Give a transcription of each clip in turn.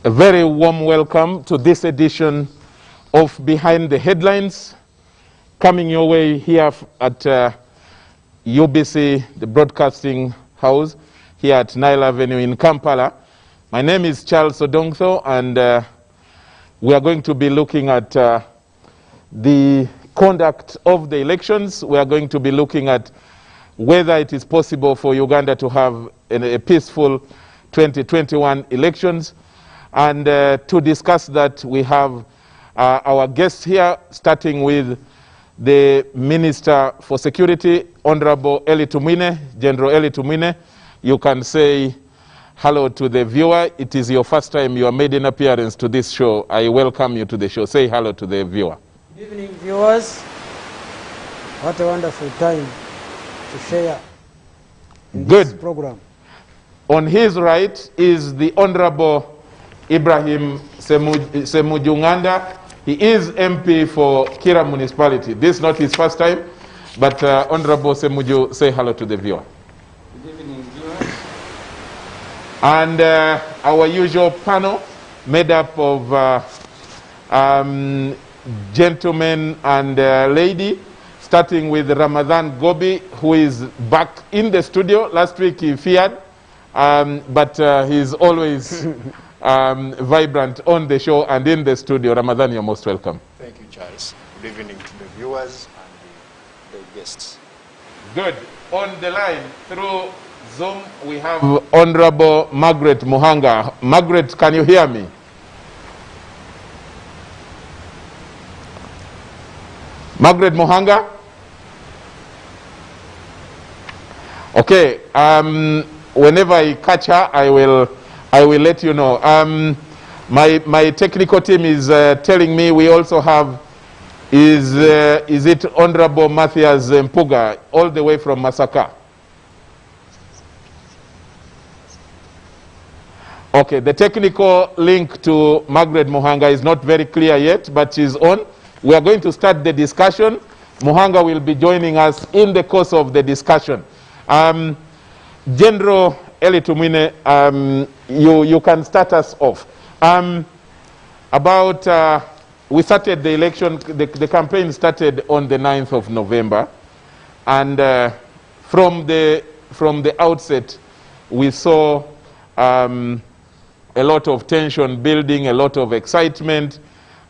A very warm welcome to this edition of Behind the Headlines, coming your way here at UBC, the broadcasting house, here at Nile Avenue in Kampala. My name is Charles Odongtho, and we are going to be looking at the conduct of the elections. We are going to be looking at whether it is possible for Uganda to have a peaceful 2021 elections. And to discuss that, we have our guests here, starting with the Minister for Security, Honorable Eli Tumwine, General Eli Tumwine. You can say hello to the viewer. It is your first time you are made an appearance to this show. I welcome you to the show. Say hello to the viewer. Good evening, viewers. What a wonderful time to share in this program. On his right is the Honorable Ibrahim Semujunganda. He is MP for Kira Municipality. This is not his first time, but Honorable Semuju, say hello to the viewer. Good evening, viewers. And our usual panel, made up of gentlemen and lady, starting with Ramadan Gobi, who is back in the studio. Last week he feared, but he's always vibrant on the show and in the studio. Ramadan, you're most welcome. Thank you, Charles. Good evening to the viewers and the guests. Good. On the line through Zoom, we have Honorable Margaret Muhanga. Margaret, can you hear me? Margaret Muhanga? Okay. Whenever I catch her, I will let you know. My technical team is telling me we also have, is it Honorable Matthias Mpuga, all the way from Masaka? Okay, the technical link to Margaret Muhanga is not very clear yet, but she's on. We are going to start the discussion. Muhanga will be joining us in the course of the discussion. General Eli Tumwine, you can start us off. We started the election, the campaign started on the 9th of November. And from the outset, we saw a lot of tension building, a lot of excitement,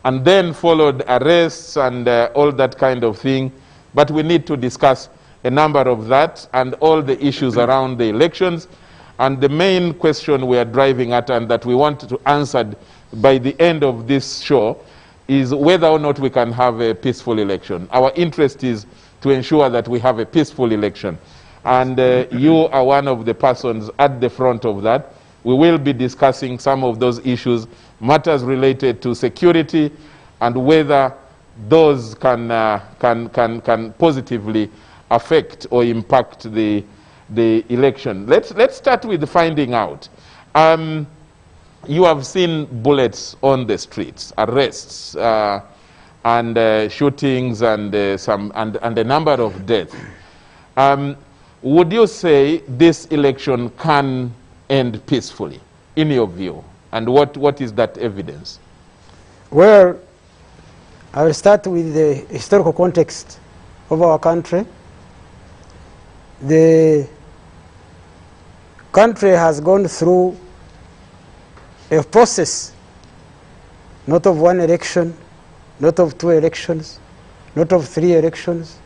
and then followed arrests and all that kind of thing. But we need to discuss a number of that and all the issues around the elections. And the main question we are driving at, and that we want to answer by the end of this show, is whether or not we can have a peaceful election. Our interest is to ensure that we have a peaceful election. And you are one of the persons at the front of that. We will be discussing some of those issues, matters related to security, and whether those can positively affect or impact the election. Let's start with finding out. You have seen bullets on the streets, arrests, and shootings, and a number of deaths. Would you say this election can end peacefully, in your view? And what is that evidence? Well, I will start with the historical context of our country. The country has gone through a process, not of one election, not of two elections, not of three elections,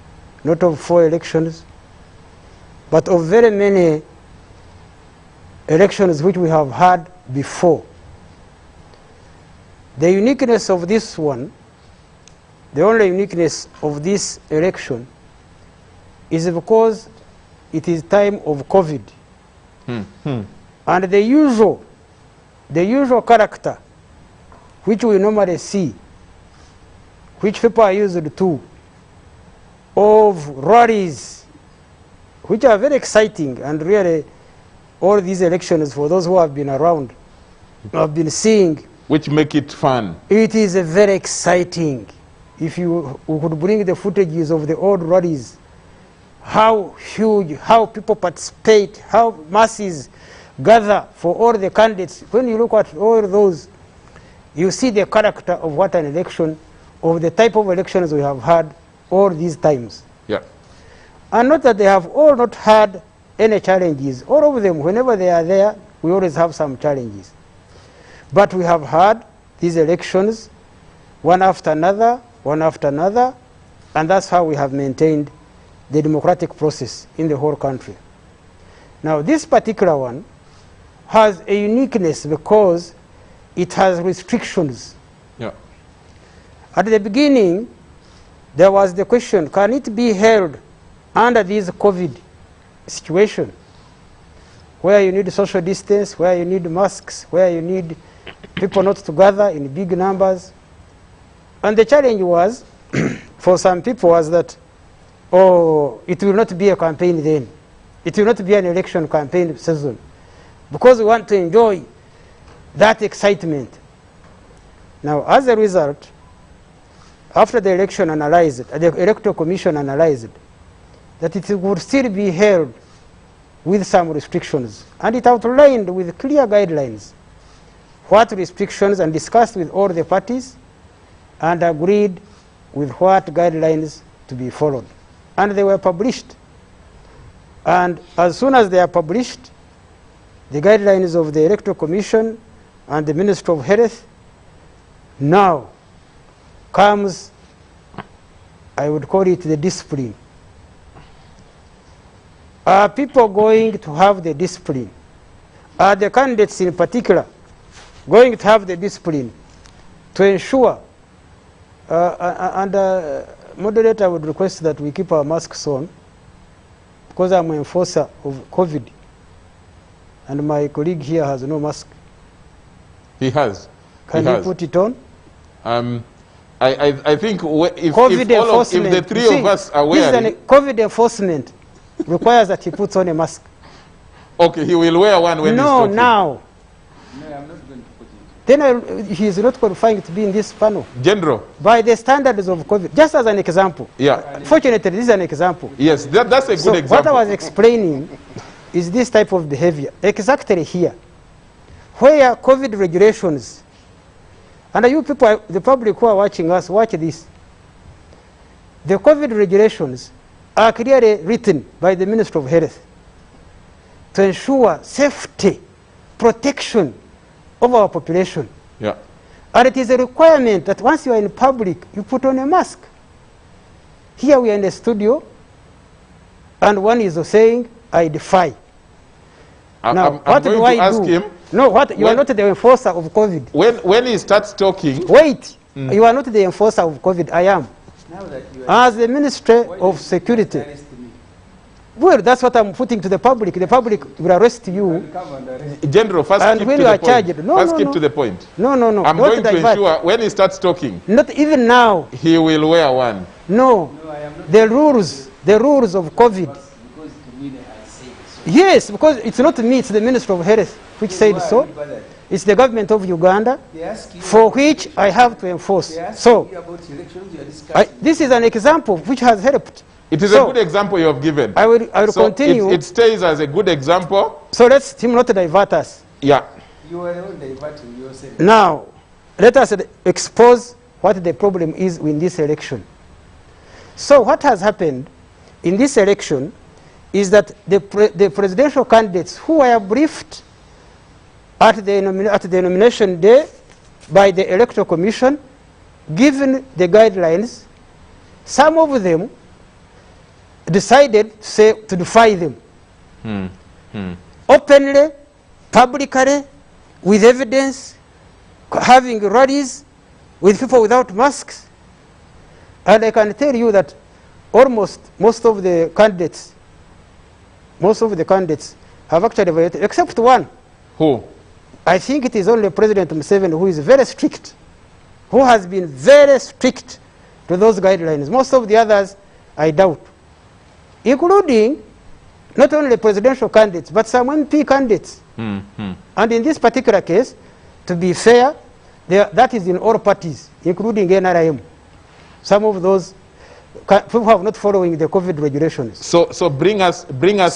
not of four elections, but of very many elections which we have had before. The uniqueness of this one, the only uniqueness of this election, is because it is time of COVID. And the usual character which we normally see, which people are used to, of rallies, which are very exciting, and really all these elections, for those who have been around, have been seeing. Which make it fun. It is very exciting. If you could bring the footages of the old rallies, how huge, how people participate, how masses gather for all the candidates. When you look at all those, you see the character of what an election, of the type of elections we have had all these times. Yeah. And not that they have all not had any challenges. All of them, whenever they are there, we always have some challenges. But we have had these elections, one after another, and that's how we have maintained the democratic process in the whole country. Now, this particular one has a uniqueness because it has restrictions. Yeah. At the beginning, there was the question, can it be held under this COVID situation, where you need social distance, where you need masks, where you need people not to gather in big numbers? And the challenge was, for some people, was that, oh, it will not be a campaign then. It will not be an election campaign season, because we want to enjoy that excitement. Now, as a result, after the election analyzed, the Electoral Commission analyzed that it would still be held with some restrictions, and it outlined with clear guidelines what restrictions, and discussed with all the parties and agreed with what guidelines to be followed. And they were published. And as soon as they are published, the guidelines of the Electoral Commission and the Ministry of Health, now comes, I would call it the discipline. Are people going to have the discipline? Are the candidates in particular going to have the discipline to ensure, moderator, I would request that we keep our masks on, because I'm an enforcer of COVID, and my colleague here has no mask. He has. Can you put it on? I think if the three of us are wearing... COVID enforcement requires that he puts on a mask. Okay, he will wear one when he's talking. No, I'm not going to put it. Then he is not qualifying to be in this panel. General. By the standards of COVID, just as an example. Yeah. Fortunately, this is an example. Yes, that's a good example. What I was explaining is this type of behavior. Exactly here, where COVID regulations, and you people, the public who are watching us, watch this. The COVID regulations are clearly written by the Ministry of Health to ensure safety, protection of our population. Yeah. And it is a requirement that once you are in public, you put on a mask. Here we are in the studio, and one is saying, I defy. Now, what do I ask him. No, you are not the enforcer of COVID. When he starts talking... Wait, you are not the enforcer of COVID, I am. Now that you are As the Ministry of Security. Well, that's what I'm putting to the public. The public will arrest you. General, first and keep when to you the are charged, point. no, First no, keep no. to the point. No. I'm going to ensure when he starts talking, not even now. He will wear one. No, I am not the rules of COVID. because to me I say so. Yes, because it's not me, it's the Ministry of Health which said so. It's the government of Uganda, They ask you, for which I have to enforce. they ask So, you about elections, you are discussing. this is an example which has helped. It is So, a good example you have given. I will So continue. It stays as a good example. So let's him not divert us. Yeah. You are all diverting yourself. Now, let us expose what the problem is in this election. So what has happened in this election is that the presidential candidates who were briefed at the nomination day by the Electoral Commission, given the guidelines, some of them decided to defy them. Openly, publicly, with evidence, having rallies with people without masks. And I can tell you that most of the candidates have actually violated, except one. Who? I think it is only President Museveni who is very strict, who has been very strict to those guidelines. Most of the others, I doubt, including not only presidential candidates, but some MP candidates. And in this particular case, to be fair, that is in all parties, including NRM. Some of those people are not following the COVID regulations. So bring us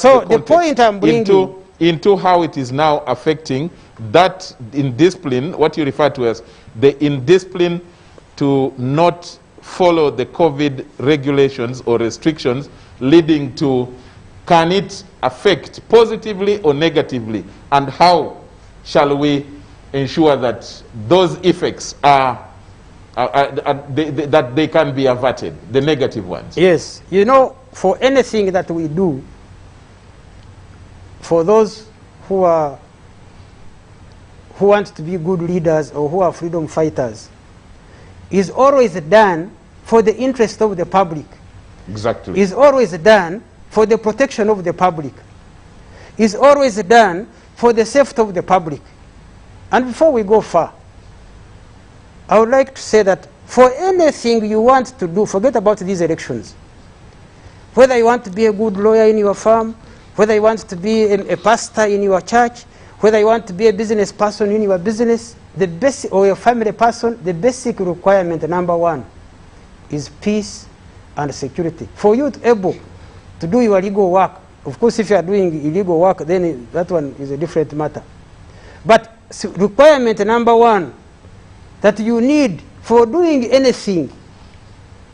So the point I'm bringing into how it is now affecting that indiscipline, what you refer to as the indiscipline to not follow the COVID regulations or restrictions, leading to, can it affect positively or negatively, and how shall we ensure that those effects are that they can be averted, the negative ones? Yes, you know, for anything that we do, for those who want to be good leaders or who are freedom fighters, is always done for the interest of the public. Exactly. Is always done for the protection of the public. Is always done for the safety of the public. And before we go far, I would like to say that for anything you want to do, forget about these elections. Whether you want to be a good lawyer in your firm, whether you want to be a pastor in your church, whether you want to be a business person in your business, the basic, or a family person, the basic requirement, number one, is peace and security. For you to be able to do your legal work, of course, if you are doing illegal work, then that one is a different matter. But requirement number one that you need for doing anything,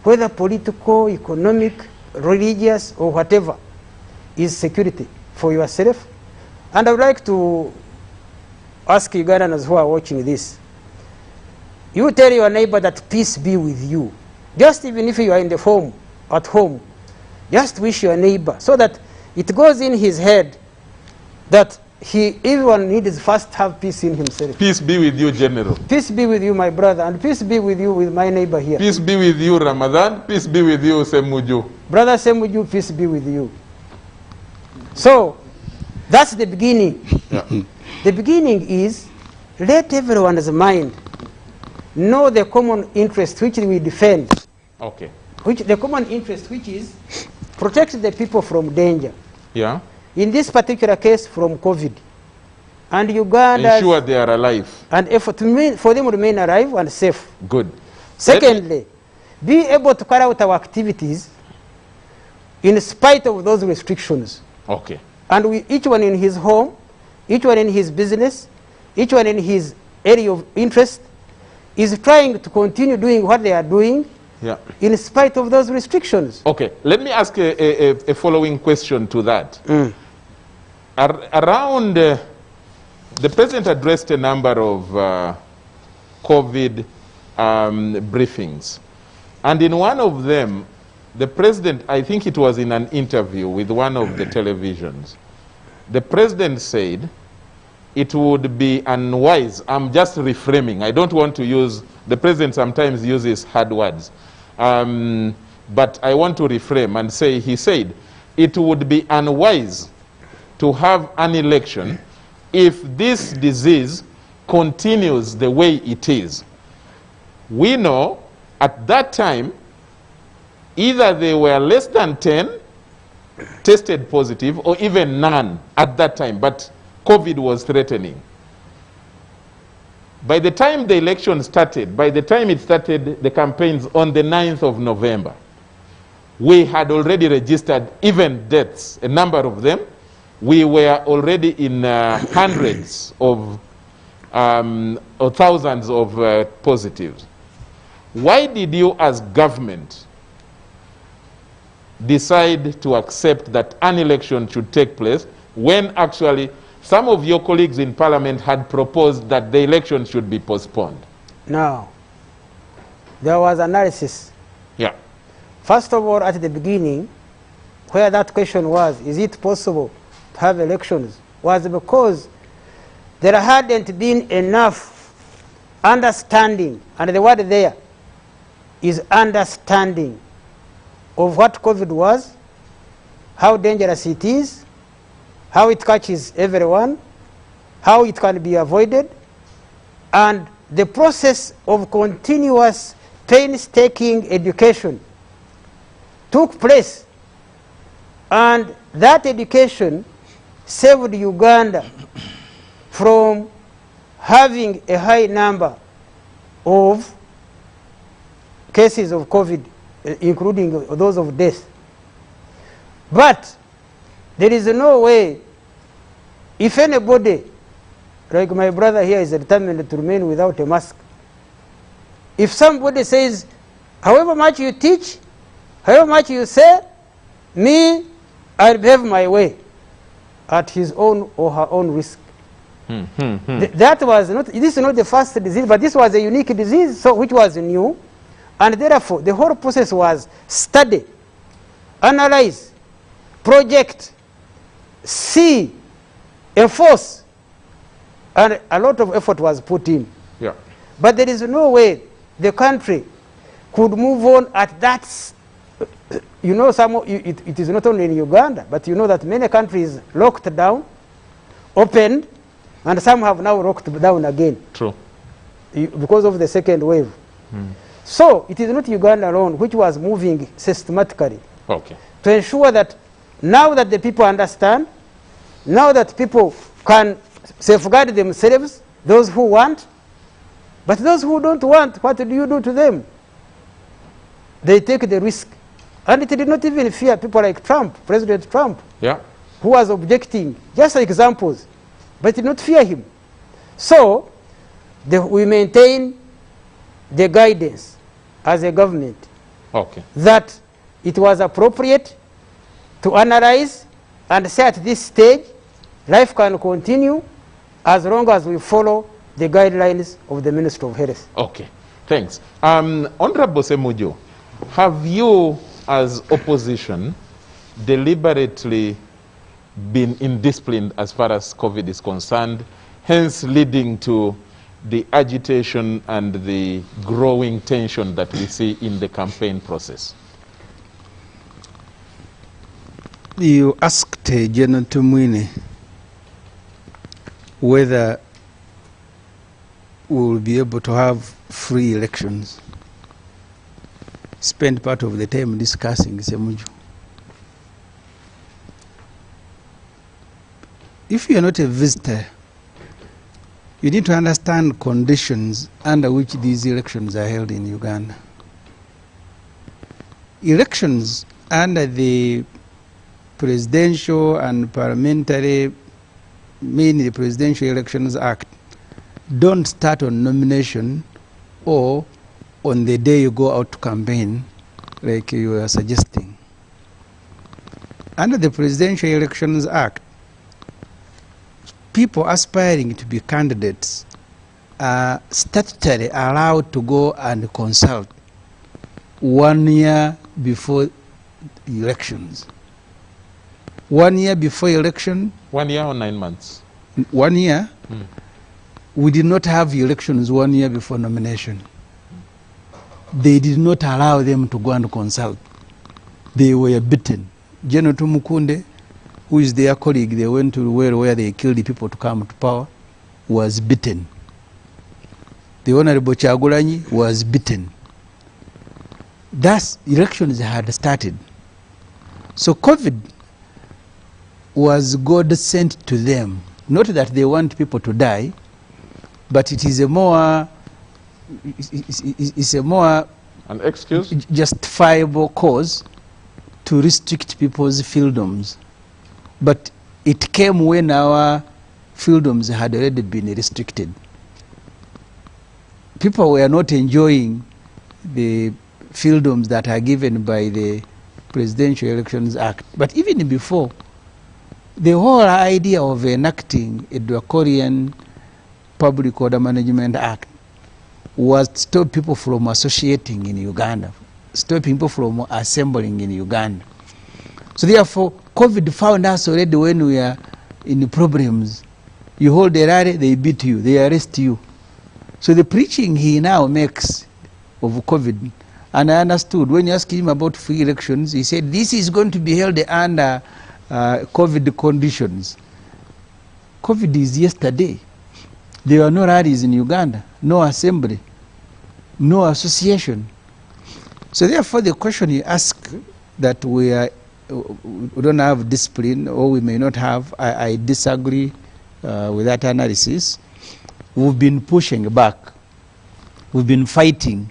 whether political, economic, religious, or whatever, is security for yourself. And I would like to ask Ugandans who are watching this. You tell your neighbor that peace be with you. Just even if you are in the home, at home, just wish your neighbor so that it goes in his head that everyone needs first have peace in himself. Peace be with you, General. Peace be with you, my brother, and peace be with you, with my neighbor here. Peace be with you, Ramadan. Peace be with you, Semuju. Brother Semuju, peace be with you. So, that's the beginning. Yeah. The beginning is, let everyone's mind know the common interest which we defend. Okay. The common interest which is protect the people from danger. Yeah. In this particular case, from COVID. And Uganda... Ensure they are alive. And effort for them to remain alive and safe. Good. Secondly, be able to carry out our activities in spite of those restrictions. Okay. And each one in his home, each one in his business, each one in his area of interest, is trying to continue doing what they are doing, yeah, in spite of those restrictions. Okay. Let me ask a following question to that. Around, the President addressed a number of COVID briefings. And in one of them, the President, I think it was in an interview with one of the televisions, the President said it would be unwise. I'm just reframing. I don't want to use, the President sometimes uses hard words. But I want to reframe and say, he said, it would be unwise to have an election if this disease continues the way it is. We know at that time, either they were less than 10 tested positive or even none at that time, but COVID was threatening. By the time the election started, by the time it started the campaigns on the 9th of November, we had already registered even deaths, a number of them. We were already in hundreds of or thousands of positives. Why did you as government decide to accept that an election should take place when actually some of your colleagues in Parliament had proposed that the election should be postponed? Now, there was analysis. Yeah. First of all, at the beginning, where that question was, is it possible to have elections, was because there hadn't been enough understanding, and the word there is understanding, of what COVID was, how dangerous it is, how it catches everyone, how it can be avoided, and the process of continuous painstaking education took place. And that education saved Uganda from having a high number of cases of COVID, including those of death. But there is no way if anybody, like my brother here, is determined to remain without a mask, if somebody says, however much you teach, however much you say, me, I'll behave my way, at his own or her own risk. That was not, this is not the first disease, but this was a unique disease, so which was new, and therefore the whole process was study, analyze, project, see, enforce, and a lot of effort was put in. Yeah. But there is no way the country could move on at that. You know, it is not only in Uganda, but you know that many countries locked down, opened, and some have now locked down again. True. Because of the second wave. So it is not Uganda alone which was moving systematically to ensure that now that the people understand, now that people can safeguard themselves, those who want, but those who don't want, what do you do to them? They take the risk. And it did not even fear people like Trump, President Trump, who was objecting, just examples, but did not fear him. So we maintain the guidance as a government that it was appropriate to analyze and say at this stage, life can continue as long as we follow the guidelines of the Ministry of Health. Okay, thanks. Honorable Semujo, have you as opposition deliberately been indisciplined as far as COVID is concerned, hence leading to the agitation and the growing tension that we see in the campaign process? You asked General Tumwine whether we will be able to have free elections. Spend part of the time discussing Semuju. If you are not a visitor, you need to understand conditions under which these elections are held in Uganda. Elections under the Presidential and Parliamentary, mainly the Presidential Elections Act, don't start on nomination or on the day you go out to campaign, like you are suggesting. Under the Presidential Elections Act, people aspiring to be candidates are statutorily allowed to go and consult 1 year before elections. 1 year before election. 1 year or 9 months? 1 year. We did not have elections 1 year before nomination. They did not allow them to go and consult. They were beaten. General Tumukunde, who is their colleague, they went to where they killed the people to come to power, was beaten. The Honorable Chagulanyi was beaten. Thus, elections had started. So COVID was God sent to them. Not that they want people to die, but it is a more, an excuse? Justifiable cause to restrict people's freedoms. But it came when our freedoms had already been restricted. People were not enjoying the freedoms that are given by the Presidential Elections Act. But even before, the whole idea of enacting a draconian Public Order Management Act was to stop people from associating in Uganda, stop people from assembling in Uganda. So therefore, COVID found us already when we are in problems. You hold a rally, they beat you, they arrest you. So the preaching he now makes of COVID, and I understood when you asked him about free elections, he said this is going to be held under COVID conditions. COVID is yesterday. There were no rallies in Uganda, no assembly, no association. So therefore the question you ask that we don't have discipline or we may not have, I disagree with that analysis. We've been pushing back. We've been fighting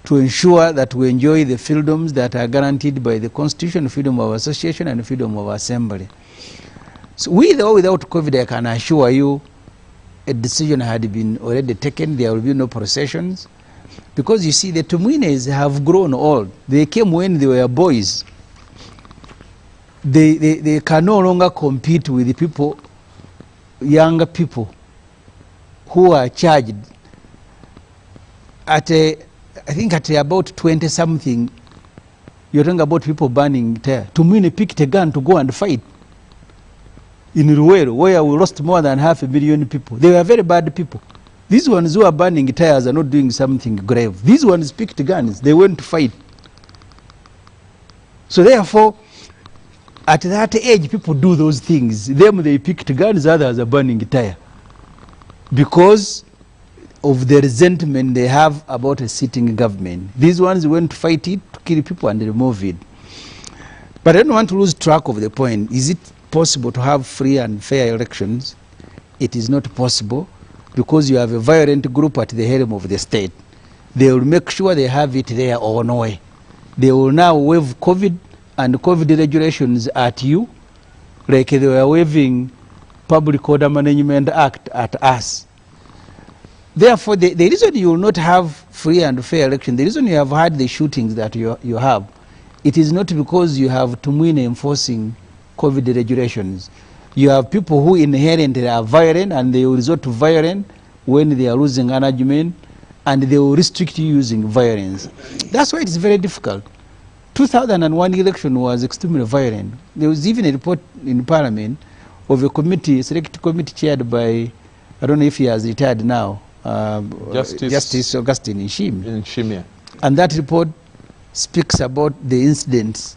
to ensure that we enjoy the freedoms that are guaranteed by the Constitution, freedom of association and freedom of assembly. So with or without COVID, I can assure you a decision had been already taken. There will be no processions. Because you see, the Tumwines have grown old. They came when they were boys. They can no longer compete with the people, younger people, who are charged at I think at about 20-something. You're talking about people burning tire. Tumwine picked a gun to go and fight in Ruwero, where we lost more than 500,000 people. They were very bad people. These ones who are burning tires are not doing something grave. These ones picked guns. They went to fight. So therefore, at that age, people do those things. Them, they picked guns, others are burning tire. Because of the resentment they have about a sitting government. These ones went to fight it, to kill people and remove it. But I don't want to lose track of the point. Is it possible to have free and fair elections? It is not possible, because you have a violent group at the helm of the state. They will make sure they have it their own way. They will now waive COVID and COVID regulations at you, like they were waiving Public Order Management Act at us. Therefore, the reason you will not have free and fair election, the reason you have had the shootings that you have, it is not because you have Tumwine enforcing COVID regulations. You have people who inherently are violent, and they will resort to violence when they are losing an argument, and they will restrict you using violence. That's why it's very difficult. 2001 election was extremely violent. There was even a report in Parliament of a committee, select committee chaired by, I don't know if he has retired now, Justice Augustine Nshimya. And that report speaks about the incidents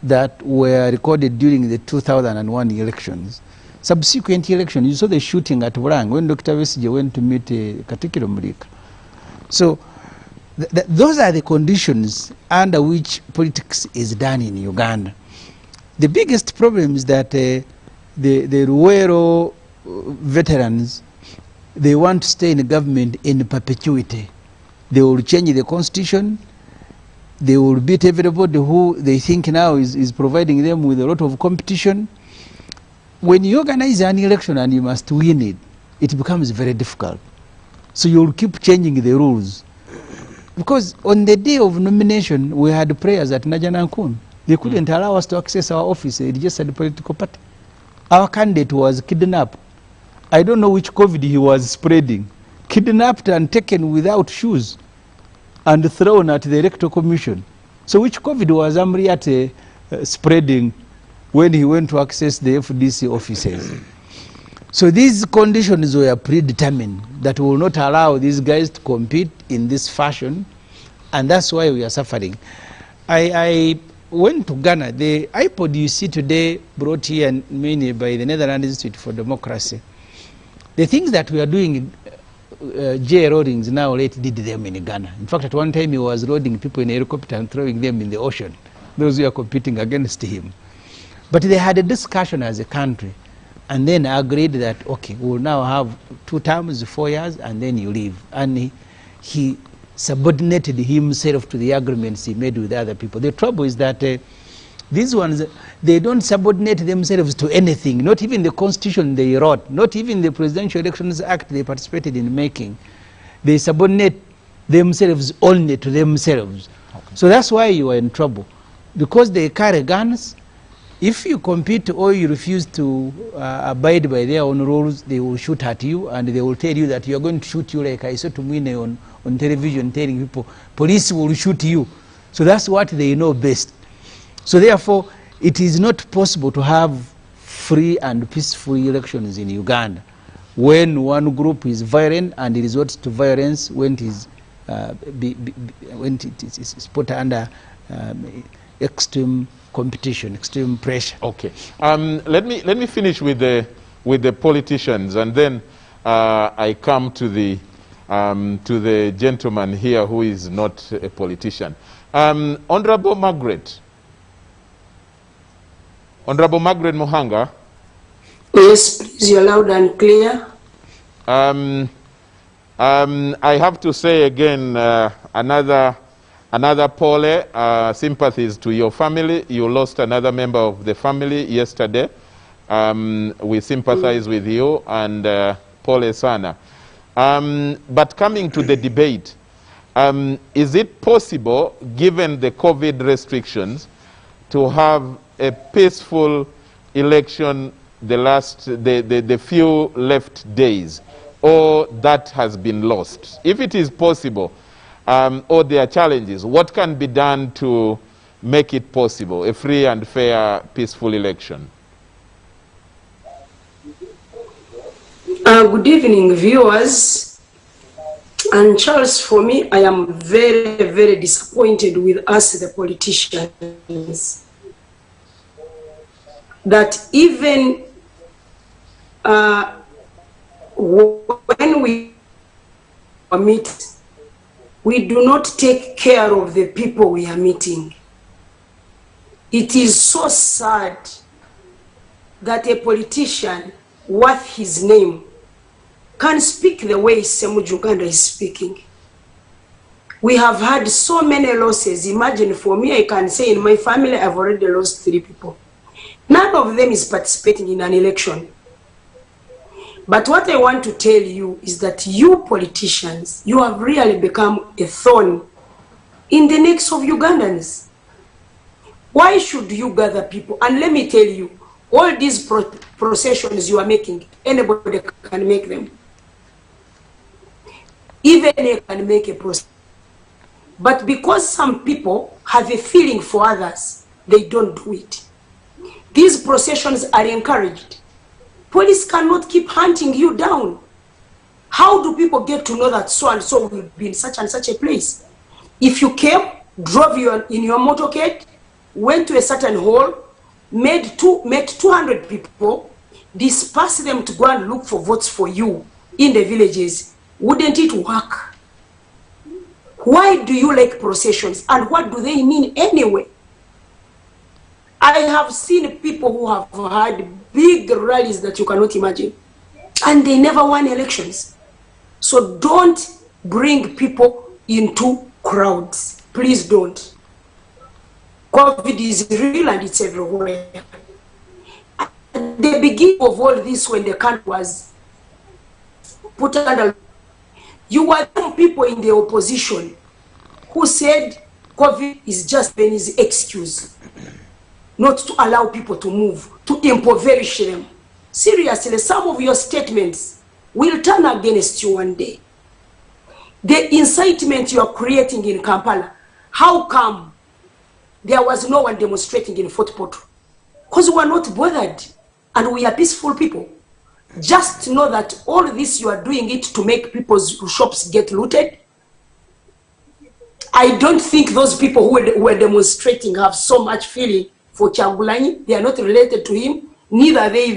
that were recorded during the 2001 elections. Subsequent elections, you saw the shooting at Burang when Dr. Besigye went to meet Katikiro Mulika. So those are the conditions under which politics is done in Uganda. The biggest problem is that the Ruwero veterans, they want to stay in the government in perpetuity. They will change the constitution. They will beat everybody who they think now is providing them with a lot of competition. When you organize an election and you must win it, it becomes very difficult. So you'll keep changing the rules. Because on the day of nomination, we had prayers at Najanankun. They couldn't allow us to access our office. They registered the political party. Our candidate was kidnapped. I don't know which COVID he was spreading. Kidnapped and taken without shoes and thrown at the electoral commission. So which COVID was Amriate spreading when he went to access the FDC offices? So these conditions were predetermined that will not allow these guys to compete in this fashion, and that's why we are suffering. I went to Ghana. The iPod you see today, brought here mainly by the Netherlands Institute for Democracy. The things that we are doing, J. Rawlings now late did them in Ghana. In fact, at one time he was loading people in a helicopter and throwing them in the ocean, those who are competing against him. But they had a discussion as a country, and then agreed that, okay, we'll now have 2 terms, 4 years, and then you leave. And he subordinated himself to the agreements he made with other people. The trouble is that these ones, they don't subordinate themselves to anything, not even the constitution they wrote, not even the Presidential Elections Act they participated in making. They subordinate themselves only to themselves. Okay. So that's why you are in trouble. Because they carry guns. If you compete or you refuse to abide by their own rules, they will shoot at you, and they will tell you that you are going to shoot you, like I saw Tumwine on television telling people, police will shoot you. So that's what they know best. So therefore, it is not possible to have free and peaceful elections in Uganda when one group is violent and resorts to violence when it is put under extreme competition, extreme pressure. Okay. Let me finish with the politicians, and then I come to the gentleman here who is not a politician. Honorable Margaret Muhanga. Yes, please, you're loud and clear. I have to say again, another pole, sympathies to your family. You lost another member of the family yesterday. We sympathize with you, and Pole Sana. But coming to the debate, is it possible, given the COVID restrictions, to have a peaceful election the few left days, or that has been lost? If it is possible, or there are challenges, what can be done to make it possible, a free and fair, peaceful election? Good evening, viewers. And Charles, for me, I am very, very disappointed with us, the politicians, that even when we meet, we do not take care of the people we are meeting. It is so sad that a politician worth his name can speak the way Semu Uganda is speaking. We have had so many losses. Imagine, for me, I can say in my family, I've already lost 3 people. None of them is participating in an election. But what I want to tell you is that you politicians, you have really become a thorn in the necks of Ugandans. Why should you gather people? And let me tell you, all these processions you are making, anybody can make them. Even they can make a procession. But because some people have a feeling for others, they don't do it. These processions are encouraged. Police cannot keep hunting you down. How do people get to know that so and so will be in such and such a place? If you came, drove in your motorcade, went to a certain hall, met 200 people, dispersed them to go and look for votes for you in the villages, wouldn't it work? Why do you like processions, and what do they mean anyway? I have seen people who have had big rallies that you cannot imagine, and they never won elections. So don't bring people into crowds. Please don't. COVID is real and it's everywhere. At the beginning of all this, when the country was put under, you were some people in the opposition who said COVID is just an excuse not to allow people to move, to impoverish them. Seriously, some of your statements will turn against you one day. The incitement you are creating in Kampala, how come there was no one demonstrating in Fort Portal? Because we are not bothered, and we are peaceful people. Just know that all this you are doing it to make people's shops get looted. I don't think those people who were demonstrating have so much feeling for Kyagulanyi. They are not related to him, neither are they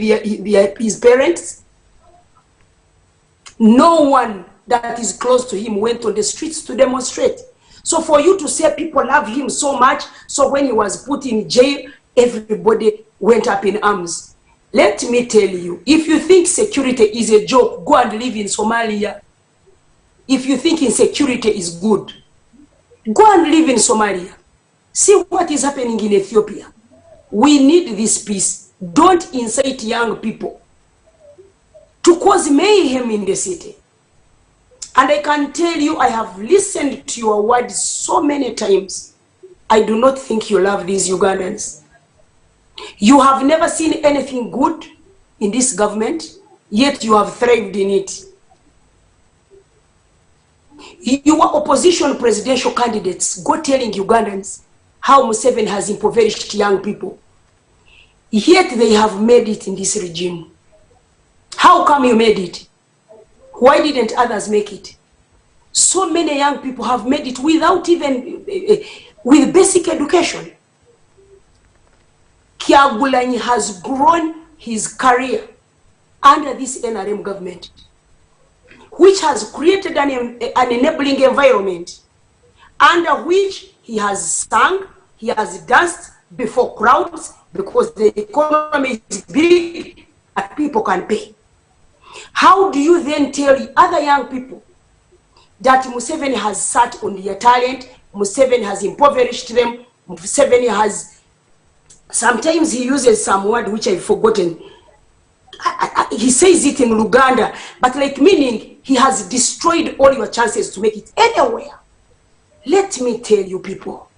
his parents. No one that is close to him went on the streets to demonstrate. So for you to say people love him so much, so when he was put in jail, everybody went up in arms. Let me tell you, if you think security is a joke, go and live in Somalia. If you think insecurity is good, go and live in Somalia. See what is happening in Ethiopia. We need this peace. Don't incite young people to cause mayhem in the city. And I can tell you, I have listened to your words so many times. I do not think you love these Ugandans. You have never seen anything good in this government, yet you have thrived in it. Your opposition presidential candidates go telling Ugandans how Museveni has impoverished young people. Yet they have made it in this regime. How come you made it? Why didn't others make it? So many young people have made it without even, with basic education. Kyagulanyi has grown his career under this NRM government, which has created an enabling environment under which he has sung, he has danced before crowds, because the economy is big and people can pay. How do you then tell other young people that Museveni has sat on their talent, Museveni has impoverished them, Museveni has, sometimes he uses some word which I've forgotten, he says it in Luganda, but like meaning he has destroyed all your chances to make it anywhere. Let me tell you people,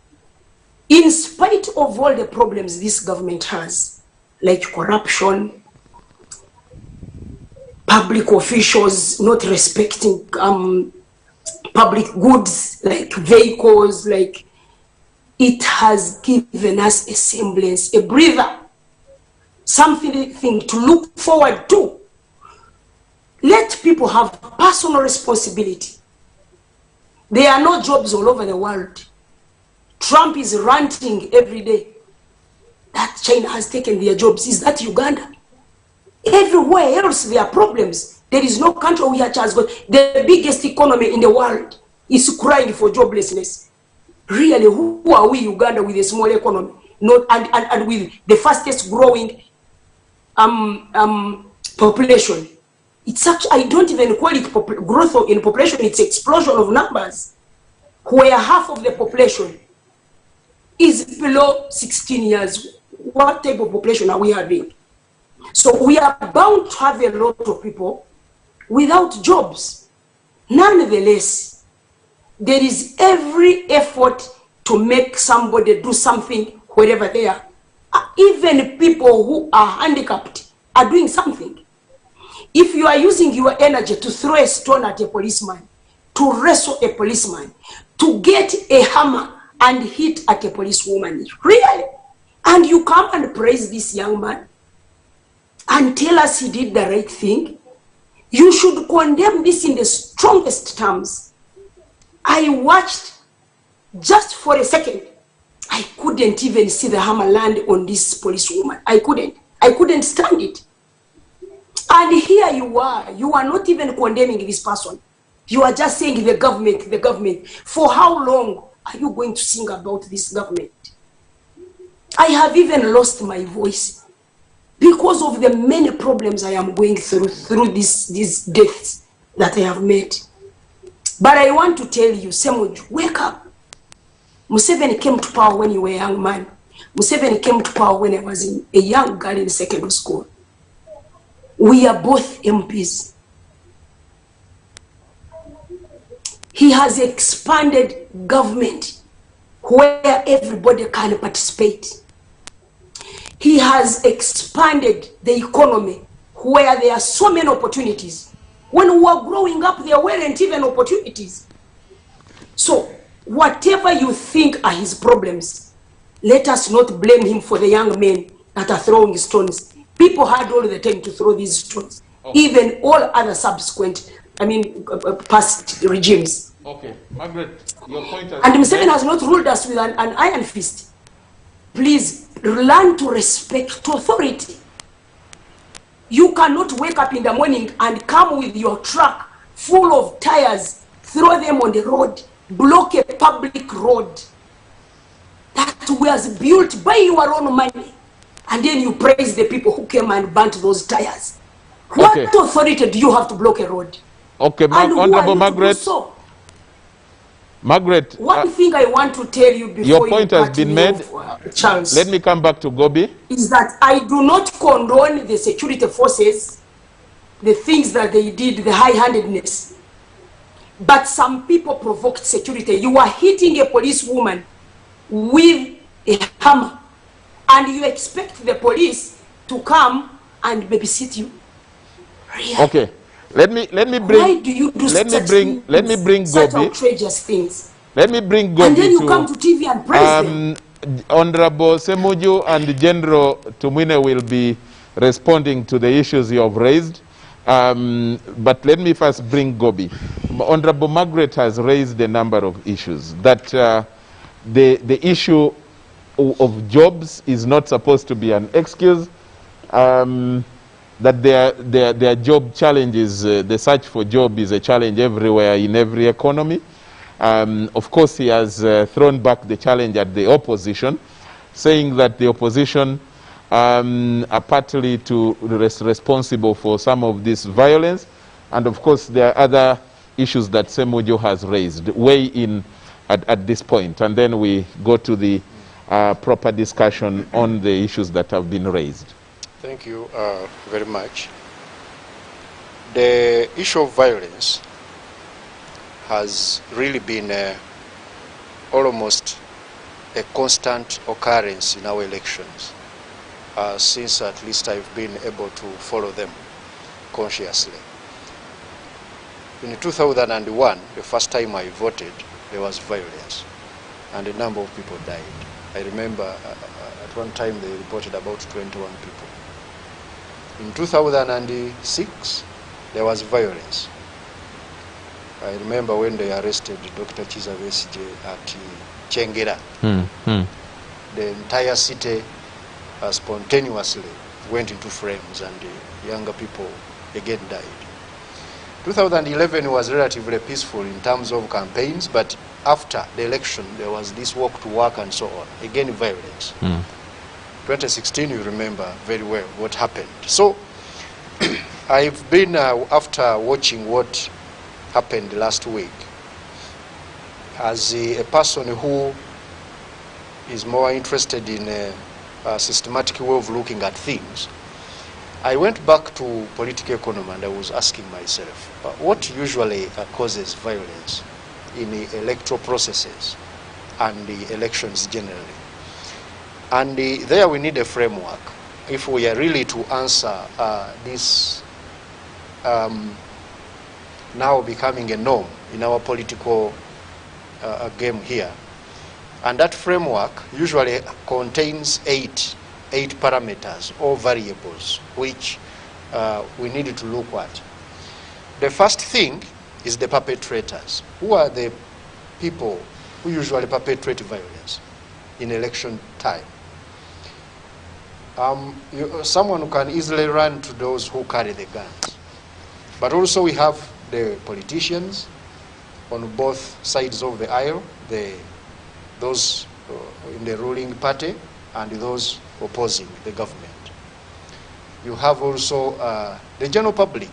in spite of all the problems this government has, like corruption, public officials not respecting public goods, like vehicles, like it has given us a semblance, a breather, something to look forward to. Let people have personal responsibility. There are no jobs all over the world. Trump is ranting every day that China has taken their jobs. Is that Uganda? Everywhere else there are problems. There is no country which has got the biggest economy in the world is crying for joblessness. Really, who are we, Uganda, with a small economy, not and with the fastest growing population? It's actually, I don't even call it growth in population. It's explosion of numbers, where half of the population is below 16 years. What type of population are we having? So we are bound to have a lot of people without jobs. Nonetheless, there is every effort to make somebody do something wherever they are. Even people who are handicapped are doing something. If you are using your energy to throw a stone at a policeman, to wrestle a policeman, to get a hammer and hit at a policewoman, really, and you come and praise this young man and tell us he did the right thing, you should condemn this in the strongest terms. I watched just for a second. I couldn't even see the hammer land on this policewoman. I couldn't stand it. And here you are not even condemning this person. You are just saying the government, the government. For how long are you going to sing about this government? I have even lost my voice because of the many problems I am going through these deaths that I have made. But I want to tell you, Semuju, wake up. Museveni came to power when you were a young man. Museveni came to power when I was a young girl in secondary school. We are both MPs. He has expanded government where everybody can participate. He has expanded the economy where there are so many opportunities. When we were growing up, there weren't even opportunities. So, whatever you think are his problems, let us not blame him for the young men that are throwing stones. People had all the time to throw these stones, even all other subsequent, past regimes. Okay, Margaret, your point has and Museveni has not ruled us with an iron fist. Please learn to respect authority. You cannot wake up in the morning and come with your truck full of tires, throw them on the road, block a public road that was built by your own money, and then you praise the people who came and burnt those tires. What authority do you have to block a road? Okay, Honorable Margaret. So? Margaret, one thing I want to tell you before your point has been made. Charles, let me come back to Gobi. Is that I do not condone the security forces, the things that they did, the high-handedness. But some people provoked security. You are hitting a policewoman with a hammer, and you expect the police to come and babysit you. Really? Okay. Let me bring. Why do you do such outrageous things? Let me bring Gobi. And then you come to TV and praise them. Honorable Semuju and General Tumwine will be responding to the issues you have raised. But let me first bring Gobi. Honorable Margaret has raised a number of issues. That the issue of jobs is not supposed to be an excuse. That there are job challenges. The search for job is a challenge everywhere in every economy. Of course, he has thrown back the challenge at the opposition, saying that the opposition are partly responsible for some of this violence. And of course, there are other issues that Semuju has raised. Weigh in at this point, and then we go to the proper discussion on the issues that have been raised. Thank you very much. The issue of violence has really been almost a constant occurrence in our elections since at least I've been able to follow them consciously. In 2001, the first time I voted, there was violence and a number of people died. I remember at one time they reported about 21 people. In 2006, there was violence. I remember when they arrested Dr. Chiza Besigye at Chengera. The entire city spontaneously went into flames and younger people again died. 2011 was relatively peaceful in terms of campaigns, but after the election there was this walk to work and so on. Again violence. 2016, you remember very well what happened. So I've been, after watching what happened last week, as a person who is more interested in a systematic way of looking at things, I went back to political economy and I was asking myself, what usually causes violence in the electoral processes and the elections generally? And there we need a framework if we are really to answer this now becoming a norm in our political game here. And that framework usually contains eight parameters or variables which we need to look at. The first thing is the perpetrators. Who are the people who usually perpetrate violence in election time? Someone who can easily run to those who carry the guns. But also we have the politicians on both sides of the aisle, those in the ruling party and those opposing the government. You have also the general public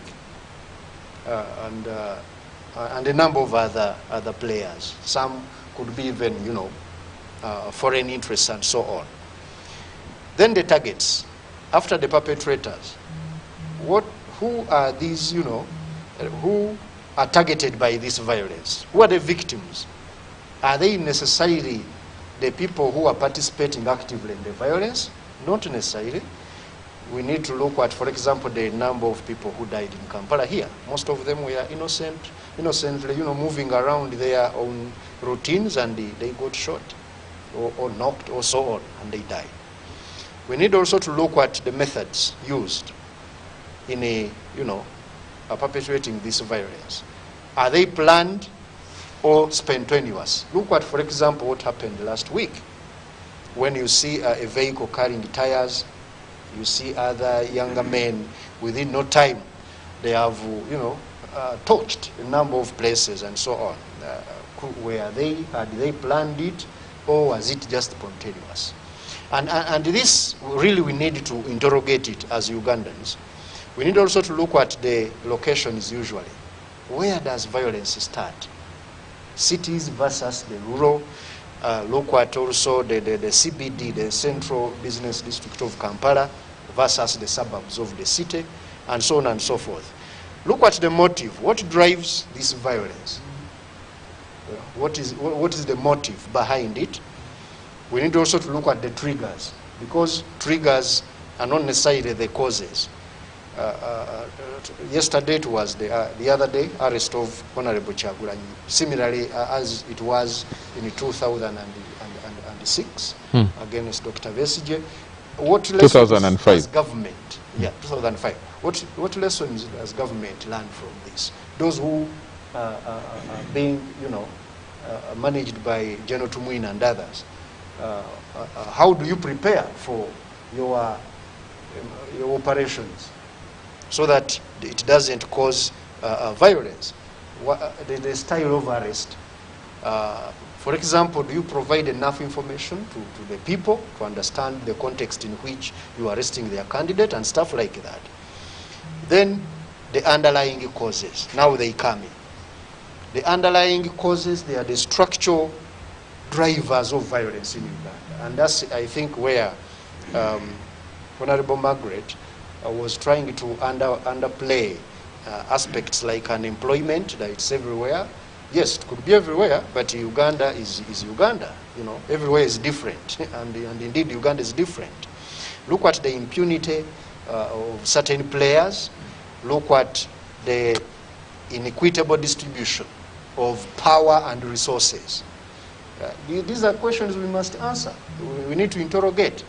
and a number of other players. Some could be even, foreign interests and so on. Then the targets. After the perpetrators, who are these, who are targeted by this violence? Who are the victims? Are they necessarily the people who are participating actively in the violence? Not necessarily. We need to look at, for example, the number of people who died in Kampala here. Most of them were innocently, moving around their own routines, and they got shot or knocked or so on, and they died. We need also to look at the methods used in perpetuating this violence. Are they planned or spontaneous? Look at, for example, what happened last week. When you see a vehicle carrying tires, you see other younger men, within no time, they have, torched a number of places and so on. Had they planned it, or was it just spontaneous? And this, really, we need to interrogate it as Ugandans. We need also to look at the locations usually. Where does violence start? Cities versus the rural. Look at also the CBD, the Central Business District of Kampala, versus the suburbs of the city, and so on and so forth. Look at the motive. What drives this violence? What is the motive behind it? We need also to look at the triggers, because triggers are not necessarily the causes. Yesterday it was the other day, arrest of Honorable Kyagulanyi. Similarly, as it was in 2006 against Dr. Besigye. What 2005. As government, 2005. What lessons has government learned from this? Those who are being, managed by General Tumwin and others. How do you prepare for your operations so that it doesn't cause violence? The style of arrest. For example, do you provide enough information to the people to understand the context in which you are arresting their candidate and stuff like that? Then the underlying causes. Now they come in. The underlying causes, they are the structural drivers of violence in Uganda. And that's, I think, where Honorable Margaret was trying to underplay aspects like unemployment, that it's everywhere. Yes, it could be everywhere, but Uganda is Uganda. You know, everywhere is different, and indeed Uganda is different. Look at the impunity of certain players. Look at the inequitable distribution of power and resources. These are questions we must answer. We need to interrogate.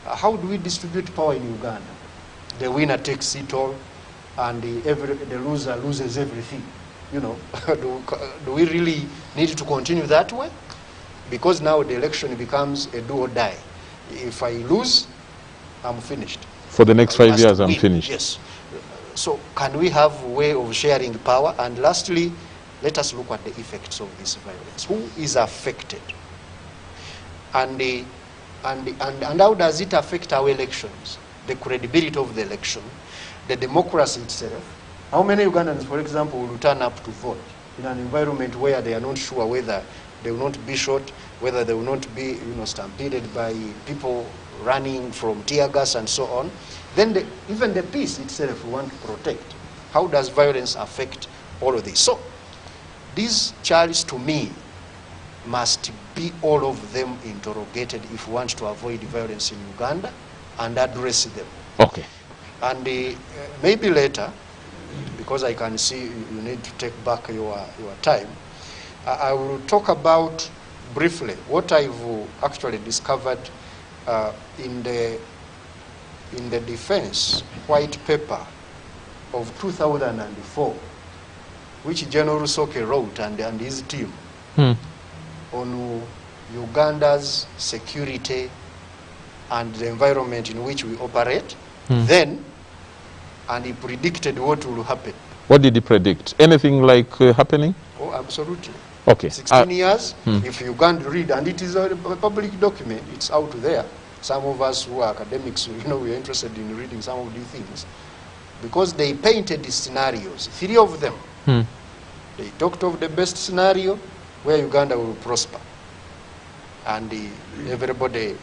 How do we distribute power in Uganda? The winner takes it all, and the loser loses everything. You know, do we really need to continue that way? Because now the election becomes a do or die. If I lose, I'm finished. For the next 5 years, I'm finished. Yes. So can we have a way of sharing power? And lastly, let us look at the effects of this violence. Who is affected? And how does it affect our elections? The credibility of the election, the democracy itself. How many Ugandans, for example, will turn up to vote in an environment where they are not sure whether they will not be shot, whether they will not be, stampeded by people running from tear gas and so on? Then even the peace itself we want to protect. How does violence affect all of this? So these charges, to me, must be all of them interrogated if we want to avoid violence in Uganda and address them. Okay. And maybe later, because I can see you need to take back your time, I will talk about briefly what I've actually discovered in the defense white paper of 2004, which General Soke wrote and his team on Uganda's security and the environment in which we operate then, and he predicted what will happen. What did he predict? Anything like happening? Oh, absolutely. Okay. 16 years, if you can't read, and it is a public document, it's out there. Some of us who are academics, we are interested in reading some of these things, because they painted the scenarios, 3 of them. They talked of the best scenario where Uganda will prosper, and everybody,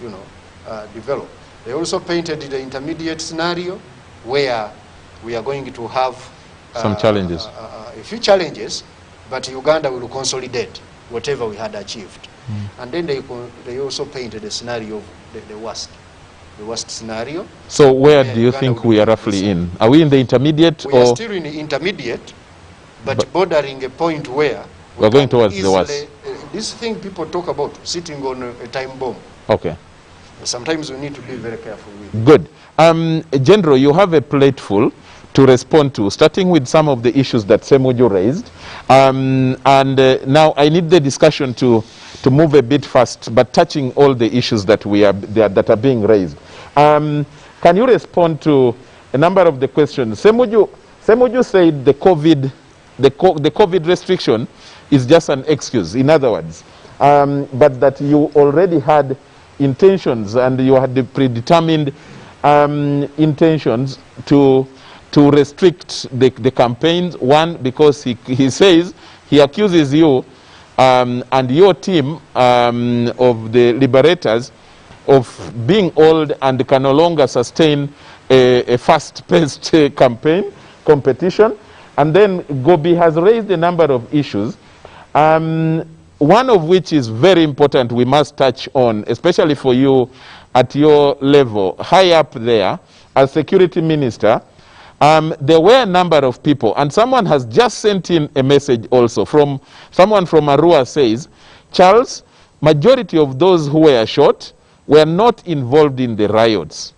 develop. They also painted the intermediate scenario where we are going to have some challenges, a few challenges, but Uganda will consolidate whatever we had achieved. And then they also painted a scenario of the worst scenario. So where do you think we are roughly in? Are we in the intermediate? We are still in the intermediate, but bordering a point where we're going towards the worst. This thing people talk about, sitting on a time bomb. Okay. Sometimes we need to be very careful with it. Good. General, you have a plate full to respond to, starting with some of the issues that Semuju raised. Now I need the discussion to move a bit fast, but touching all the issues that that are being raised. Can you respond to a number of the questions? Semuju said the COVID restriction is just an excuse, in other words, but that you already had intentions and you had the predetermined intentions to restrict the campaigns. One, because he says, he accuses you and your team of the liberators of being old and can no longer sustain a fast-paced competition. And then Gobi has raised a number of issues, one of which is very important we must touch on, especially for you at your level, high up there, as security minister. There were a number of people, and someone has just sent in a message also from someone from Arua says, Charles, majority of those who were shot were not involved in the riots.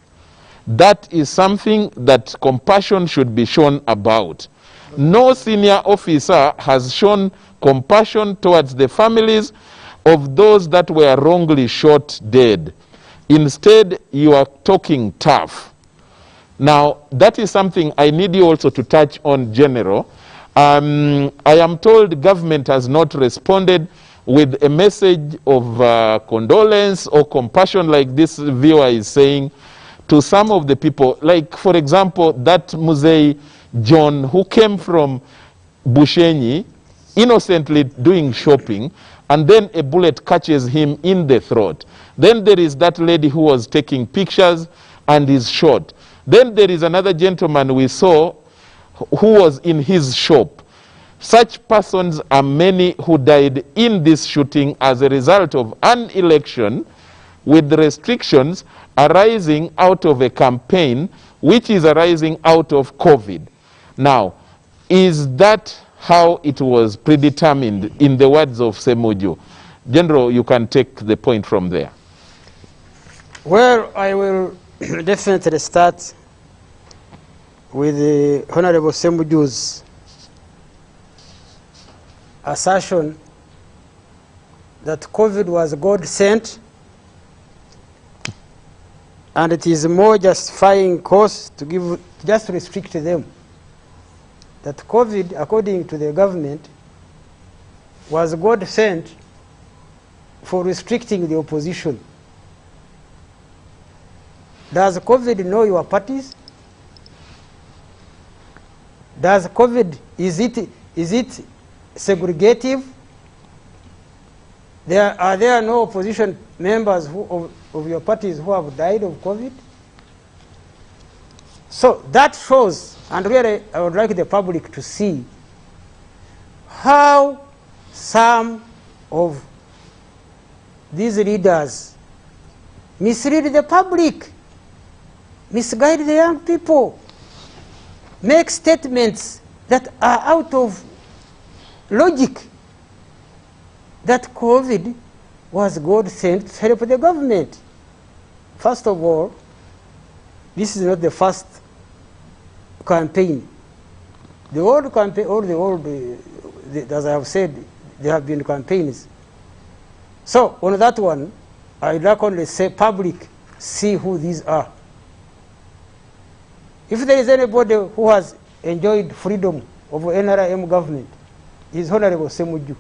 That is something that compassion should be shown about. No senior officer has shown compassion towards the families of those that were wrongly shot dead. Instead, you are talking tough. Now, that is something I need you also to touch on, General. I am told government has not responded with a message of condolence or compassion, like this viewer is saying, to some of the people. Like, for example, that Muzei John, who came from Bushenyi, innocently doing shopping, and then a bullet catches him in the throat. Then there is that lady who was taking pictures and is shot. Then there is another gentleman we saw who was in his shop. Such persons are many who died in this shooting as a result of an election with restrictions arising out of a campaign which is arising out of COVID. Now, is that how it was predetermined, in the words of Semuju? General, you can take the point from there. Well, I will definitely start with the Honorable Semuju's assertion that COVID was God sent, and it is more justifying cause to give, just restrict them. That COVID, according to the government, was God sent for restricting the opposition. Does COVID know your parties? Does COVID, is it segregative? Are there no opposition members of your parties who have died of COVID? So that shows, and really I would like the public to see how some of these leaders mislead the public, misguide the young people, make statements that are out of logic, that COVID was God sent to help the government. First of all, this is not the first campaign. The old campaign, as I have said, there have been campaigns. So on that one, I'd like only say public see who these are. If there is anybody who has enjoyed freedom of NRM government, is Honorable Semuju.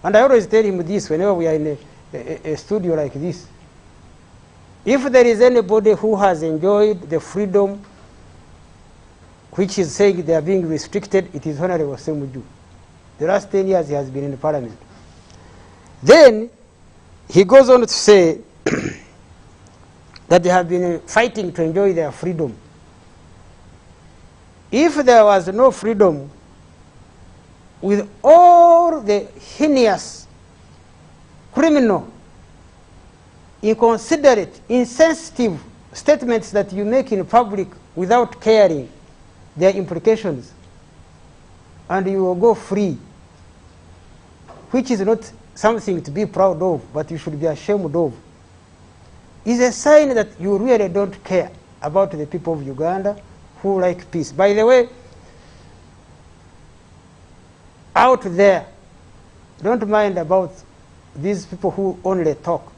And I always tell him this whenever we are in a studio like this. If there is anybody who has enjoyed the freedom which is saying they are being restricted, it is Honorable Semuju. The last 10 years he has been in the parliament. Then he goes on to say that they have been fighting to enjoy their freedom. If there was no freedom, with all the heinous, criminal, inconsiderate, insensitive statements that you make in public without caring their implications, and you will go free, which is not something to be proud of, but you should be ashamed of, is a sign that you really don't care about the people of Uganda who like peace. By the way, out there, don't mind about these people who only talk.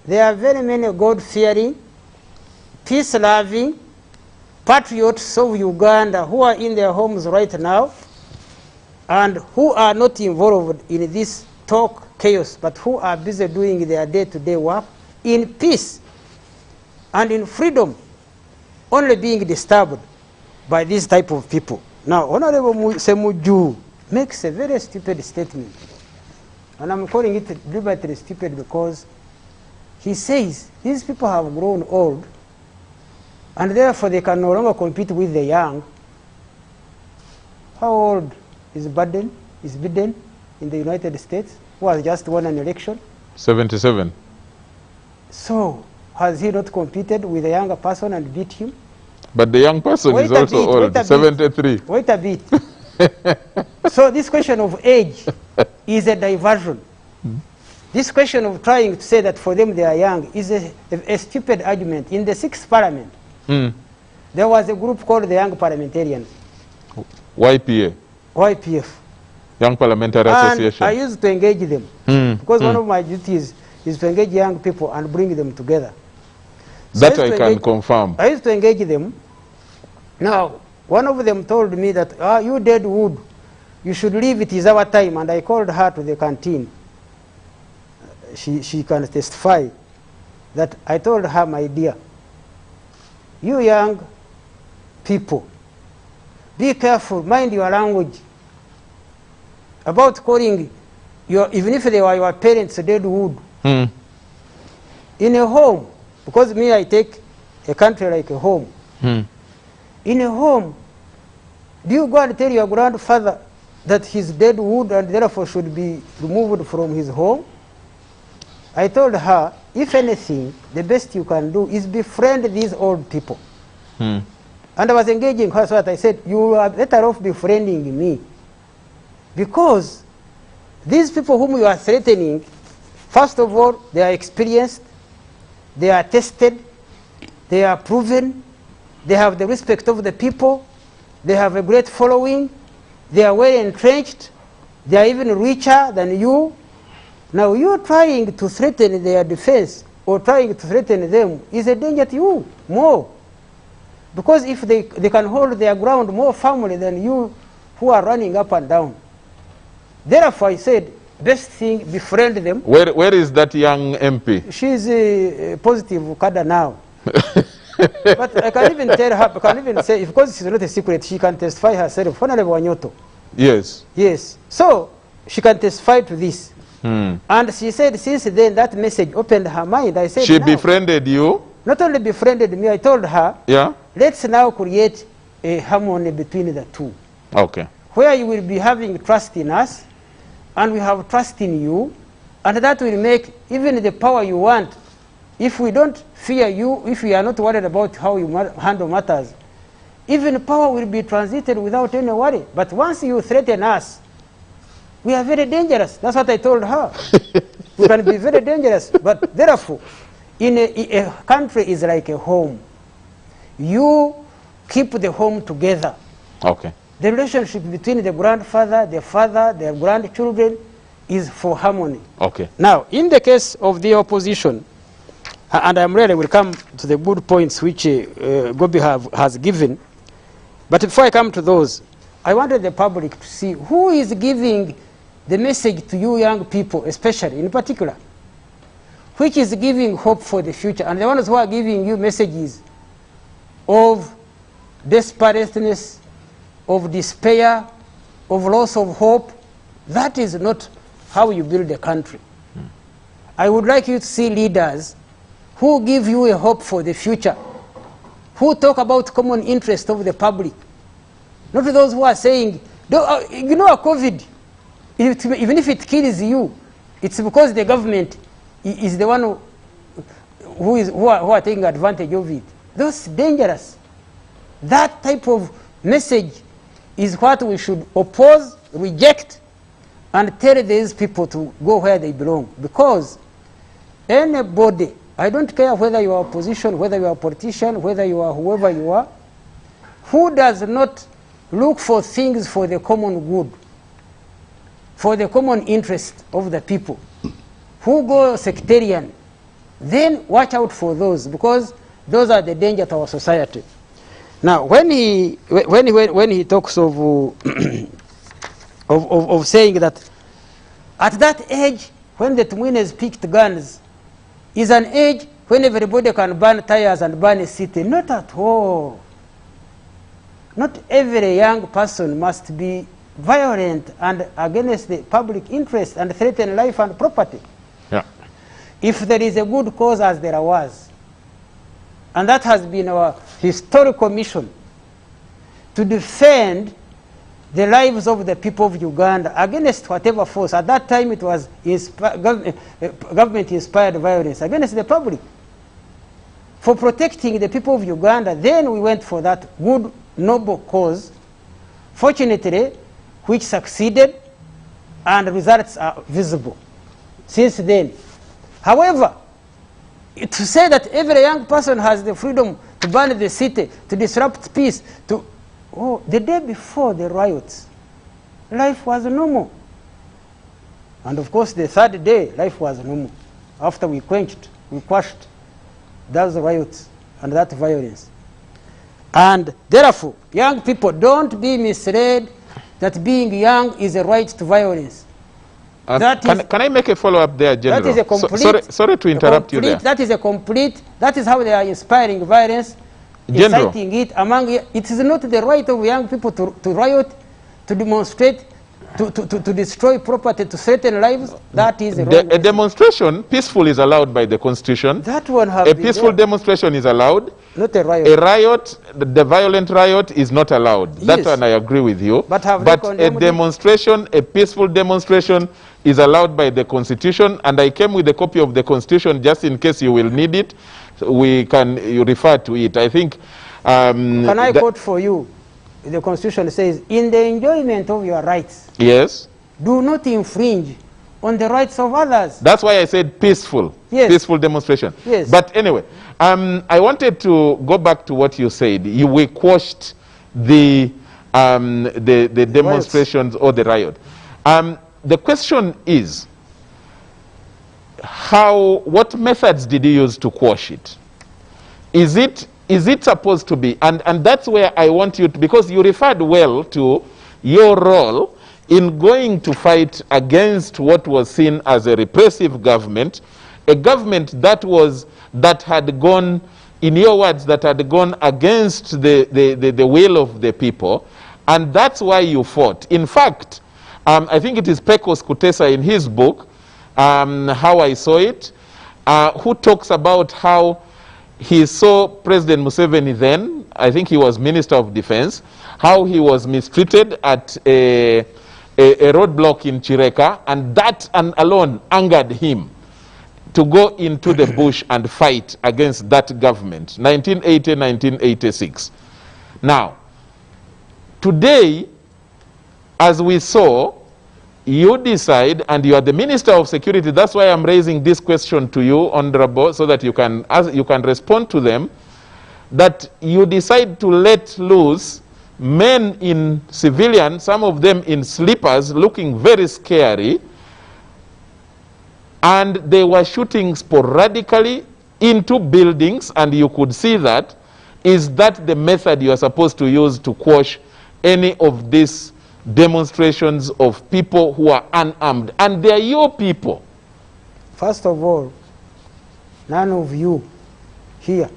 There are very many God-fearing, peace-loving, patriots of Uganda who are in their homes right now and who are not involved in this talk chaos, but who are busy doing their day-to-day work in peace and in freedom, only being disturbed by this type of people. Now, Honorable Semuju makes a very stupid statement, and I'm calling it deliberately stupid because he says these people have grown old and therefore they can no longer compete with the young. How old is Biden in the United States, who has just won an election? 77. So has he not competed with a younger person and beat him? But the young person is also old, 73. Wait a bit. So this question of age is a diversion. This question of trying to say that for them they are young is a stupid argument. In the 6th Parliament, there was a group called the Young Parliamentarians. YPF. Young Parliamentary Association. I used to engage them because one of my duties is to engage young people and bring them together. So that I can confirm. I used to engage them. Now, one of them told me that, you dead wood, you should leave, it is our time. And I called her to the canteen. She can testify that I told her, my dear, you young people, be careful, mind your language about calling even if they were your parents dead wood in a home. Because me, I take a country like a home. Hmm. In a home, do you go and tell your grandfather that he's dead wood and therefore should be removed from his home? I told her, if anything, the best you can do is befriend these old people. Hmm. And I was engaging her, so that I said, you are better off befriending me. Because these people whom you are threatening, first of all, they are experienced, they are tested, they are proven, they have the respect of the people, they have a great following, they are well entrenched, they are even richer than you. Now you trying to threaten their defense or trying to threaten them is a danger to you more. Because if they can hold their ground more firmly than you who are running up and down. Therefore I said, best thing, befriend them. Where is that young MP? She's a positive cadre now. But I can even tell her, I can even say, because it's not a secret, she can testify herself. Honorable Wanyoto. Yes. Yes. So she can testify to this. Hmm. And she said, since then that message opened her mind. I said, She now, befriended you? not only befriended me, I told her, Yeah. let's now create a harmony between the two, Okay. where you will be having trust in us, and we have trust in you, and that will make even the power you want. If we don't fear you, if we are not worried about how you handle matters, even power will be transited without any worry. But once you threaten us, we are very dangerous. That's what I told her. We can be very dangerous. But therefore, in a country is like a home. You keep the home together. Okay. The relationship between the grandfather, the father, the grandchildren is for harmony. Okay. Now, in the case of the opposition, and I'm really will come to the good points which Gobi has given, but before I come to those, I wanted the public to see who is giving the message to you young people, especially in particular, which is giving hope for the future, and the ones who are giving you messages of desperateness, of despair, of loss of hope. That is not how you build a country. I would like you to see leaders who give you a hope for the future, who talk about common interest of the public, not those who are saying, you know, COVID, even if it kills you, it's because the government is the one who are taking advantage of it. That's dangerous. That type of message is what we should oppose, reject, and tell these people to go where they belong. Because anybody, I don't care whether you are opposition, whether you are a politician, whether you are whoever you are, who does not look for things for the common good, for the common interest of the people, who go sectarian, then watch out for those, because those are the danger to our society. Now, when he talks of of saying that at that age when the Twiners picked guns is an age when everybody can burn tires and burn a city, not at all. Not every young person must be violent and against the public interest and threaten life and property. Yeah. If there is a good cause, as there was, and that has been our historical mission, to defend the lives of the people of Uganda against whatever force. At that time it was government-inspired violence against the public. For protecting the people of Uganda, then we went for that good, noble cause, fortunately, which succeeded, and the results are visible since then. However, to say that every young person has the freedom to burn the city, to disrupt peace, the day before the riots, life was normal. And of course, the third day, life was normal. After we quashed those riots and that violence. And therefore, young people, don't be misled that being young is a right to violence. Can I make a follow-up there, General? That is a complete... sorry to interrupt you there. That is how they are inspiring violence, General, inciting it among... It is not the right of young people to riot, to demonstrate, to destroy property, to threaten lives, that is wrong. A demonstration, peaceful, is allowed by the Constitution. That one have A been peaceful there. demonstration is allowed. Not a riot. A riot, the violent riot, is not allowed. That Yes. one I agree with you. But have they a condemned it? demonstration, a peaceful demonstration, is allowed by the Constitution. And I came with a copy of the Constitution just in case you will need it. You refer to it. I think. Can I quote for you? The Constitution says, in the enjoyment of your rights, Yes. do not infringe on the rights of others. That's why I said peaceful. Yes. Peaceful demonstration. Yes. But anyway, I wanted to go back to what you said. We quashed the demonstrations or the riot. The question is, what methods did you use to quash it? Is it supposed to be, and that's where I want you to, because you referred well to your role in going to fight against what was seen as a repressive government, a government that had gone, in your words, that had gone against the will of the people, and that's why you fought. In fact, I think it is Pecos Kutesa in his book, How I Saw It, who talks about how he saw President Museveni then, I think he was Minister of Defense, how he was mistreated at a roadblock in Chireka, and that alone angered him to go into the bush and fight against that government, 1980, 1986. Now, today, as we saw, you decide, and you are the Minister of Security, that's why I'm raising this question to you, Honorable, so that you can respond to them, that you decide to let loose men in civilian, some of them in slippers, looking very scary, and they were shooting sporadically into buildings, and you could see that. Is that the method you are supposed to use to quash any of these demonstrations of people who are unarmed? And they are your people. First of all, none of you here,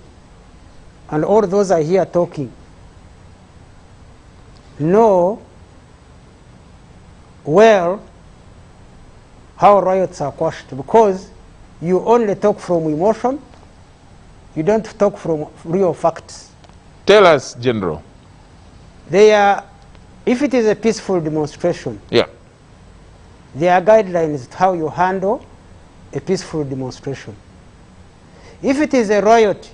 and all those are here talking, know well how riots are quashed, because you only talk from emotion, you don't talk from real facts. Tell us, General. If it is a peaceful demonstration, Yeah. there are guidelines to how you handle a peaceful demonstration. If it is a riot,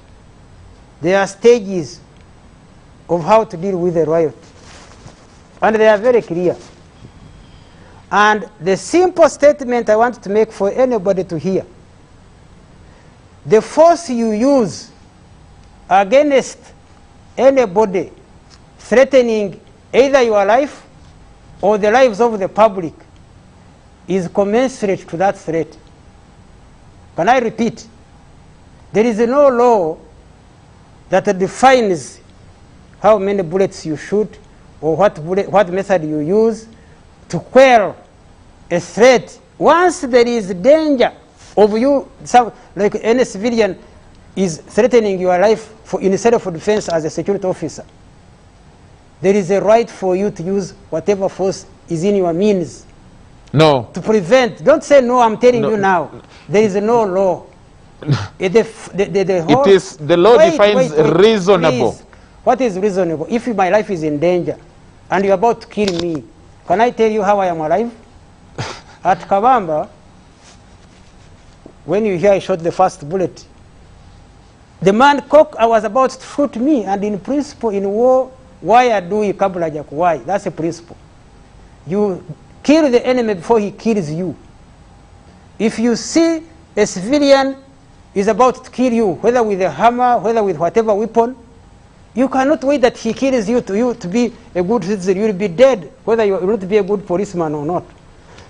there are stages of how to deal with a riot, and they are very clear. And the simple statement I want to make for anybody to hear: the force you use against anybody threatening either your life or the lives of the public is commensurate to that threat. Can I repeat? There is no law that defines how many bullets you shoot or what method you use to quell a threat. Once there is danger of you, like any civilian is threatening your life in self-defense as a security officer, there is a right for you to use whatever force is in your means. No. To prevent. Don't say no, I'm telling you now. There is no law. The law defines reasonable. Please. What is reasonable? If my life is in danger and you're about to kill me, can I tell you how I am alive? At Kabamba, when you hear I shot the first bullet, the man I was about to shoot me, and in principle, in war, why adui kabla ya kuwai? That's a principle. You kill the enemy before he kills you. If you see a civilian is about to kill you, whether with a hammer, whether with whatever weapon, you cannot wait that he kills you to be a good citizen. You will be dead, whether you will not be a good policeman or not.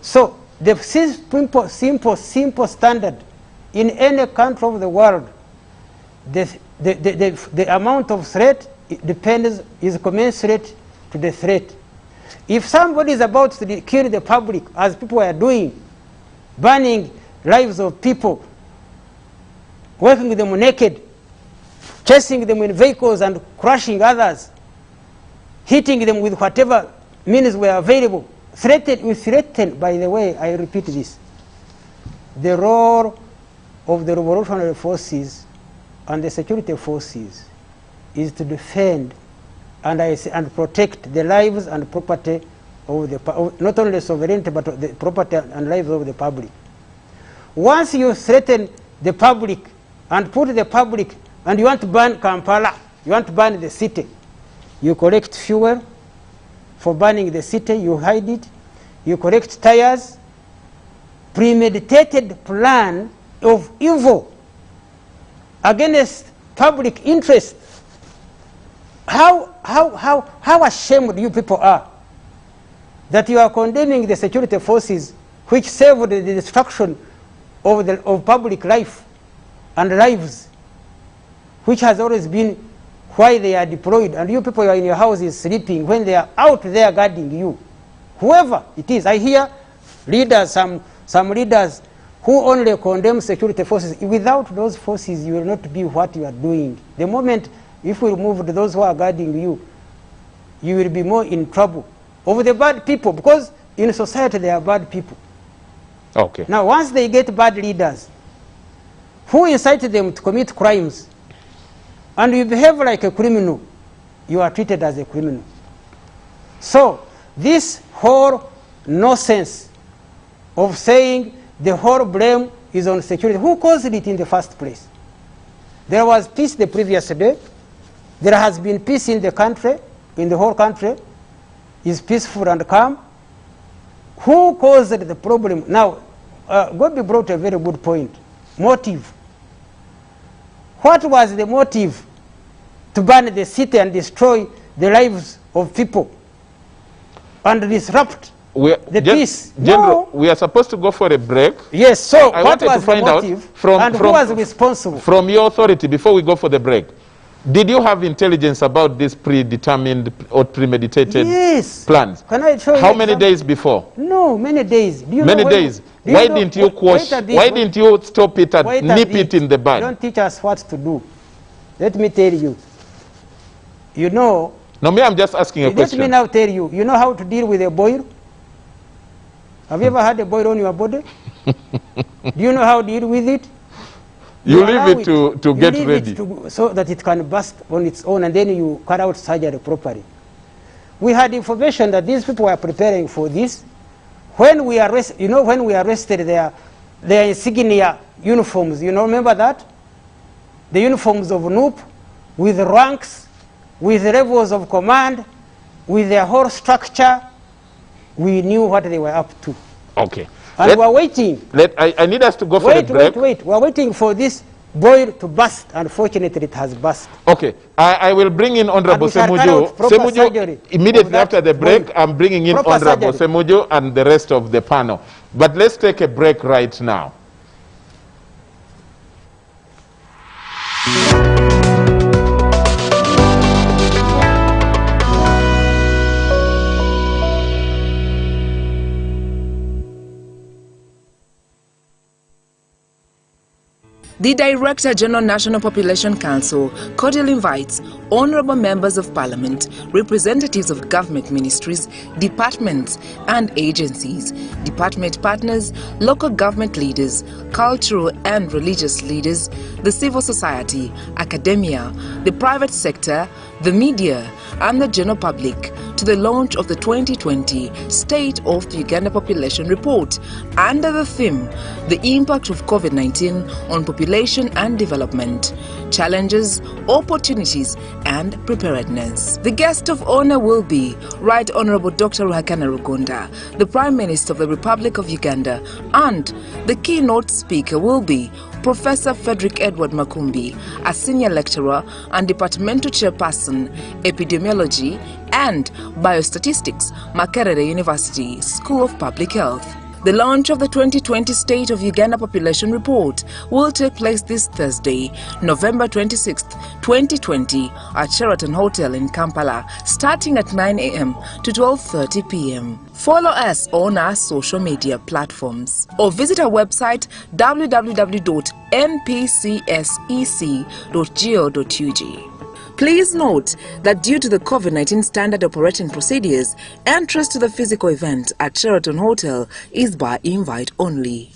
So the simple standard in any country of the world, the amount of threat is commensurate to the threat. If somebody is about to kill the public, as people are doing, burning lives of people, working them naked, chasing them in vehicles and crushing others, hitting them with whatever means were available, we threaten, by the way, I repeat this, the role of the revolutionary forces and the security forces is to defend and protect the lives and property of the, not only sovereignty, but the property and lives of the public. Once you threaten the public and put the public, and you want to burn Kampala, you want to burn the city, you collect fuel for burning the city, you hide it, you collect tires, premeditated plan of evil against public interest. How ashamed you people are that you are condemning the security forces which saved the destruction of public life and lives, which has always been why they are deployed, and you people are in your houses sleeping when they are out there guarding you. Whoever it is, I hear leaders, some leaders who only condemn security forces. Without those forces, you will not be what you are doing. The moment if we remove those who are guarding you, you will be more in trouble over the bad people, because in society there are bad people. Okay. Now, once they get bad leaders who incite them to commit crimes, and you behave like a criminal, you are treated as a criminal. So this whole nonsense of saying the whole blame is on security, who caused it in the first place? There was peace the previous day. There has been peace in the country, in the whole country. Is peaceful and calm. Who caused the problem? Now, Gobi brought a very good point. Motive. What was the motive to burn the city and destroy the lives of people and disrupt the peace? General, we are supposed to go for a break. Yes, so I what wanted was to find the out motive from who was responsible? From your authority, before we go for the break, did you have intelligence about these predetermined or premeditated plans? Can I show you how many days before? No, many days. Do you many know days. Do why you know, didn't you quash? Why didn't you stop it and nip it in the bud? Don't teach us what to do. Let me tell you. You know. No, me, I'm just asking a question. Let me now tell you. You know how to deal with a boil? Have you ever had a boil on your body? Do you know how to deal with it? You leave it to get ready. So that it can burst on its own, and then you carry out surgery properly. We had information that these people were preparing for this. When we arrested, when we arrested their insignia uniforms, remember that? The uniforms of NUP, with ranks, with levels of command, with their whole structure, we knew what they were up to. Okay. And we're waiting. I need us to go for a break. Wait. We're waiting for this boil to burst. Unfortunately, it has burst. Okay. I will bring in Honorable Semuju. Immediately after the break, I'm bringing in Honorable Semuju and the rest of the panel. But let's take a break right now. The Director General National Population Council cordially invites honorable members of Parliament, representatives of government ministries, departments and agencies, department partners, local government leaders, cultural and religious leaders, the civil society, academia, the private sector, the media and the general public to the launch of the 2020 State of the Uganda Population Report under the theme, The Impact of COVID-19 on Population and Development, Challenges, Opportunities and Preparedness. The guest of honor will be Right Honorable Dr. Ruhakana Rugunda, the Prime Minister of the Republic of Uganda, and the keynote speaker will be Professor Frederick Edward Makumbi, a senior lecturer and departmental chairperson, epidemiology and biostatistics, Makerere University School of Public Health. The launch of the 2020 State of Uganda Population Report will take place this Thursday, November 26, 2020 at Sheraton Hotel in Kampala, starting at 9 a.m. to 12:30 p.m. Follow us on our social media platforms or visit our website www.npcsec.go.ug. Please note that due to the COVID-19 standard operating procedures, entrance to the physical event at Sheraton Hotel is by invite only.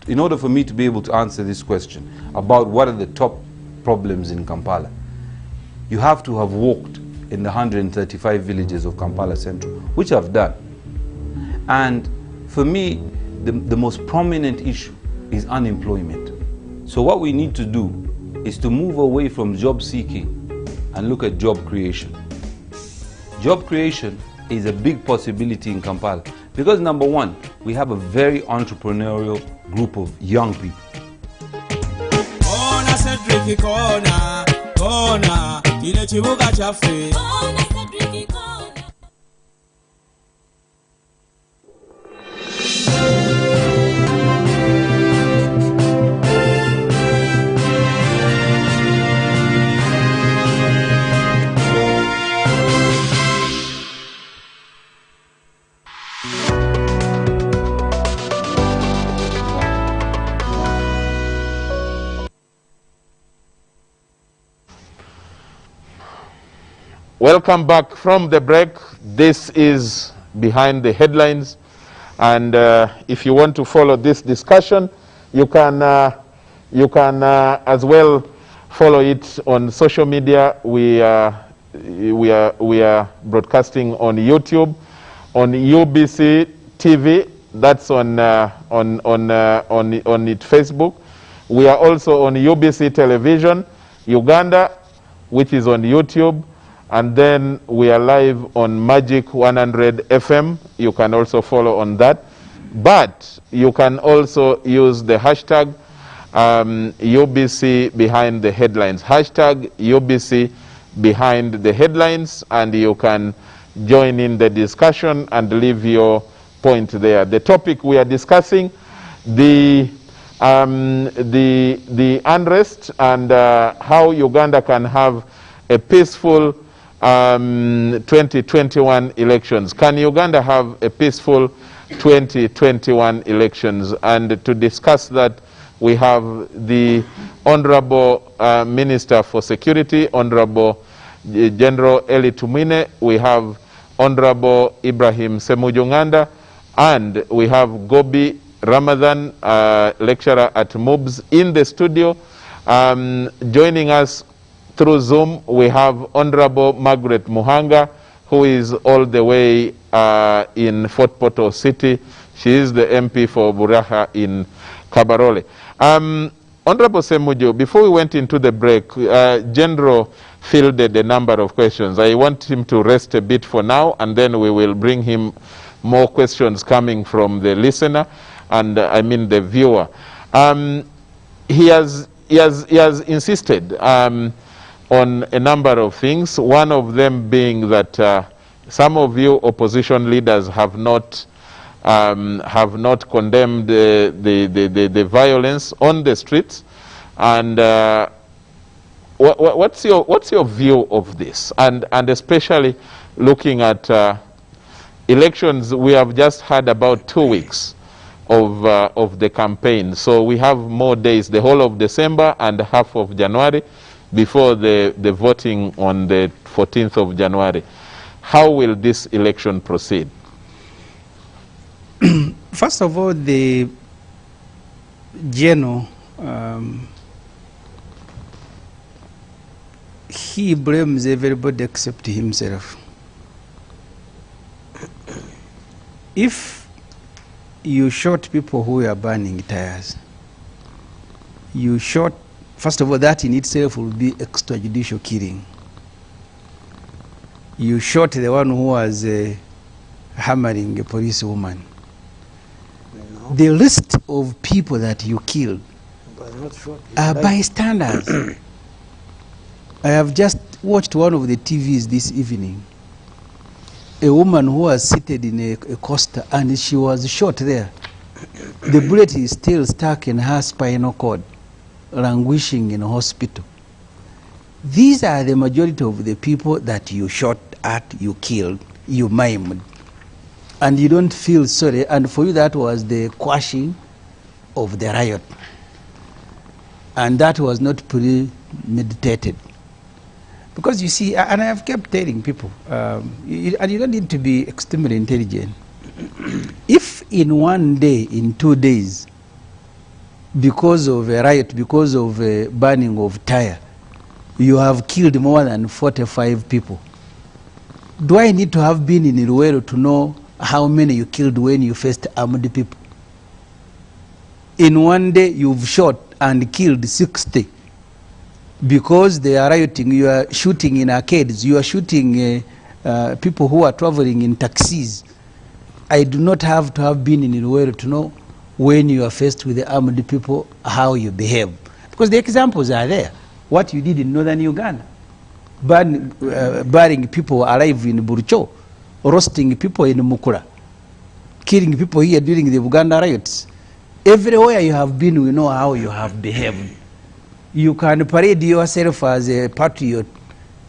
In order for me to be able to answer this question about what are the top problems in Kampala, you have to have walked in the 135 villages of Kampala Central, which I've done. And for me, the most prominent issue is unemployment. So what we need to do is to move away from job seeking and look at job creation. Job creation is a big possibility in Kampala because, number one, we have a very entrepreneurial group of young people. Welcome back from the break. This is Behind the Headlines, and if you want to follow this discussion, you can as well follow it on social media. We are broadcasting on YouTube, on UBC TV. That's on it Facebook. We are also on UBC Television Uganda, which is on YouTube. And then we are live on Magic 100 FM. You can also follow on that. But you can also use the hashtag UBC Behind the Headlines. Hashtag UBC Behind the Headlines. And you can join in the discussion and leave your point there. The topic we are discussing, the unrest and how Uganda can have a peaceful 2021 elections. Can Uganda have a peaceful 2021 elections? And to discuss that, we have the Honorable Minister for Security, Honorable General Eli Tumine. We have Honorable Ibrahim Semujunganda, and we have Gobi Ramadan, lecturer at MUBS, in the studio. Joining us through Zoom, we have Honorable Margaret Muhanga, who is all the way in Fort Portal City. She is the MP for Buraha in Kabarole. Honorable Semujo, before we went into the break, General fielded a number of questions. I want him to rest a bit for now, and then we will bring him more questions coming from the listener, and I mean the viewer. He has insisted on a number of things, one of them being that some of you opposition leaders have not condemned the violence on the streets. And what's your view of this? And especially looking at elections, we have just had about 2 weeks of the campaign. So we have more days, the whole of December and half of January, before the voting on the 14th of January. How will this election proceed? First of all, the general, he blames everybody except himself. If you shot people who are burning tires, you shot, first of all, that in itself will be extrajudicial killing. You shot the one who was hammering a police woman. No, The list of people that you killed but not shot. are bystanders. I have just watched one of the TVs this evening. A woman who was seated in a coaster and she was shot there. The bullet is still stuck in her spinal cord, languishing in a hospital. These are the majority of the people that you shot at, you killed, you maimed. And you don't feel sorry, and for you that was the quashing of the riot. And that was not premeditated. Because you see, and I have kept telling people, and you don't need to be extremely intelligent. If in one day, in 2 days, because of a riot, because of a burning of tire, you have killed more than 45 people, do I need to have been in Iruwero to know how many you killed when you faced armed people? In one day, you've shot and killed 60. Because they are rioting, you are shooting in arcades, you are shooting people who are traveling in taxis. I do not have to have been in Iruwero to know when you are faced with the armed people, how you behave. Because the examples are there. What you did in northern Uganda, burying people alive in Burucho, roasting people in Mukura, killing people here during the Uganda riots. Everywhere you have been, we know how you have behaved. You can parade yourself as a patriot,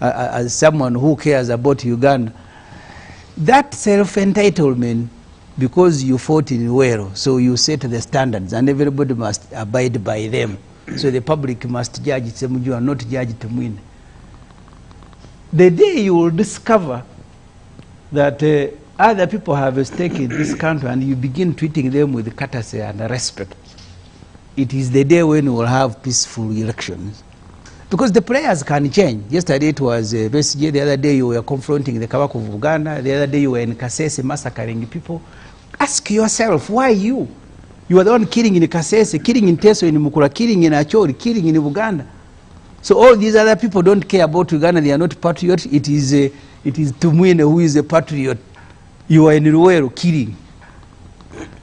as someone who cares about Uganda. That self-entitlement, because you fought in Iruwero, so you set the standards and everybody must abide by them. So the public must judge Semuju and not judge Tumwine. The day you will discover that other people have a stake in this country and you begin treating them with courtesy and respect, it is the day when we will have peaceful elections. Because the players can change. Yesterday it was Besigye, the other day you were confronting the Kabaka of Uganda, the other day you were in Kasese massacring people. Ask yourself, why you? You are the one killing in Kasese, killing in Teso, in Mukura, killing in Acholi, killing in Uganda. So all these other people don't care about Uganda, they are not patriots. It is Tumwine who is a patriot. You are in Iruwero killing.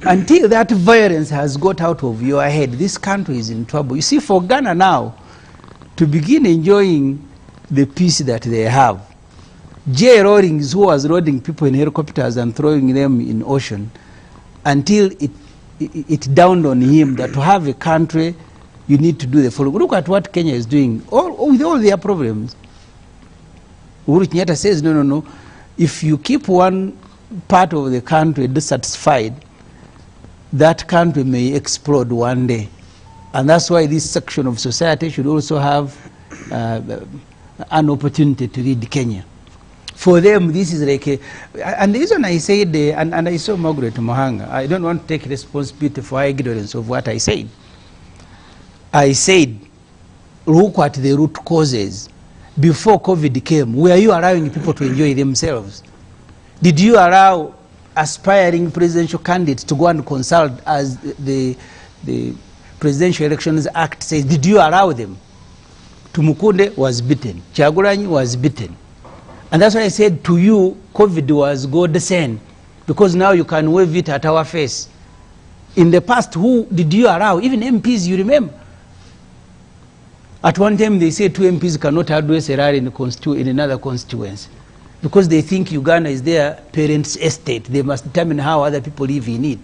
Until that violence has got out of your head, this country is in trouble. You see, for Ghana now to begin enjoying the peace that they have, J. Rawlings, who was loading people in helicopters and throwing them in ocean, until it dawned on him that to have a country, you need to do the following. Look at what Kenya is doing, with all their problems. Uhuru Kenyatta says, no. If you keep one part of the country dissatisfied, that country may explode one day. And that's why this section of society should also have an opportunity to lead Kenya. For them, this is like and the reason I said, and I saw Margaret Mohanga, I don't want to take responsibility for ignorance of what I said. I said, look at the root causes. Before COVID came, were you allowing people to enjoy themselves? Did you allow aspiring presidential candidates to go and consult, as the Presidential Elections Act says? Did you allow them? Tumukunde was beaten. Kyagulanyi was beaten. And that's why I said to you, COVID was godsend, because now you can wave it at our face. In the past, who did you allow? Even MPs, you remember? At one time, they said 2 MPs cannot address a rally in another constituency, because they think Uganda is their parents' estate. They must determine how other people live in it.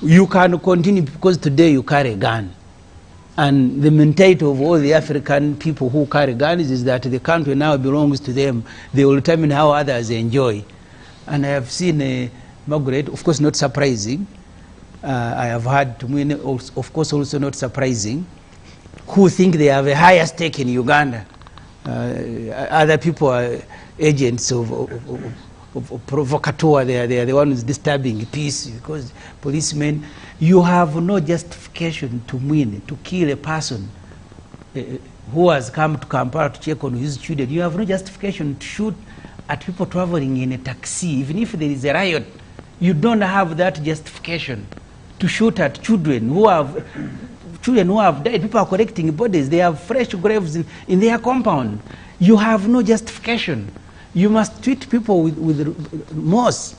You can continue because today you carry a gun. And the mentality of all the African people who carry guns is that the country now belongs to them. They will determine how others enjoy. And I have seen Margaret, of course not surprising. I have heard Tumwine, of course also not surprising, who think they have a higher stake in Uganda. Other people are agents of provocateur. They are the ones disturbing peace, because policemen, you have no justification to win, to kill a person who has come to Kampala to check on his children, you have no justification to shoot at people traveling in a taxi. Even if there is a riot, you don't have that justification to shoot at children who have died. People are collecting bodies. They have fresh graves in their compound. You have no justification. You must treat people with remorse.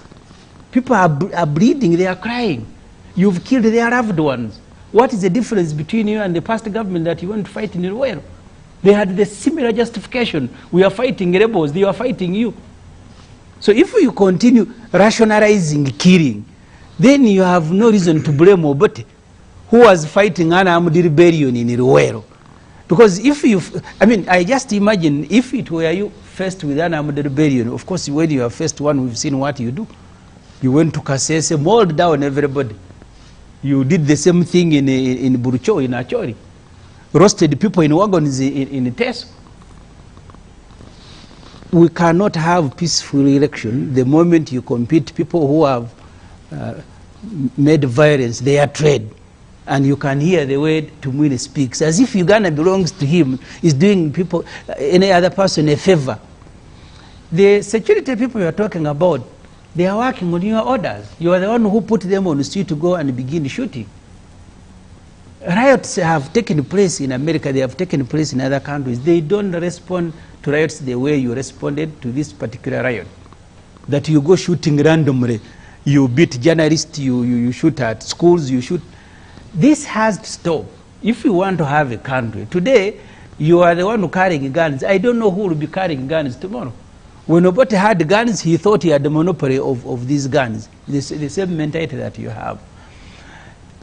People are bleeding. They are crying. You've killed their loved ones. What is the difference between you and the past government that you want to fight in Ruwero? They had the similar justification. We are fighting rebels. They are fighting you. So if you continue rationalizing killing, then you have no reason to blame Obote, who was fighting an armed rebellion in Ruwero. Because if you, I just imagine if it were you faced with an armed rebellion, of course when you are first one, we've seen what you do. You went to Kasese, mauled down everybody. You did the same thing in Burucho, in Achori. Roasted people in wagons in Teso. We cannot have peaceful election the moment you compete people who have made violence their trade. And you can hear the way Tumwine speaks, as if Uganda belongs to him, is doing people, any other person a favor. The security people you are talking about, they are working on your orders. You are the one who put them on the street to go and begin shooting. Riots have taken place in America, they have taken place in other countries. They don't respond to riots the way you responded to this particular riot. That you go shooting randomly, you beat journalists, you shoot at schools, you shoot. This has to stop if you want to have a country. Today, you are the one who carrying guns. I don't know who will be carrying guns tomorrow. When Obote had guns, he thought he had the monopoly of these guns, the same mentality that you have.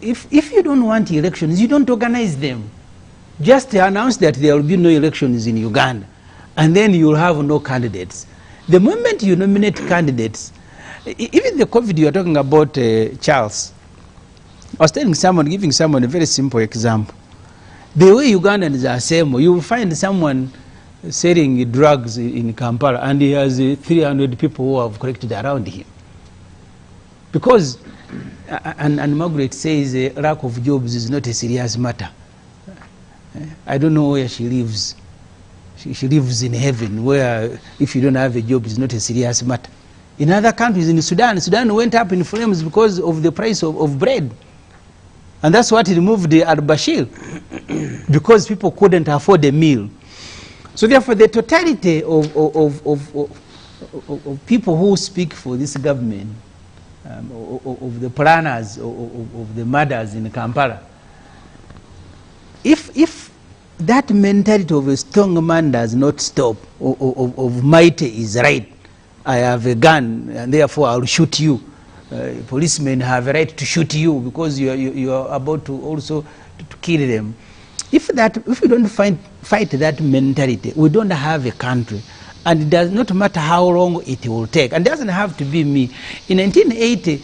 If you don't want elections, you don't organize them. Just announce that there will be no elections in Uganda, and then you will have no candidates. The moment you nominate candidates, even the COVID you are talking about, Charles, I was telling someone, giving someone a very simple example. The way Ugandans are assembled, you will find someone selling drugs in Kampala, and he has 300 people who have collected around him. Because, and Margaret says lack of jobs is not a serious matter. I don't know where she lives. She lives in heaven, where if you don't have a job, it's not a serious matter. In other countries, in Sudan went up in flames because of the price of bread. And that's what removed al-Bashir, because people couldn't afford a meal. So therefore, the totality of people who speak for this government, of the planners, of the murders in Kampala, if that mentality of a strong man does not stop, of mighty is right, I have a gun and therefore I'll shoot you. Policemen have a right to shoot you because you are about to also to kill them. If we don't fight that mentality, we don't have a country. And it does not matter how long it will take. And it doesn't have to be me. In 1980,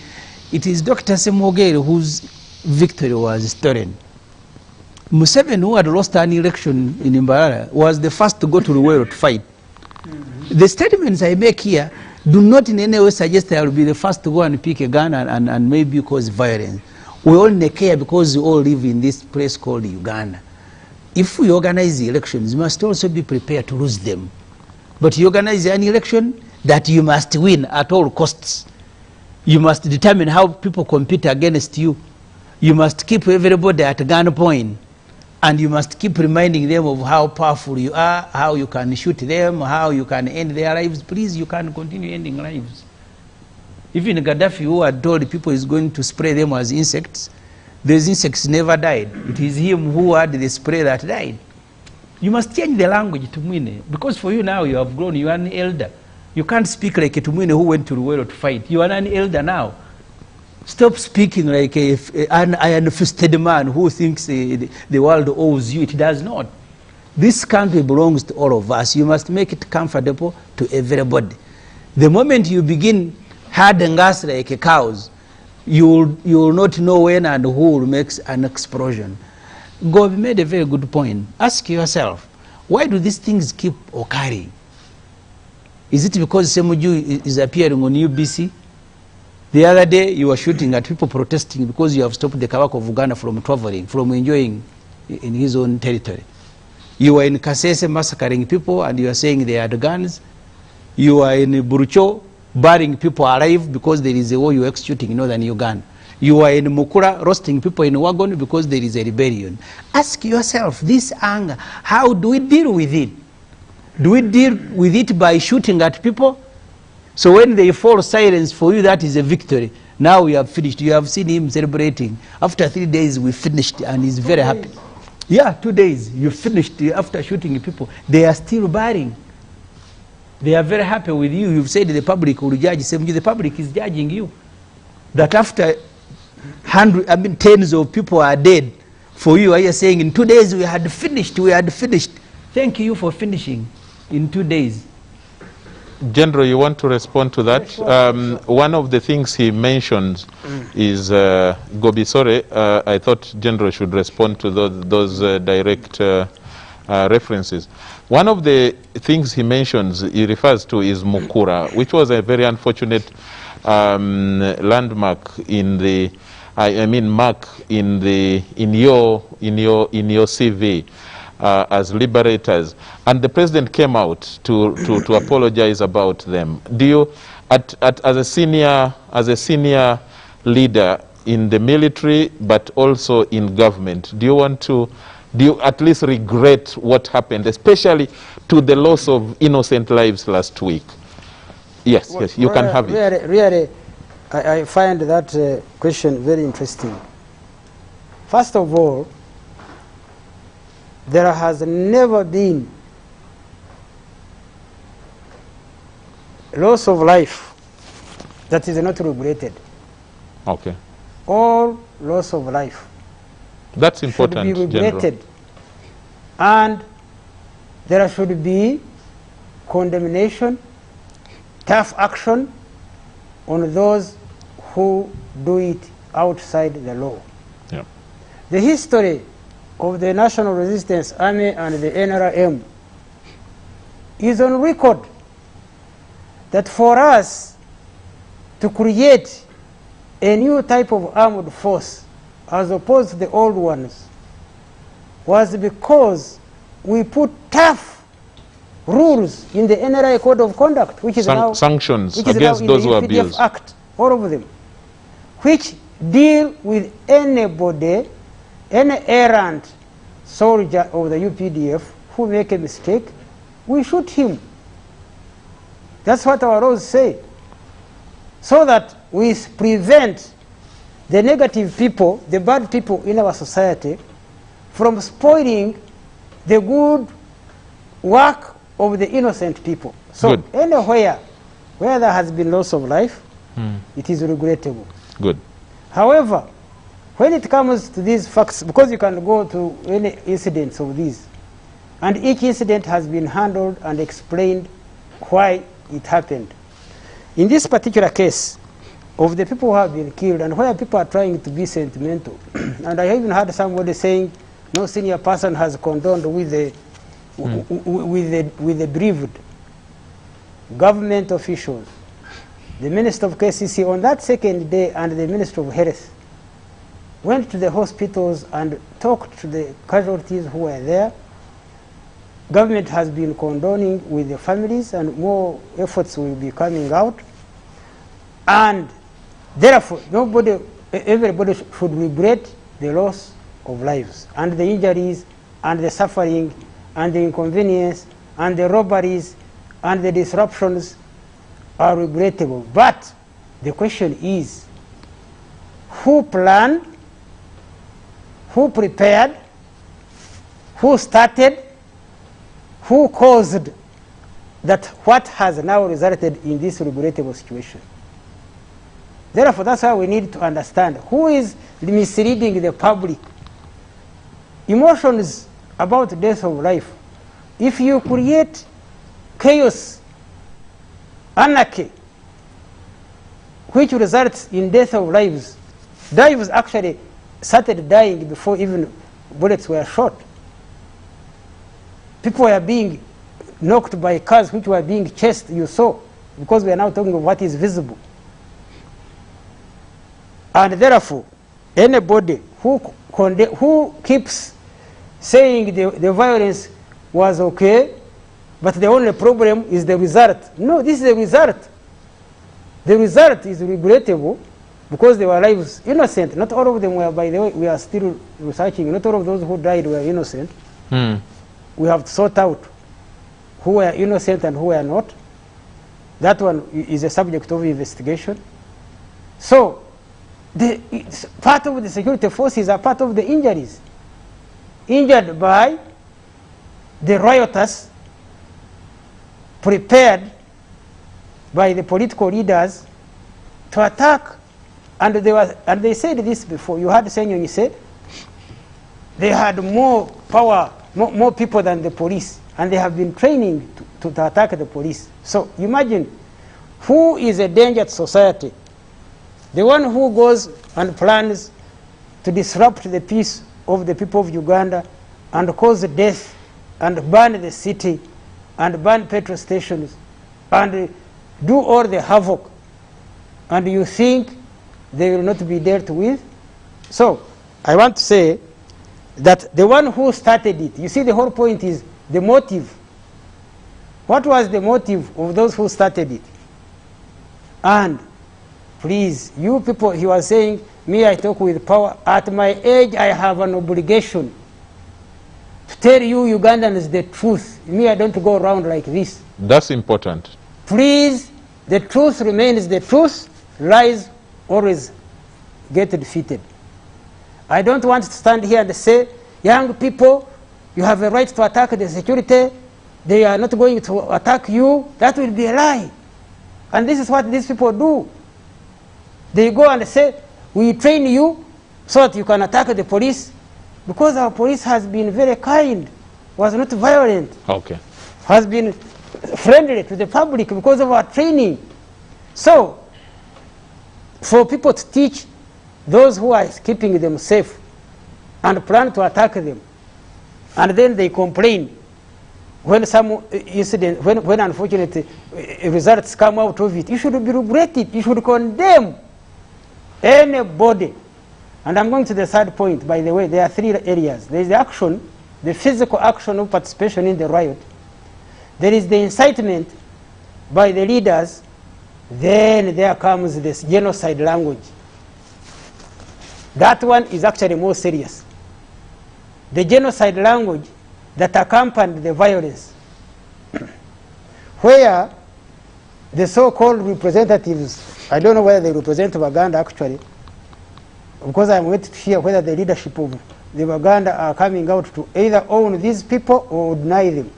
it is Dr. Semogere whose victory was stolen. Museveni, who had lost an election in Mbarara, was the first to go to Ruwero to fight. The statements I make here do not in any way suggest I will be the first to go and pick a gun and maybe cause violence. We only care because we all live in this place called Uganda. If we organize the elections, we must also be prepared to lose them. But you organize an election that you must win at all costs. You must determine how people compete against you. You must keep everybody at gunpoint. And you must keep reminding them of how powerful you are, how you can shoot them, how you can end their lives. Please, you can continue ending lives. Even Gaddafi, who had told people he's going to spray them as insects, those insects never died. It is him who had the spray that died. You must change the language to Tumwine, because for you now, you have grown, you are an elder. You can't speak like a Tumwine who went to Ruwero to fight. You are an elder now. Stop speaking like an iron-fisted man who thinks the world owes you. It does not. This country belongs to all of us. You must make it comfortable to everybody. The moment you begin herding us like cows, you will not know when and who will make an explosion. Gobi made a very good point. Ask yourself, why do these things keep occurring? Is it because Semuju is appearing on UBC? The other day, you were shooting at people protesting because you have stopped the Kabaka of Uganda from traveling, from enjoying in his own territory. You are in Kasese massacring people and you are saying they had guns. You are in Burucho burying people alive because there is a war you're executing in northern Uganda. You are in Mukura roasting people in wagon because there is a rebellion. Ask yourself, this anger, how do we deal with it? Do we deal with it by shooting at people? So when they fall silence for you, that is a victory. Now we have finished. You have seen him celebrating. After 3 days, we finished, and he's very happy. Yeah, 2 days. You finished after shooting people. They are still burying. They are very happy with you. You've said the public will judge. The public is judging you. That after tens of people are dead, for you, are you saying in 2 days we had finished, we had finished. Thank you for finishing in 2 days. General, you want to respond to that? Sure. One of the things he mentions is Gobisore. I thought General should respond to those direct references. One of the things he mentions, he refers to, is Mukura, which was a very unfortunate landmark in the, mark in your CV. As liberators, and the president came out to apologize about them. Do you, as a senior leader in the military, but also in government, do you at least regret what happened, especially to the loss of innocent lives last week? Yes, well, yes, you can have it. Really, I find that question very interesting. First of all, there has never been loss of life that is not regulated. Okay. All loss of life. That's important, should be regulated. General. And there should be condemnation, tough action on those who do it outside the law. Yeah. The history of the National Resistance Army and the NRM is on record that for us to create a new type of armed force as opposed to the old ones was because we put tough rules in the NRA Code of Conduct, which is now sanctions which is against now those who in the abuse. Act, all of them, which deal with anybody, any errant soldier of the UPDF who make a mistake, we shoot him. That's what our laws say. So that we prevent the negative people, the bad people in our society, from spoiling the good work of the innocent people. So anywhere where there has been loss of life, it is regrettable. Good. However, when it comes to these facts, because you can go to any incidents of these, and each incident has been handled and explained why it happened. In this particular case of the people who have been killed and where people are trying to be sentimental, and I even heard somebody saying no senior person has condoned with the bereaved. Government officials, the Minister of KCC on that second day and the Minister of Health went to the hospitals and talked to the casualties who were there. Government has been condoning with the families and more efforts will be coming out. And therefore, everybody should regret the loss of lives and the injuries and the suffering and the inconvenience and the robberies and the disruptions are regrettable. But the question is, who planned, who prepared, who started, who caused that what has now resulted in this regrettable situation? Therefore, that's why we need to understand who is misleading the public. Emotions about death of life. If you create chaos, anarchy, which results in death of lives, lives actually started dying before even bullets were shot. People were being knocked by cars which were being chased, you saw, because we are now talking of what is visible. And therefore, anybody who keeps saying the violence was okay, but the only problem is the result. No, this is the result. The result is regrettable because they were lives innocent. Not all of them were, by the way, we are still researching. Not all of those who died were innocent. We have to sort out who were innocent and who were not. That one is a subject of investigation. So, part of the security forces are part of the injuries. Injured by the rioters, prepared by the political leaders to attack. And they said this before. You heard Senyonyi said they had more power, more people than the police, and they have been training to attack the police. So imagine who is a danger to society. The one who goes and plans to disrupt the peace of the people of Uganda and cause death and burn the city and burn petrol stations and do all the havoc, and you think they will not be dealt with? So I want to say that the one who started it, you see, the whole point is the motive. What was the motive of those who started it? And please, you people, he was saying, me, I talk with power. At my age, I have an obligation to tell you Ugandans the truth. Me, I don't go around like this. That's important. Please, the truth remains the truth. Lies always get defeated. I don't want to stand here and say, young people, you have a right to attack the security. They are not going to attack you. That will be a lie. And this is what these people do. They go and say, we train you so that you can attack the police, because our police has been very kind, was not violent, has been friendly to the public because of our training. So, for people to teach those who are keeping them safe and plan to attack them, and then they complain when some incident, when unfortunate results come out of it, you should be regretted, you should condemn anybody. And I'm going to the third point, by the way. There are three areas. There is the action, the physical action of participation in the riot. There is the incitement by the leaders. Then there comes this genocide language. That one is actually more serious. The genocide language that accompanied the violence, where the so-called representatives, I don't know whether they represent Uganda actually, because I'm waiting to hear whether the leadership of the Uganda are coming out to either own these people or deny them,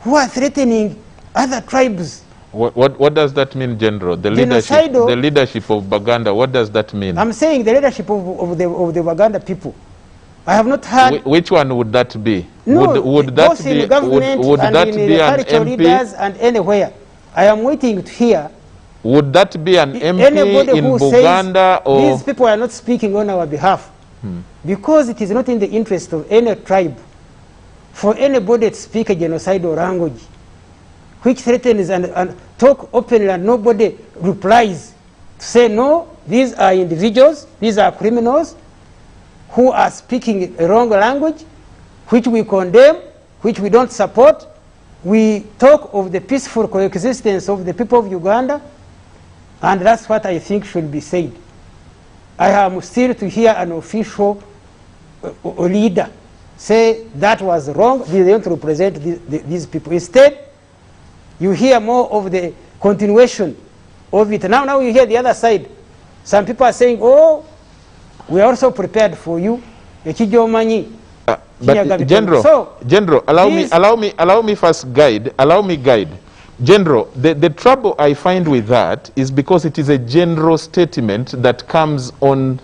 who are threatening other tribes. What does that mean, General? The leadership of Baganda, what does that mean? I'm saying the leadership of the Baganda people. I have not heard. Which one would that be? No, would that both be in government would and that in be an cultural MP? leaders and anywhere. I am waiting to hear. Would that be an MP Anybody in who Buganda? Says, or these people are not speaking on our behalf, because it is not in the interest of any tribe for anybody to speak a genocidal language, which threatens and talk openly and nobody replies to say, no, these are individuals, these are criminals who are speaking a wrong language, which we condemn, which we don't support. We talk of the peaceful coexistence of the people of Uganda, and that's what I think should be said. I am still to hear an official leader say that was wrong, they don't represent these people. Instead, you hear more of the continuation of it. Now you hear the other side. Some people are saying, oh, we are also prepared for you. But General, allow me first guide. Allow me guide. General, the trouble I find with that is because it is a general statement that comes on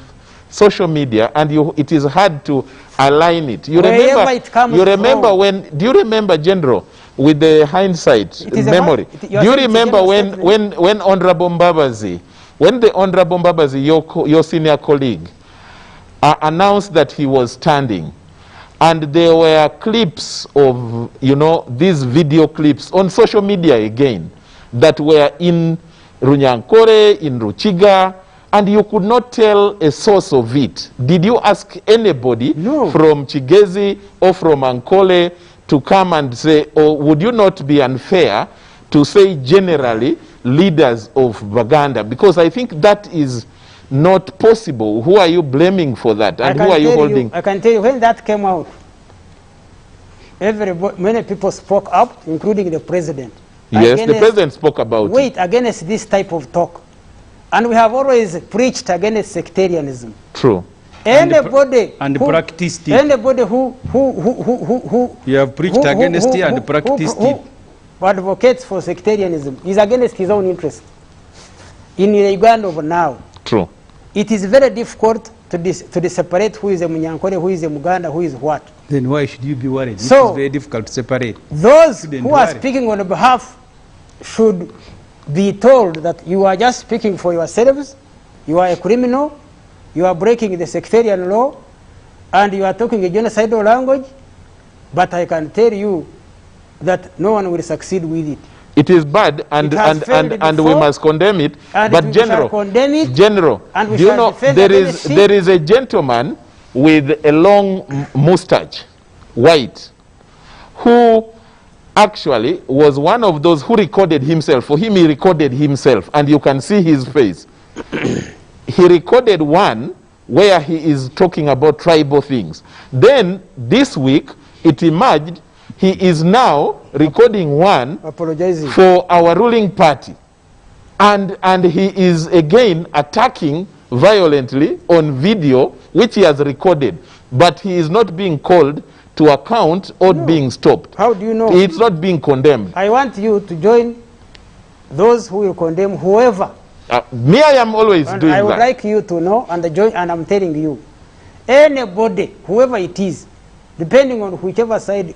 social media, and it is hard to align it. You remember when? Do you remember, General, with the hindsight memory? Do you remember when Honorable Mbabazi, when the Honorable Mbabazi, your senior colleague, announced that he was standing, and there were clips of, these video clips on social media again that were in Runyankore, in Ruchiga, and you could not tell a source of it. Did you ask anybody from Chigezi or from Ankole to come and say, or would you not be unfair to say generally leaders of Baganda? Because I think that is not possible. Who are you blaming for that? And who are you holding? I can tell you, when that came out, many people spoke up, including the president. Yes, the president spoke about it. Against this type of talk. And we have always preached against sectarianism. True. Anybody and who practiced it. Anybody who you have preached against it and practiced it. Who advocates for sectarianism is against his own interest. In Uganda of now, true, it is very difficult to separate who is a Munyankore, who is a Muganda, who is what. Then why should you be worried? So, it is very difficult to separate. Those who are speaking on behalf should be told that you are just speaking for yourselves, you are a criminal, you are breaking the sectarian law, and you are talking a genocidal language, but I can tell you that no one will succeed with it. It is bad, and we must condemn it. But General, do you know there is a gentleman with a long mustache, white, who actually was one of those who recorded himself. For him, he recorded himself, and you can see his face. He recorded one where he is talking about tribal things. Then this week, it emerged he is now recording one apologizing for our ruling party. And he is again attacking violently on video, which he has recorded. But he is not being called to account or being stopped. How do you know? It's not being condemned. I want you to join those who will condemn whoever. Me, I am always doing that. I would like you to know, and I'm telling you, anybody, whoever it is, depending on whichever side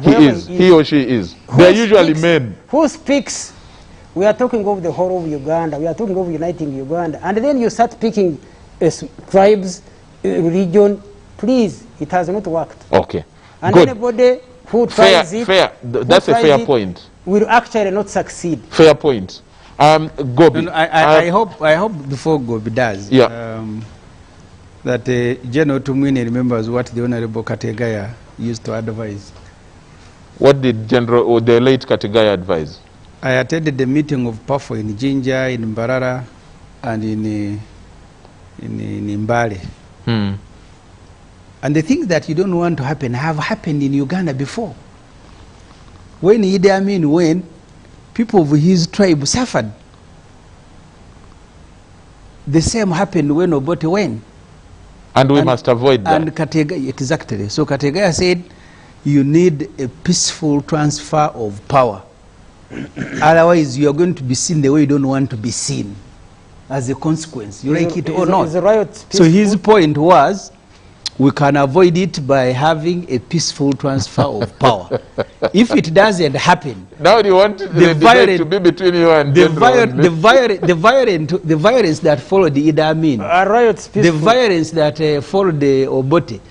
he or she is. They are usually men. Who speaks? We are talking of the whole of Uganda. We are talking of uniting Uganda. And then you start picking tribes, religion. Please, it has not worked. Okay. And good. Anybody who tries that's a fair point. Will actually not succeed. Fair point. Gobi. I hope before Gobi does, that General Tumwine remembers what the Honorable Kategaya used to advise. What did the late Kategaya advise? I attended the meeting of PAFO in Jinja, in Mbarara, and in Mbale. And the things that you don't want to happen have happened in Uganda before. When Idi Amin went, people of his tribe suffered. The same happened when Obote went. And we must avoid that. And Kategaya, exactly. So Kategaya said, you need a peaceful transfer of power. Otherwise, you are going to be seen the way you don't want to be seen. As a consequence, you like it or not. So his point was, we can avoid it by having a peaceful transfer of power. If it doesn't happen, now you want the debate to be between you and the violence that followed the Idi Amin, the violence that followed the Obote,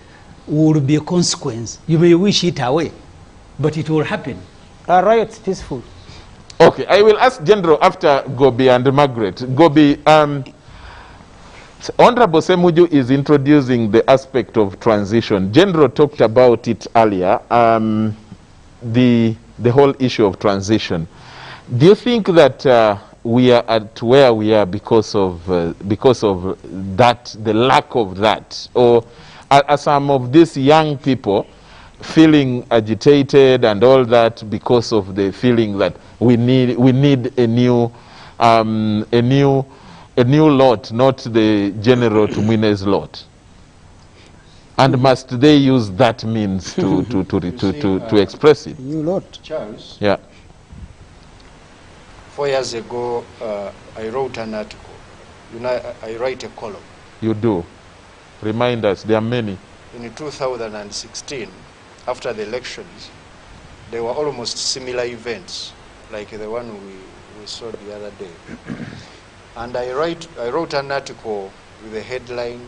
will be a consequence. You may wish it away, but it will happen. Are riots peaceful? Okay, I will ask General after Gobi and Margaret. Gobi, Honorable Semuju is introducing the aspect of transition. General talked about it earlier, the whole issue of transition. Do you think that we are at where we are because of that, the lack of that, or are some of these young people feeling agitated and all that because of the feeling that we need a new lot, not the General Tumwine's lot? And must they use that means to express it? New lot. Charles. Yeah. 4 years ago, I wrote an article. You know, I write a column. You do. Remind us, there are many. In 2016, after the elections, there were almost similar events, like the one we saw the other day. And I wrote an article with the headline,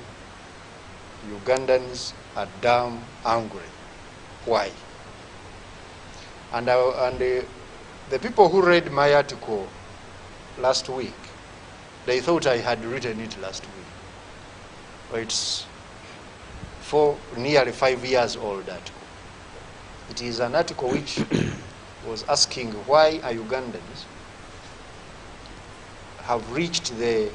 Ugandans are damn angry. Why? And the people who read my article last week, they thought I had written it last week. It's nearly 5 years old article. It is an article which was asking why are Ugandans have reached the,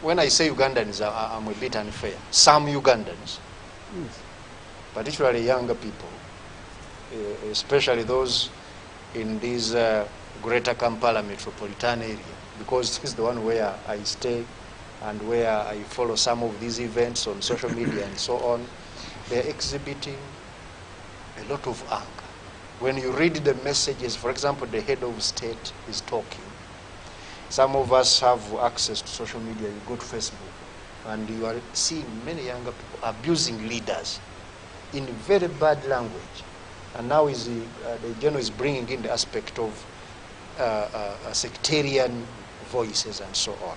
when I say Ugandans, I'm a bit unfair. Some Ugandans, particularly younger people, especially those in this greater Kampala metropolitan area, because this is the one where I stay and where I follow some of these events on social media and so on. They're exhibiting a lot of anger. When you read the messages, for example, the head of state is talking. Some of us have access to social media. You go to Facebook, and you are seeing many younger people abusing leaders in very bad language. And now the general is bringing in the aspect of sectarian voices and so on.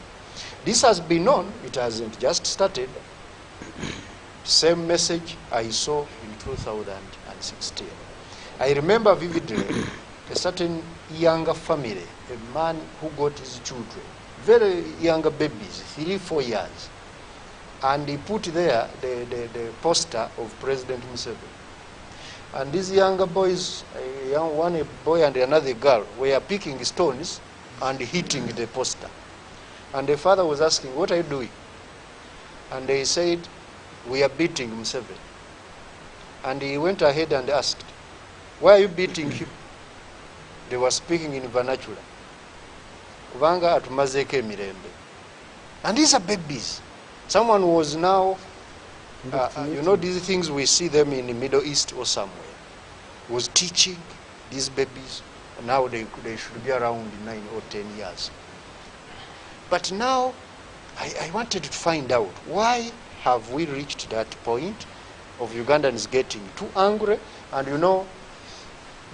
This has been known. It hasn't just started. Same message I saw in 2016. I remember vividly a certain younger family, a man who got his children, very younger babies, 3-4 years, and he put there the poster of President Museveni. And these younger boys, one boy and another girl, were picking stones and hitting the poster. And the father was asking, what are you doing? And they said, we are beating Museveni. And he went ahead and asked, why are you beating him? They were speaking in vernacular. Kubanga atumazeko emirembe. And these are babies. Someone was now, you know, these things we see them in the Middle East or somewhere, was teaching these babies. And now they should be around 9 or 10 years. But now, I wanted to find out, why have we reached that point of Ugandans getting too angry? And you know,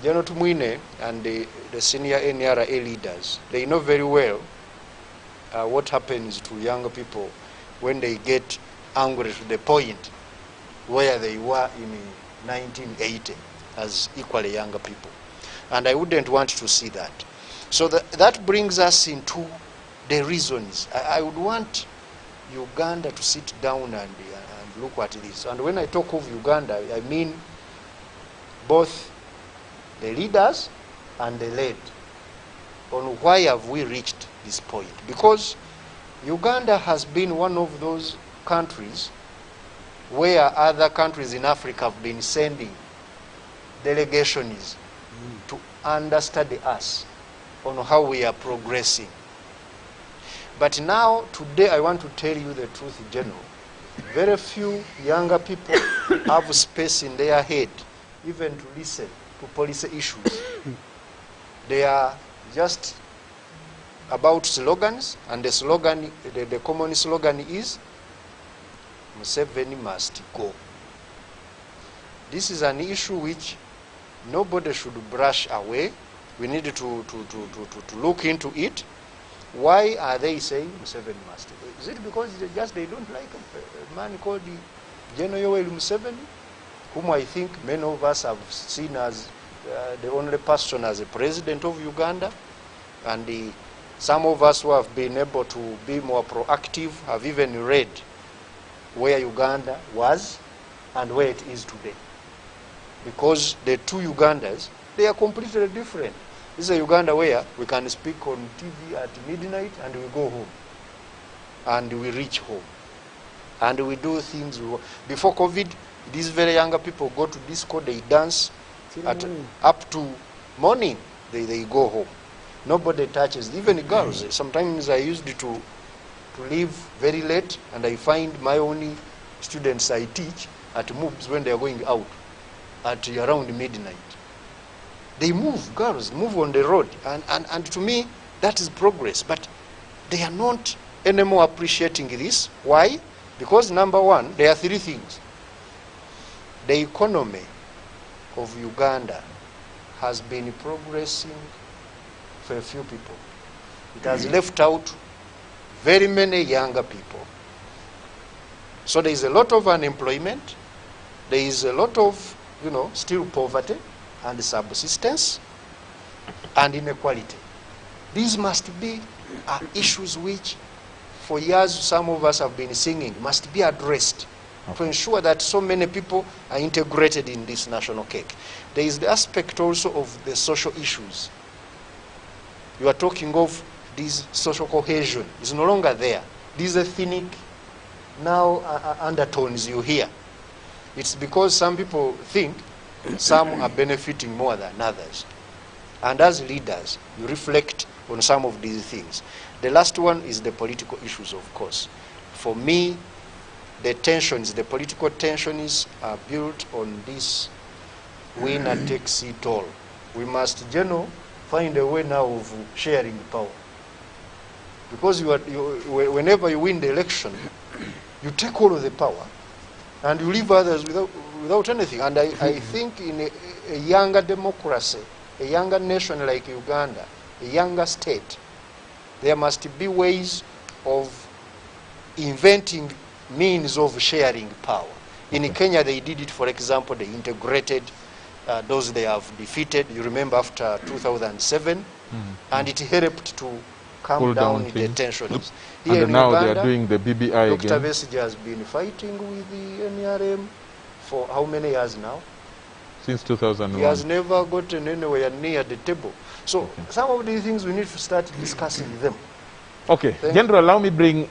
General Tumwine and the senior NRA leaders, they know very well what happens to younger people when they get angry to the point where they were in 1980 as equally younger people. And I wouldn't want to see that. So that brings us into the reasons. I would want Uganda to sit down and look at this. And when I talk of Uganda, I mean both the leaders and the led, on why have we reached this point. Because Uganda has been one of those countries where other countries in Africa have been sending delegations to understudy us on how we are progressing. But now, today, I want to tell you the truth, General. Very few younger people have space in their head even to listen to policy issues. They are just about slogans, and the slogan, the common slogan is, Museveni must go. This is an issue which nobody should brush away. We need to look into it. Why are they saying Museveni must go? Is it because they don't like a man called General Yoweri Museveni, whom I think many of us have seen as the only person as a president of Uganda, and some of us who have been able to be more proactive have even read where Uganda was and where it is today. Because the two Ugandas, they are completely different. This is a Uganda where we can speak on TV at midnight and we go home. And we reach home. And we do things. Before COVID, these very younger people go to disco, they dance up to morning, they go home. Nobody touches, even the girls. Sometimes I used to leave very late, and I find my only students I teach at MOOBs when they are going out at around midnight. They move, girls move on the road, and to me, that is progress. But they are not anymore appreciating this. Why? Because number one, there are three things. The economy of Uganda has been progressing for a few people. It has left out very many younger people. So there is a lot of unemployment. There is a lot of, still poverty and subsistence and inequality. These must be issues which, for years, some of us have been singing, must be addressed. to ensure that so many people are integrated in this national cake. There is the aspect also of the social issues. You are talking of this social cohesion. It's no longer there. These ethnic now undertones you hear. It's because some people think some are benefiting more than others. And as leaders, you reflect on some of these things. The last one is the political issues, of course. For me, the tensions, the political tensions are built on this winner takes it all. We must, find a way now of sharing power. Because whenever you win the election, you take all of the power and you leave others without anything. And I think in a younger democracy, a younger nation like Uganda, a younger state, there must be ways of inventing means of sharing power. In Kenya, they did it, for example, they integrated those they have defeated, you remember, after 2007, and it helped to calm down the tensions. Here and now Uganda, they are doing the BBI Dr. again. Besigye has been fighting with the NRM for how many years now? Since 2001. He has never gotten anywhere near the table. So some of these things we need to start discussing them. Okay, General, allow me bring,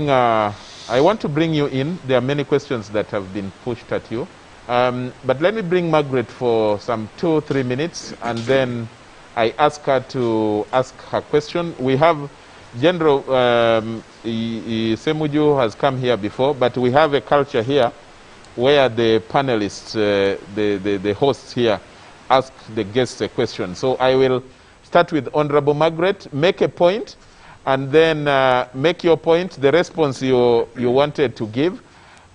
I want to bring you in. There are many questions that have been pushed at you. But let me bring Margaret for some 2 or 3 minutes, and then I ask her to ask her question. We have General Semuju has come here before, but we have a culture here where the panelists, the hosts here, ask the guests a question. So I will start with Honorable Margaret, make a point, and then make your point, the response you wanted to give,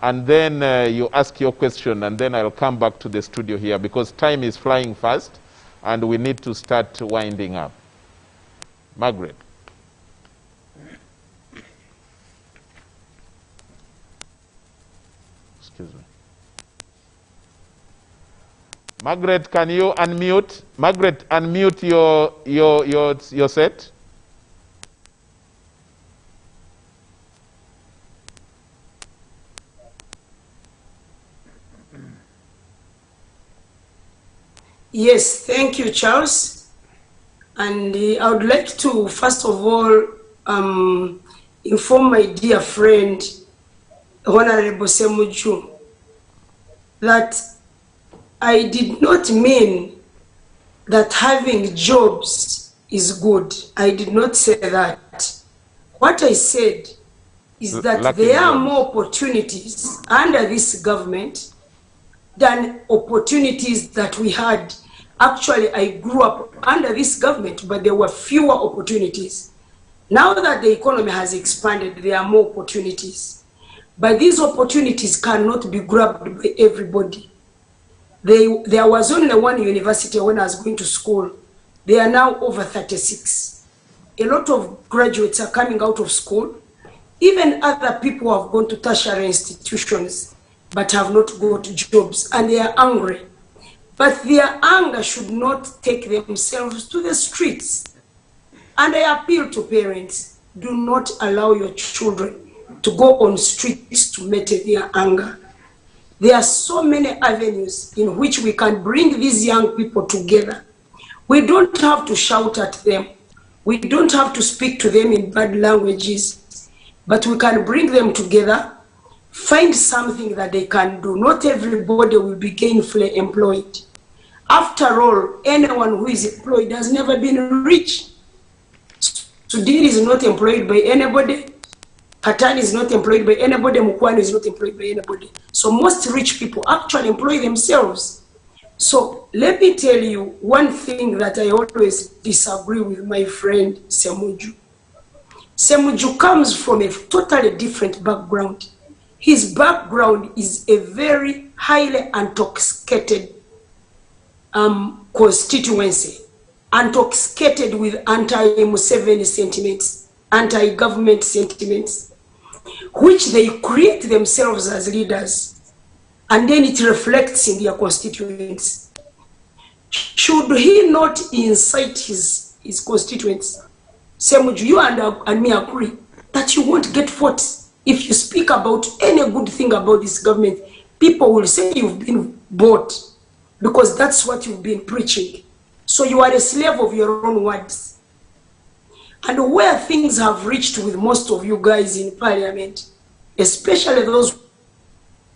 and then you ask your question, and then I'll come back to the studio here because time is flying fast, and we need to start winding up. Margaret. Excuse me. Margaret, can you unmute? Margaret, unmute your set. Yes, thank you, Charles. And I would like to, first of all, inform my dear friend, Honorable Semuju, that I did not mean that having jobs is good. I did not say that. What I said is that there are more opportunities under this government than opportunities that we had. Actually, I grew up under this government, but there were fewer opportunities. Now that the economy has expanded, there are more opportunities. But these opportunities cannot be grabbed by everybody. There was only one university when I was going to school. They are now over 36. A lot of graduates are coming out of school. Even other people have gone to tertiary institutions but have not got jobs, and they are angry. But their anger should not take themselves to the streets. And I appeal to parents, do not allow your children to go on streets to meet their anger. There are so many avenues in which we can bring these young people together. We don't have to shout at them. We don't have to speak to them in bad languages, but we can bring them together, find something that they can do. Not everybody will be gainfully employed. After all, anyone who is employed has never been rich. Sudiri is not employed by anybody. Patani is not employed by anybody. Mukwano is not employed by anybody. So most rich people actually employ themselves. So let me tell you one thing that I always disagree with my friend Semuju. Semuju comes from a totally different background. His background is a very highly intoxicated constituency, intoxicated with anti-Museveni sentiments, anti-government sentiments, which they create themselves as leaders, and then it reflects in their constituents. Should he not incite his constituents? Semuju, you and me agree that you won't get votes If you speak about any good thing about this government, people will say you've been bought, because that's what you've been preaching. So you are a slave of your own words. And where things have reached with most of you guys in parliament, especially those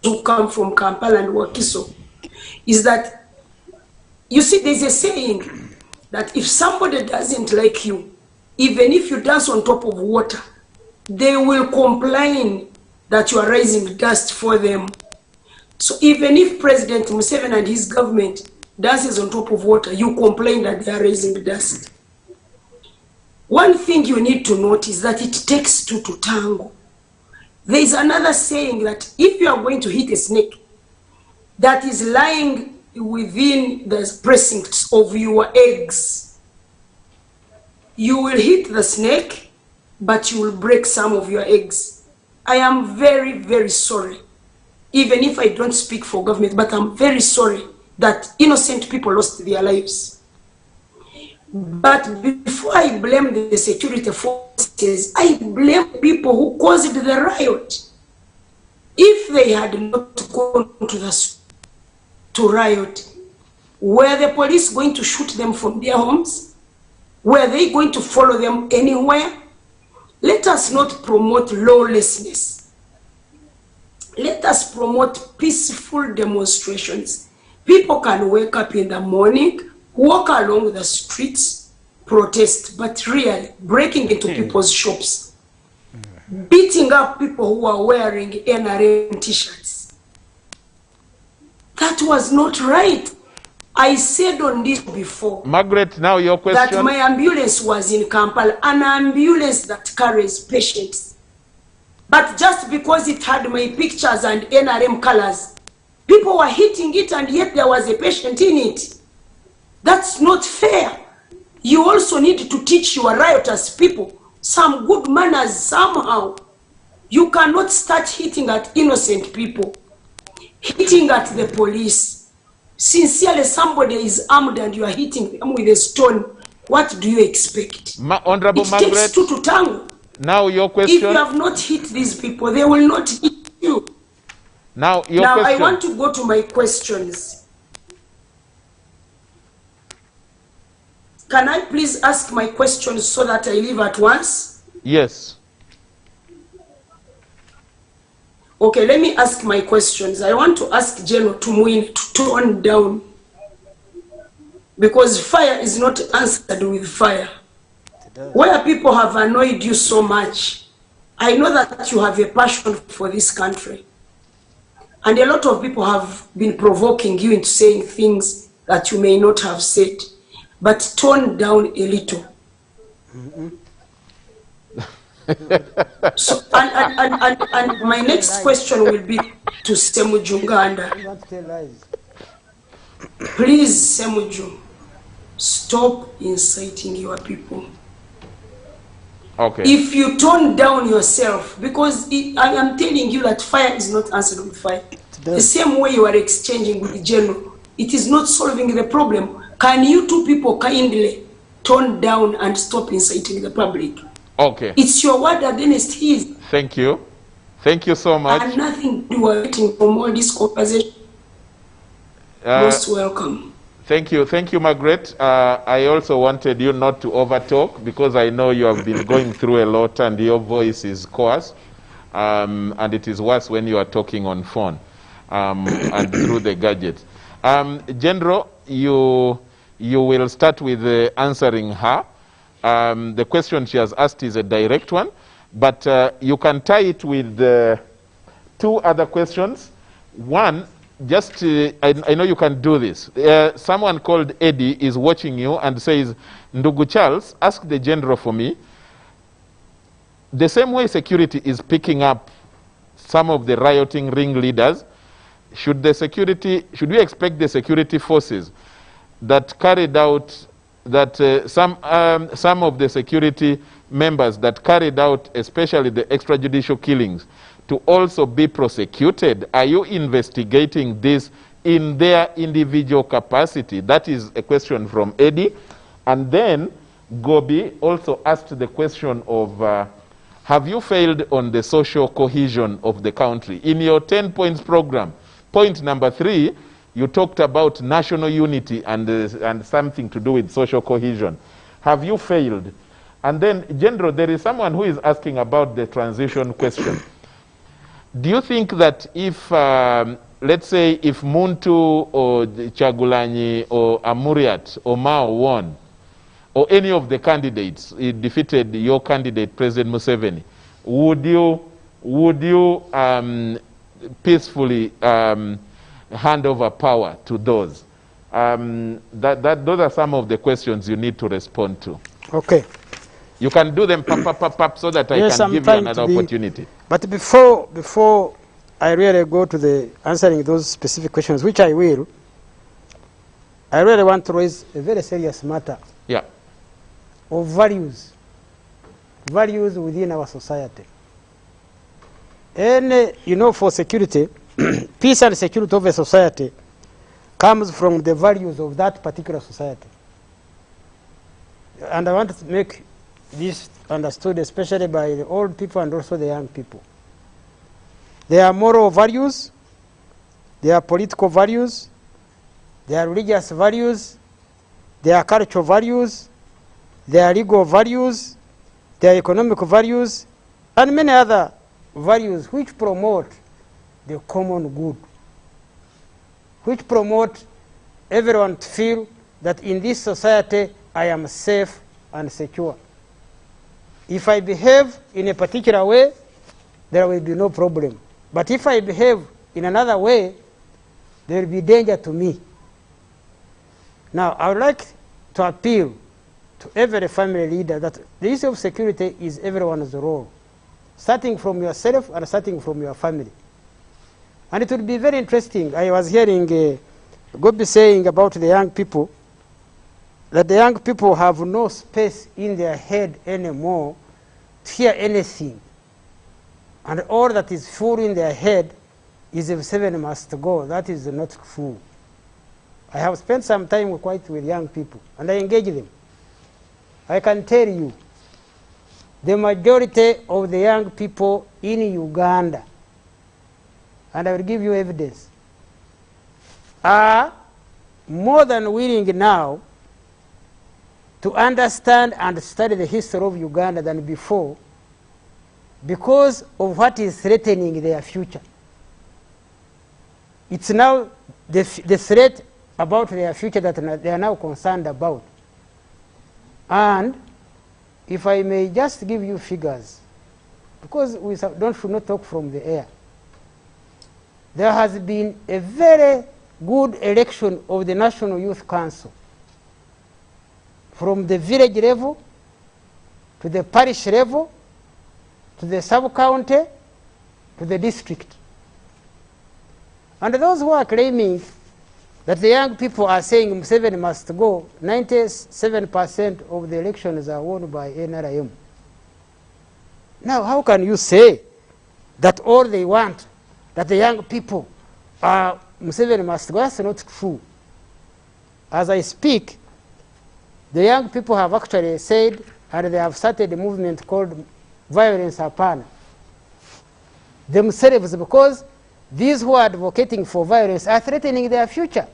who come from Kampala and Wakiso, is that, you see, there's a saying that if somebody doesn't like you, even if you dance on top of water, they will complain that you are raising dust for them. So even if President Museveni and his government dances on top of water, you complain that they are raising dust. One thing you need to note is that it takes two to tango. There is another saying that if you are going to hit a snake that is lying within the precincts of your eggs, you will hit the snake, but you will break some of your eggs. I am very, very sorry, even if I don't speak for government, but I'm very sorry that innocent people lost their lives. But before I blame the security forces, I blame people who caused the riot. If they had not gone to riot, were the police going to shoot them from their homes? Were they going to follow them anywhere? Let us not promote lawlessness. Let us promote peaceful demonstrations. People can wake up in the morning, walk along the streets, protest, but really breaking into people's shops, beating up people who are wearing NRM t-shirts. That was not right. I said on this before. Margaret, now your question. That my ambulance was in Kampala, an ambulance that carries patients. But just because it had my pictures and NRM colors, people were hitting it, and yet there was a patient in it. That's not fair. You also need to teach your riotous people some good manners somehow. You cannot start hitting at innocent people, hitting at the police. Sincerely, somebody is armed and you are hitting them with a stone. What do you expect? Honorable Margaret, takes two to tango. Now your question. If you have not hit these people, they will not hit you. Now your question. I want to go to my questions. Can I please ask my questions so that I leave at once? Yes. Okay, let me ask my questions. I want to ask General Tumuin to tone down, because fire is not answered with fire. Where people have annoyed you so much, I know that you have a passion for this country. And a lot of people have been provoking you into saying things that you may not have said. But tone down a little. So, and my next question will be to Semuju Nganda. Please, Semuju, stop inciting your people. Okay. If you tone down yourself, because I am telling you that fire is not answered with fire. The same way you are exchanging with the general, it is not solving the problem. Can you two people kindly tone down and stop inciting the public? Okay. It's your word against his. Thank you. Thank you so much. And nothing to waiting from all this conversation. Most welcome. Thank you. Thank you, Margaret. I also wanted you not to overtalk, because I know you have been going through a lot and your voice is coarse. And it is worse when you are talking on phone and through the gadget. General, you will start with answering her. The question she has asked is a direct one, but you can tie it with two other questions. One, just, I know you can do this. Someone called Eddie is watching you and says, Ndugu Charles, ask the general for me. The same way security is picking up some of the rioting ringleaders, should we expect the security forces that carried out, that some of the security members that carried out, especially the extrajudicial killings, to also be prosecuted? Are you investigating this in their individual capacity? That is a question from Eddie. And then Gobi also asked the question of have you failed on the social cohesion of the country? In your 10 points program, point number 3, you talked about national unity and something to do with social cohesion. Have you failed? And then, General, there is someone who is asking about the transition question. Do you think that if, let's say, if Muntu or Chagulanyi or Amuriat or Mao won, or any of the candidates defeated your candidate, President Museveni, would you peacefully hand over power to those? Those are some of the questions you need to respond to. Okay. You can do them pap, so that I can give you another opportunity. But before I really go to the answering those specific questions, which I will, I really want to raise a very serious matter. Yeah. Of values within our society. And, you know, for security, peace and security of a society comes from the values of that particular society. And I want to make this understood, especially by the old people and also the young people. There are moral values, there are political values, there are religious values, there are cultural values, there are legal values, there are economic values, and many other values which promote the common good, which promote everyone to feel that in this society I am safe and secure. If I behave in a particular way, there will be no problem. But if I behave in another way, there will be danger to me. Now, I would like to appeal to every family leader that the issue of security is everyone's role, starting from yourself and starting from your family. And it would be very interesting. I was hearing Gobi saying about the young people, that the young people have no space in their head anymore to hear anything. And all that is full in their head is if 7 must go. That is not full. I have spent some time quite with young people, and I engage them. I can tell you, the majority of the young people in Uganda, and I will give you evidence, are more than willing now to understand and study the history of Uganda than before, because of what is threatening their future. It's now the threat about their future that they are now concerned about. And if I may just give you figures, because we should not talk from the air. There has been a very good election of the National Youth Council, from the village level to the parish level to the sub-county to the district. And those who are claiming that the young people are saying Museveni must go, 97% of the elections are won by NRM. Now, how can you say that all they want, that the young people are Museveni must go? That's not true. As I speak, the young people have actually said, and they have started a movement called Violence Upon themselves, because these who are advocating for violence are threatening their future.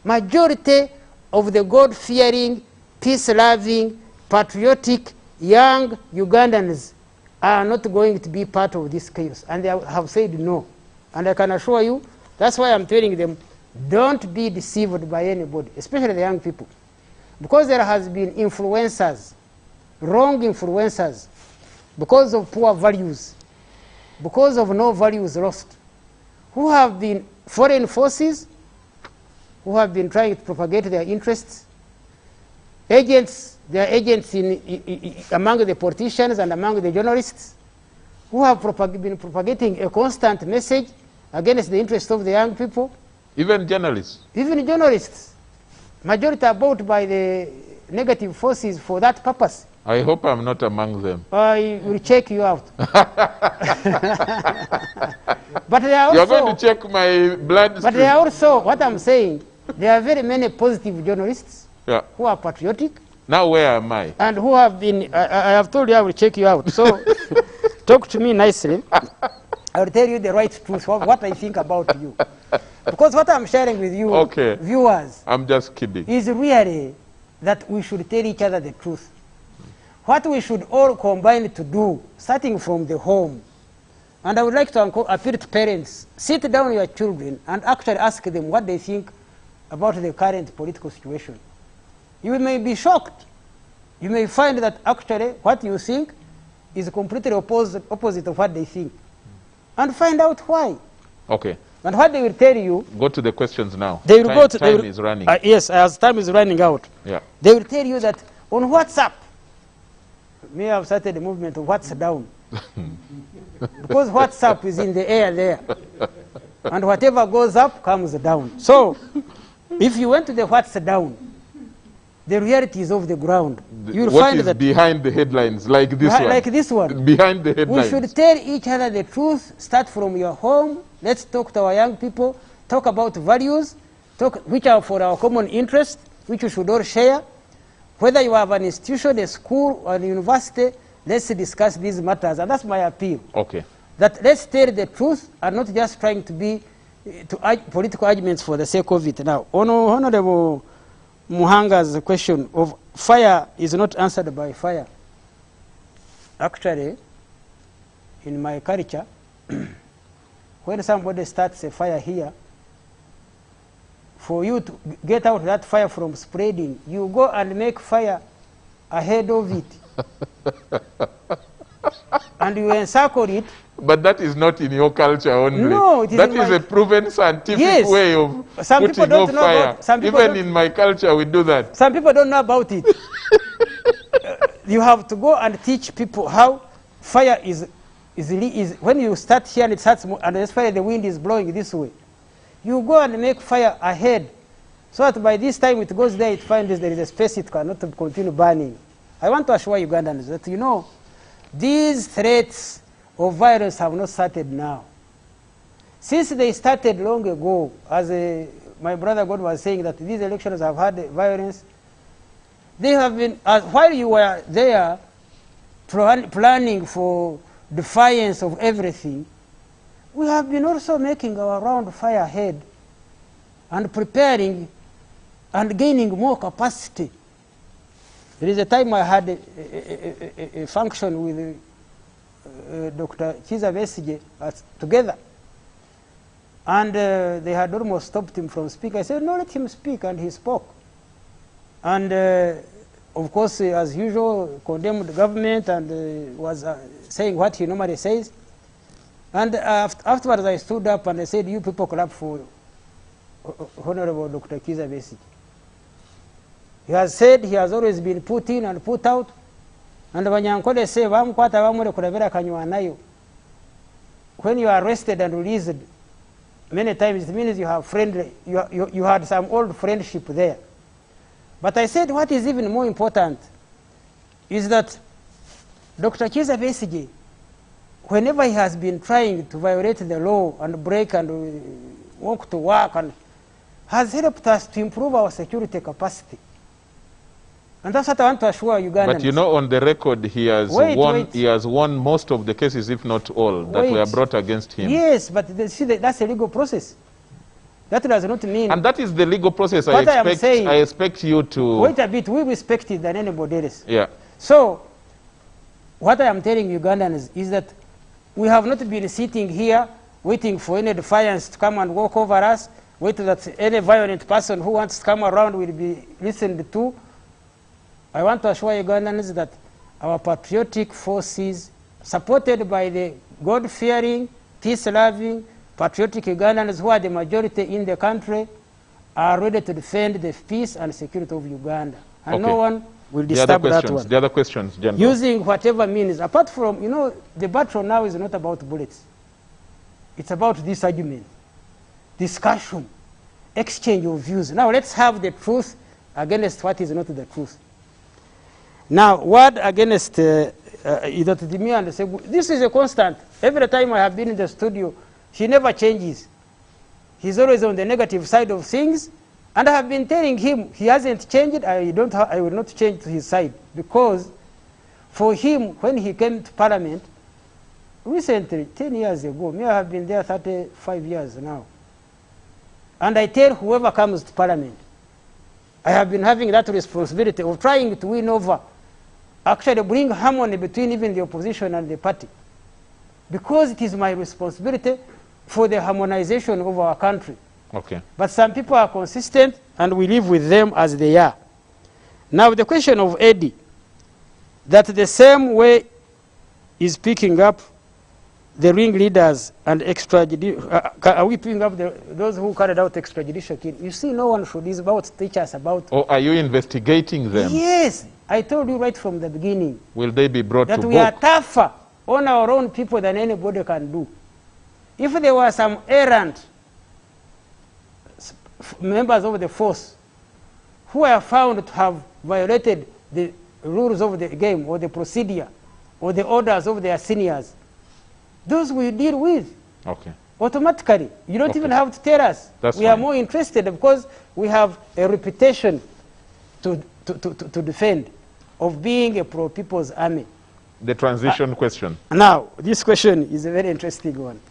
Majority of the God-fearing, peace-loving, patriotic, young Ugandans are not going to be part of this chaos, and they have said no. And I can assure you, that's why I'm telling them, don't be deceived by anybody, especially the young people. Because there has been influencers, wrong influencers, because of poor values, because of no values lost, who have been foreign forces, who have been trying to propagate their interests, agents, their agents among the politicians and among the journalists, who have been propagating a constant message against the interests of the young people. Even journalists? Even journalists. Majority are bought by the negative forces for that purpose. I hope I'm not among them. I will check you out. But they are also, you're going to check my blood stream. But they are also, what I'm saying, there are very many positive journalists who are patriotic. Now where am I? and who have been, I have told you I will check you out. So talk to me nicely. I will tell you the right truth, what I think about you. Because what I'm sharing with you, Okay. viewers, I'm just kidding. is really that we should tell each other the truth. What we should all combine to do, starting from the home. And I would like to appeal to parents, sit down with your children and actually ask them what they think about the current political situation. You may be shocked. You may find that actually what you think is completely opposite of what they think. And find out why. Okay. And what they will tell you, Go to the questions now. they will go to time is running. Yes, as time is running out. Yeah. They will tell you that on WhatsApp, me have started the movement of what's down. Because WhatsApp is in the air there. And whatever goes up comes down. So, if you went to the what's down, the realities of the ground, you'll What find is that behind the headlines, like this one? like this one. Behind the We headlines. should tell each other the truth, start from your home. Let's talk to our young people, talk about values, which are for our common interest, which we should all share. Whether you have an institution, a school, or a university, let's discuss these matters. And that's my appeal. Okay. That let's tell the truth and not just trying to be political arguments for the sake of it. Now, Honorable Muhanga's question of fire is not answered by fire. Actually, in my culture, when somebody starts a fire here, for you to get out that fire from spreading, you go and make fire ahead of it. And you encircle it. But that is not in your culture only. No, it is that in is my... a proven scientific Yes. way of Some people putting don't off know fire. about- some people Even don't- in my culture, we do that. Some people don't know about it. You have to go and teach people how fire is when you start here and it starts, and especially the wind is blowing this way. You go and make fire ahead, so that by this time it goes there, it finds there is a space it cannot continue burning. I want to assure Ugandans that, you know, these threats of violence have not started now. Since they started long ago, as my brother God was saying, that these elections have had violence, they have been, while you were there planning for defiance of everything, we have been also making our round fire ahead and preparing and gaining more capacity. There is a time I had a function with Dr. Kiza Besigye together. And they had almost stopped him from speaking. I said, no, let him speak, and he spoke. And of course, as usual, condemned the government and was saying what he normally says. And afterwards, I stood up and I said, you people clap for Honorable Dr. Kiza Besigye. He has said he has always been put in and put out. And Banyankole say, when you are arrested and released, many times it means you have you had some old friendship there. But I said what is even more important is that Dr. Kiza Besigye, whenever he has been trying to violate the law and break and walk to work, and has helped us to improve our security capacity. And that's what I want to assure Ugandans. But you know, on the record, he has he has won most of the cases, if not all, that were brought against him. Yes, but see, that's a legal process. That does not mean... And that is the legal process. What I am saying, I expect you to... Wait a bit, we respect it than anybody else. Yeah. So, what I am telling Ugandans is that we have not been sitting here waiting for any defiance to come and walk over us, waiting that any violent person who wants to come around will be listened to. I want to assure Ugandans that our patriotic forces, supported by the God-fearing, peace-loving, patriotic Ugandans who are the majority in the country, are ready to defend the peace and security of Uganda. And no one will disturb that one. The other questions, General. Using whatever means, apart from, you know, the battle now is not about bullets. It's about this argument, discussion, exchange of views. Now let's have the truth against what is not the truth. Now, word against this is a constant. Every time I have been in the studio, he never changes. He's always on the negative side of things, And I have been telling him he hasn't changed. I will not change to his side, because for him, when he came to Parliament recently, 10 years ago, me, I have been there 35 years now. And I tell whoever comes to Parliament, I have been having that responsibility of trying to win over, actually bring harmony between even the opposition and the party, because it is my responsibility for the harmonization of our country. Okay. But some people are consistent, and we live with them as they are. Now, the question of Eddie, that the same way is picking up the ringleaders and are we picking up those who carried out extrajudicial killing? You see, no one should teach us about. Or are you investigating them? Yes, I told you right from the beginning. Will they be brought to book? That we are tougher on our own people than anybody can do. If there were some errant members of the force who are found to have violated the rules of the game or the procedure or the orders of their seniors, those we deal with. Okay. Automatically. You don't even have to tell us. That's we are more interested because we have a reputation to defend of being a pro-people's army. The transition question. Now, this question is a very interesting one.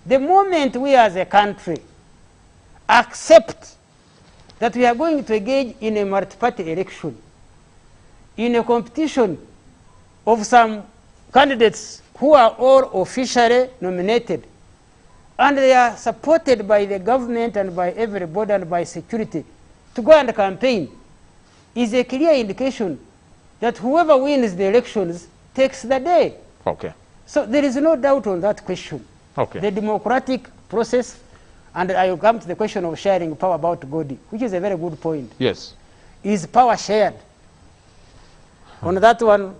The moment we as a country accept that we are going to engage in a multi-party election, in a competition of some candidates who are all officially nominated, and they are supported by the government and by everybody and by security to go and campaign, is a clear indication that whoever wins the elections takes the day. Okay. So there is no doubt on that question. Okay. The democratic process, and I will come to the question of sharing power about Godi, which is a very good point. Yes. Is power shared? On that one,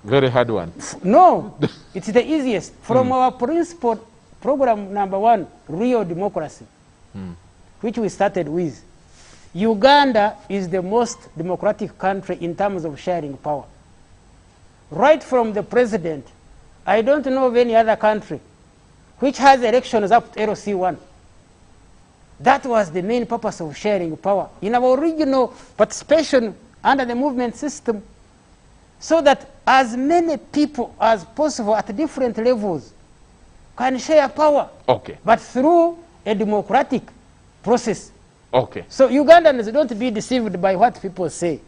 very hard one. No, it's the easiest. From our principle, program number 1, real democracy, which we started with, Uganda is the most democratic country in terms of sharing power. Right from the president, I don't know of any other country which has elections up to LC1. That was the main purpose of sharing power in our original participation under the movement system, so that as many people as possible at different levels can share power. Okay. But through a democratic process. Okay. So Ugandans, don't be deceived by what people say.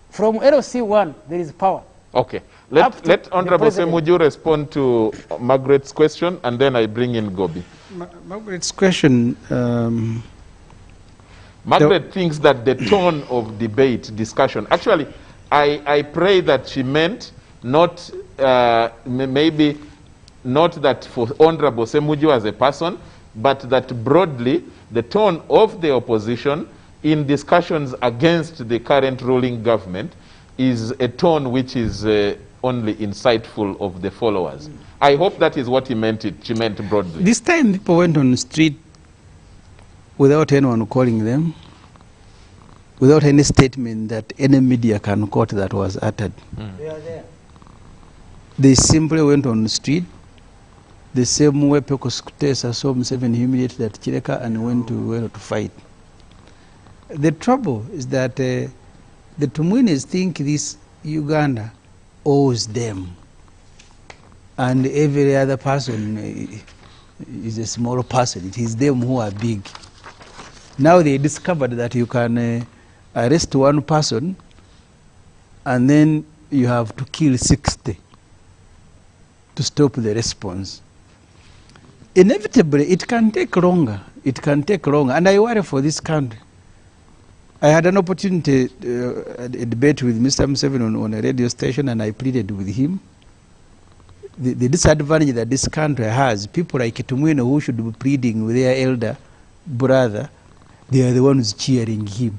From LC1, there is power. Okay. Let Honorable Semuju respond to Margaret's question, and then I bring in Gobi. Margaret's question. Margaret thinks that the tone of debate, discussion, actually, I pray that she meant not, maybe not that for Honorable Semuju as a person, but that broadly the tone of the opposition in discussions against the current ruling government is a tone which is only insightful of the followers. I hope that is what she meant broadly. This time people went on the street without anyone calling them, without any statement that any media can quote that was uttered. They are there. They simply went on the street, the same way Pekosukutesa saw Museveni humiliate that Chireka and went to fight. The trouble is that the Tumwinis think this Uganda owes them, and every other person is a small person. It is them who are big. Now they discovered that you can arrest one person and then you have to kill 60 to stop the response. Inevitably, it can take longer. It can take longer, and I worry for this country. I had an opportunity, a debate with Mr. Museveni on a radio station, and I pleaded with him. The disadvantage that this country has, people like Tumwine who should be pleading with their elder brother, they are the ones cheering him.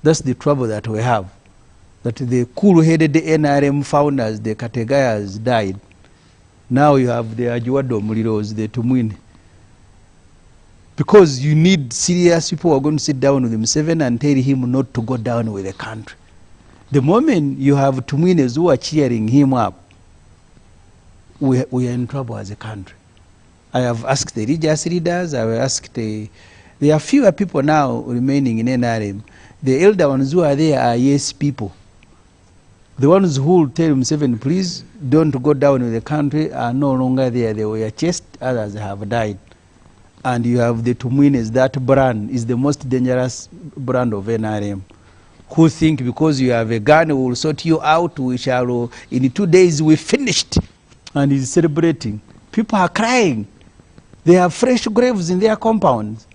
That's the trouble that we have. That the cool-headed NRM founders, the Kategayas, died. Now you have the Ajuado Muliros, the Tumwine. Because you need serious people who are going to sit down with Museveni and tell him not to go down with the country. The moment you have Tumwines who are cheering him up, we are in trouble as a country. I have asked the religious leaders, I have asked the There are fewer people now remaining in NRM. The elder ones who are there are yes people. The ones who will tell Museveni, please don't go down with the country, are no longer there. They were chased, others have died. And you have the Tumwines, that brand is the most dangerous brand of NRM, who think because you have a gun, we will sort you out, we shall, in 2 days we finished. And he's celebrating. People are crying. They have fresh graves in their compounds.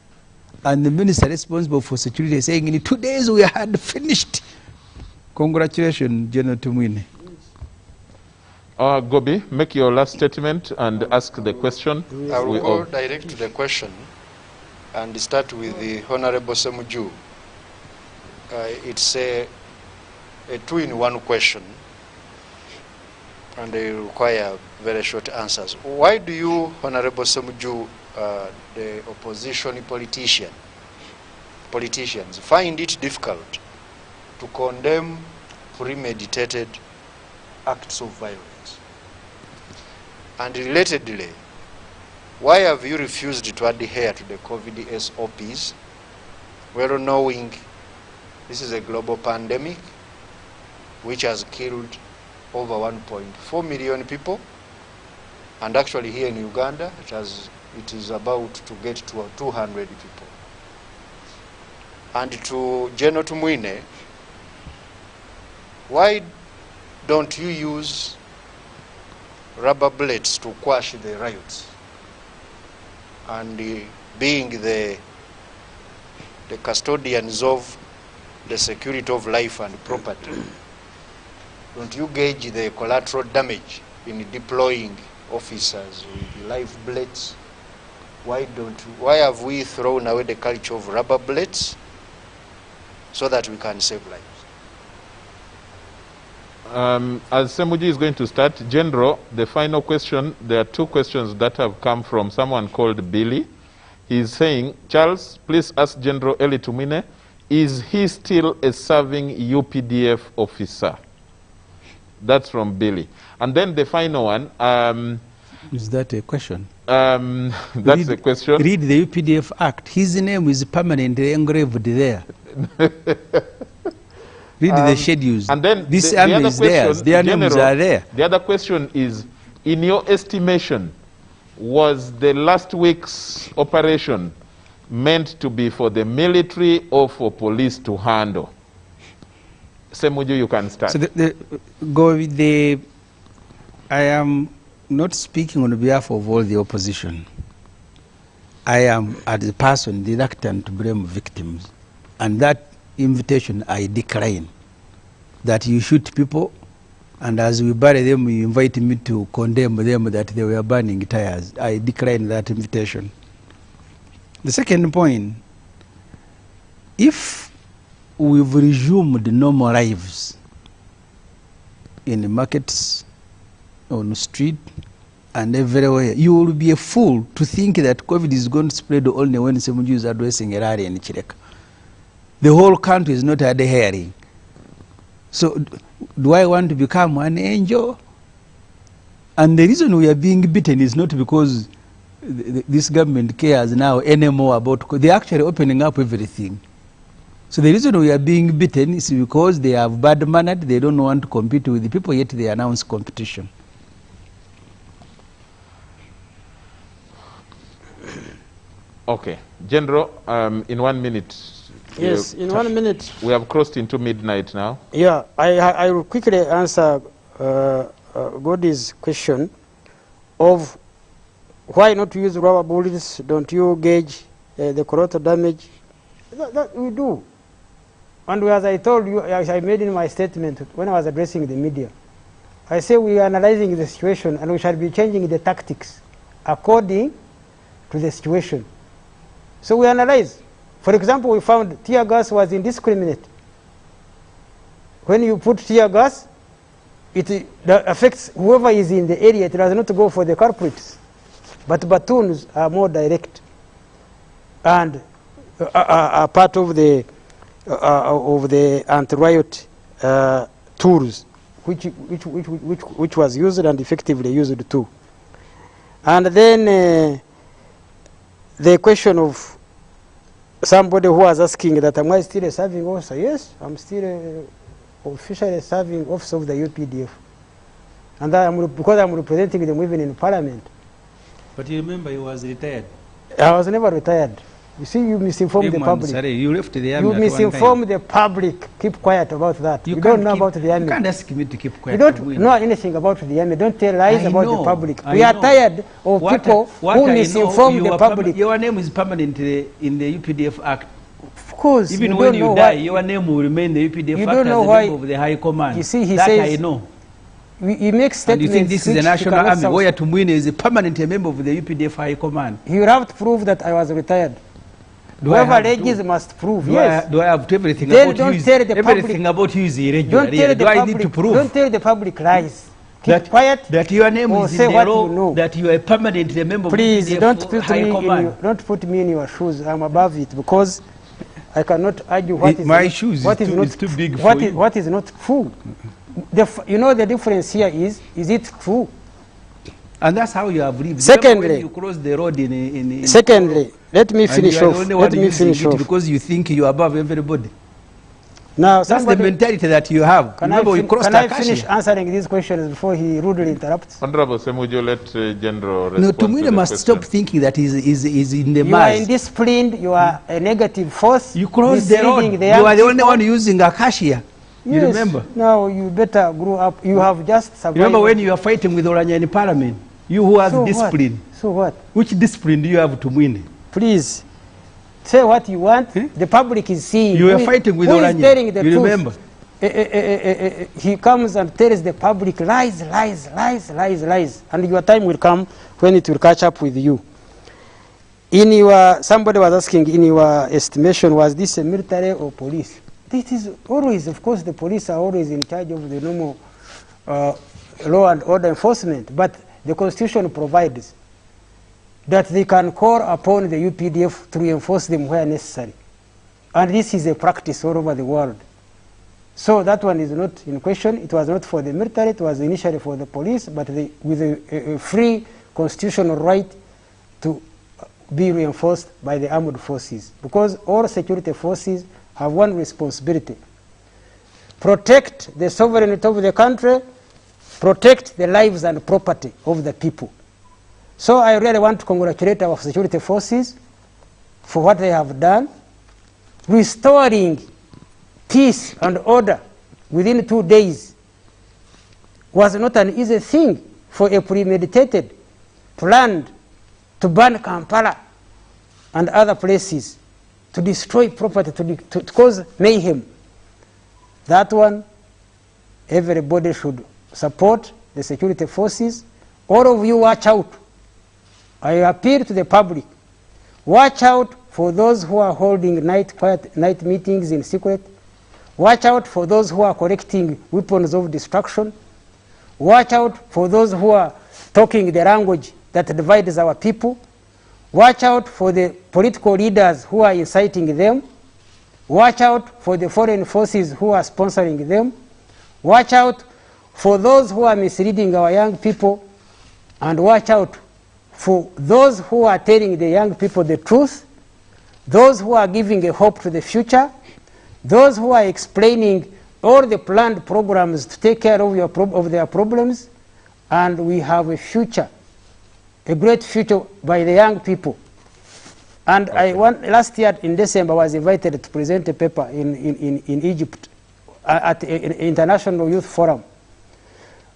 And the minister responsible for security is saying, in 2 days we had finished. Congratulations, General Tumwine. Gobi, make your last statement and ask the question. I will go direct to the question and start with the Honorable Semuju. It's a two-in-one question, and they require very short answers. Why do you, Honorable Semuju, the opposition politicians, find it difficult to condemn premeditated acts of violence? And relatedly, why have you refused to adhere to the COVID SOPs, well knowing this is a global pandemic which has killed over 1.4 million people, and actually here in Uganda it is about to get to 200 people. And to General Tumwine, why don't you use rubber bullets to quash the riots? And being the custodians of the security of life and property, don't you gauge the collateral damage in deploying officers with live bullets? Why have we thrown away the culture of rubber bullets so that we can save lives? As Semuji is going to start, General, the final question, there are two questions that have come from someone called Billy. He's saying, Charles, please ask General Eli Tumwine, is he still a serving UPDF officer? That's from Billy. And then the final one. Is that a question? That's a question. Read the UPDF Act. His name is permanently engraved there. Read the schedules. And then this the army other is question, theirs. Their names are there. The other question is, in your estimation, was the last week's operation meant to be for the military or for police to handle? Semuju, you can start. So I am not speaking on behalf of all the opposition. I am, as a person, reluctant to blame victims. And that invitation I decline. That you shoot people, and as we bury them, you invite me to condemn them that they were burning tires. I decline that invitation. The second point, if we've resumed normal lives in the markets, on the street, and everywhere, you will be a fool to think that COVID is going to spread only when Semuju is addressing a rally in Chireka. The whole country is not adhering. So do I want to become an angel? And the reason we are being beaten is not because this government cares now anymore about, they're actually opening up everything. So the reason we are being beaten is because they have bad mannered, they don't want to compete with the people, yet they announce competition. Okay. General, in 1 minute. Yes, in 1 minute. We have crossed into midnight now. Yeah, I will quickly answer Godi's question of why not use rubber bullets? Don't you gauge the collateral damage? That we do. And as I told you, as I made in my statement when I was addressing the media, I say we are analyzing the situation and we shall be changing the tactics according to the situation. So we analyze. For example, we found tear gas was indiscriminate. When you put tear gas, it affects whoever is in the area. It does not go for the culprits. But batons are more direct and are part of the anti-riot tools which was used and effectively used too. And then the question of somebody who was asking that, am I still a serving officer? Yes, I'm still officially serving officer of the UPDF. And because I'm representing them even in parliament. But you remember he was retired. I was never retired. You see, you misinformed the public. Sorry, you left the army. You misinformed the public. Keep quiet about that. You don't know about the army. You can't ask me to keep quiet. You don't know anything about the army. Don't tell lies about the public. We are tired of people who misinform the public. Your name is permanent in the UPDF Act. Of course. Even when you die, your name will remain the UPDF Act as the name of the High Command. You see, he that says, I know. He makes statements. And you think this is the National Army, where Tumwine is a permanent member of the UPDF High Command? You have to prove that I was retired. Whoever alleges must prove. Do yes. I have to everything then about you? Everything about you is irregular. Do I need to prove? Don't tell the public lies. Keep quiet. That your name is in the law. You know. That you are a permanent member Please, of the High Command. Don't put me in your shoes. I'm above it because I cannot argue what is my shoes. What is too big for you. What is not true? You know the difference here is it true? And that's how you have lived. Secondly, when you cross the road in secondly, let me finish off. Let me finish off. Because you think you are above everybody. Now, that's the mentality that you have. Can I finish answering these questions before he rudely interrupts? Honorable Sem, would you let General respond? No, Tumwine must stop thinking that he's in the mass. You are indisciplined. You are a negative force. You cross the road. You are the only one using acacia. You yes. remember? Now you better grow up. You have just survived. Remember when you are fighting with Oranya in Parliament? You who has discipline. What? So what? Which discipline do you have to win? Please, say what you want. The public is seeing. You are fighting with Oranya. Who is telling the you truth? Remember? He comes and tells the public lies, lies, lies, lies, lies. And your time will come when it will catch up with you. In your, somebody was asking, in your estimation, was this a military or police? This is always, of course, the police are always in charge of the normal law and order enforcement. But the Constitution provides that they can call upon the UPDF to reinforce them where necessary. And this is a practice all over the world. So that one is not in question. It was not for the military, it was initially for the police, but with a free constitutional right to be reinforced by the armed forces. Because all security forces have one responsibility: protect the sovereignty of the country, protect the lives and property of the people. So I really want to congratulate our security forces for what they have done. Restoring peace and order within 2 days was not an easy thing for a premeditated, planned to burn Kampala and other places, to destroy property, to cause mayhem. That one, everybody should support the security forces. All of you watch out. I appeal to the public. Watch out for those who are holding night meetings in secret. Watch out for those who are collecting weapons of destruction. Watch out for those who are talking the language that divides our people. Watch out for the political leaders who are inciting them. Watch out for the foreign forces who are sponsoring them. Watch out for those who are misleading our young people. And watch out for those who are telling the young people the truth, those who are giving a hope to the future, those who are explaining all the planned programs to take care of their problems. And we have a future, a great future by the young people. And last year in December, I was invited to present a paper in Egypt at the International Youth Forum.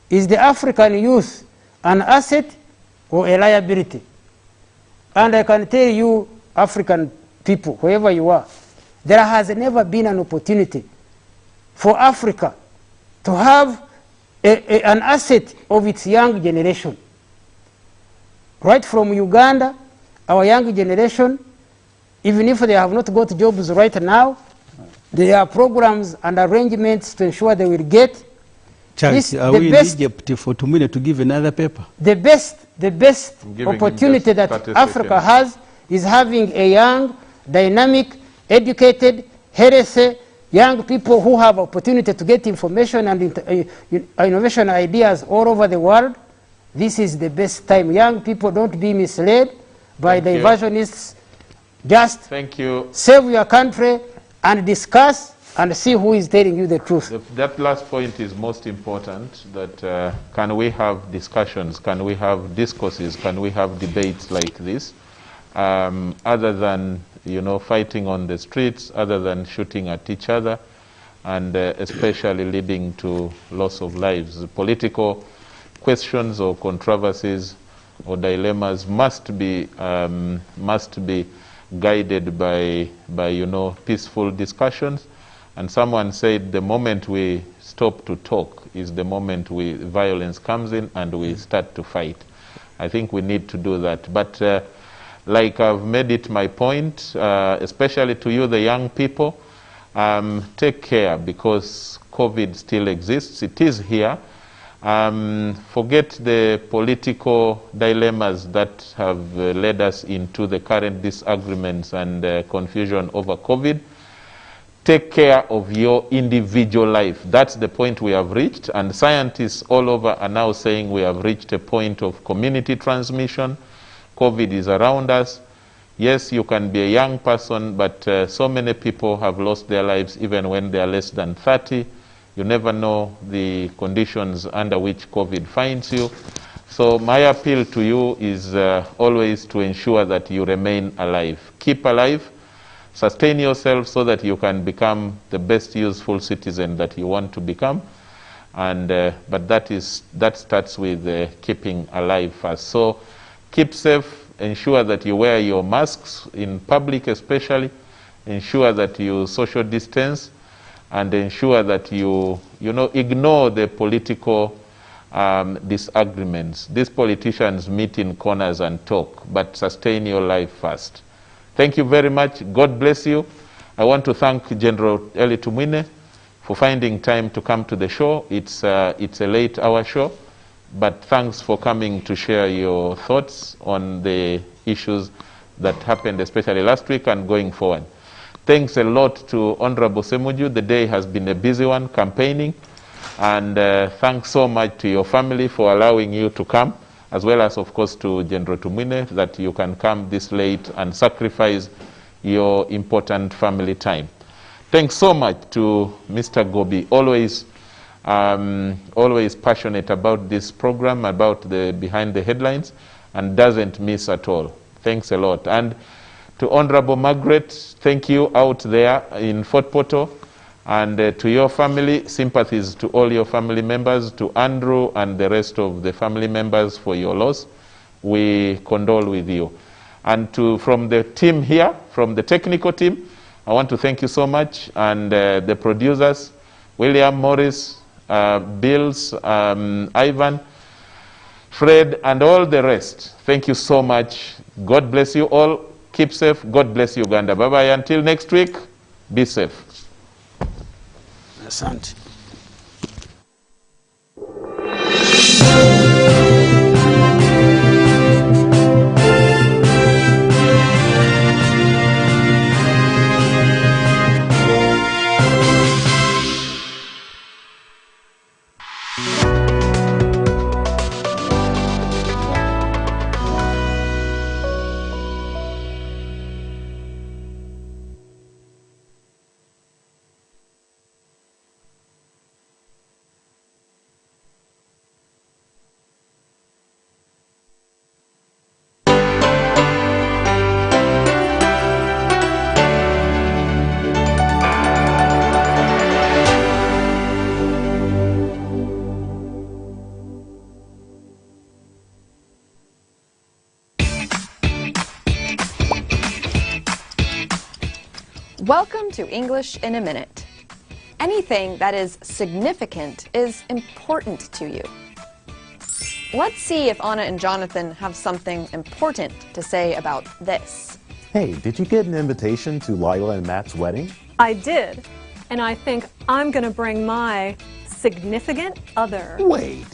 Is the African youth an asset or a liability? And I can tell you, African people, wherever you are, there has never been an opportunity for Africa to have an asset of its young generation. Right from Uganda, our young generation, even if they have not got jobs right now, there are programs and arrangements to ensure they will get. Charles, are we in Egypt for Tumwine to give another paper? The best opportunity that Africa has is having a young, dynamic, educated, healthy young people who have opportunity to get information and innovation ideas all over the world. This is the best time. Young people, don't be misled by diversionists Just Thank you. save your country and discuss and see who is telling you the truth. That last point is most important, that can we have discussions, can we have discourses, can we have debates like this, other than, you know, fighting on the streets, other than shooting at each other, and especially leading to loss of lives. Political questions or controversies or dilemmas must be guided by you know, peaceful discussions. And someone said the moment we stop to talk is the moment violence comes in and we start to fight. I think we need to do that. But like I've made it my point, especially to you, the young people, take care, because COVID still exists. It is here. Forget the political dilemmas that have led us into the current disagreements and confusion over COVID. Take care of your individual life. That's the point we have reached, and scientists all over are now saying we have reached a point of community transmission. COVID is around us. Yes, you can be a young person, but so many people have lost their lives even when they are less than 30. You never know the conditions under which COVID finds you. So my appeal to you is always to ensure that you remain alive. Keep alive, sustain yourself so that you can become the best useful citizen that you want to become. And but that starts with keeping alive first. So keep safe. Ensure that you wear your masks in public especially. Ensure that you social distance, and ensure that you ignore the political disagreements. These politicians meet in corners and talk, but sustain your life first. Thank you very much. God bless you. I want to thank General Eli Tumwine for finding time to come to the show. It's a late hour show. But thanks for coming to share your thoughts on the issues that happened, especially last week and going forward. Thanks a lot to Honorable Semuju. The day has been a busy one, campaigning. And thanks so much to your family for allowing you to come, as well as, of course, to General Tumwine, that you can come this late and sacrifice your important family time. Thanks so much to Mr. Gobi, always passionate about this program, about the behind the headlines, and doesn't miss at all. Thanks a lot. And to Honorable Margaret, thank you out there in Fort Portal, and to your family, sympathies to all your family members, to Andrew and the rest of the family members for your loss. We condole with you. And from the team here, from the technical team, I want to thank you so much, and the producers, William, Morris, Bills, Ivan, Fred, and all the rest. Thank you so much. God bless you all. Keep safe. God bless Uganda. Bye-bye. Until next week, be safe. Asante. Welcome to English in a Minute. Anything that is significant is important to you. Let's see if Anna and Jonathan have something important to say about this. Hey, did you get an invitation to Lila and Matt's wedding? I did, and I think I'm going to bring my significant other. Wait.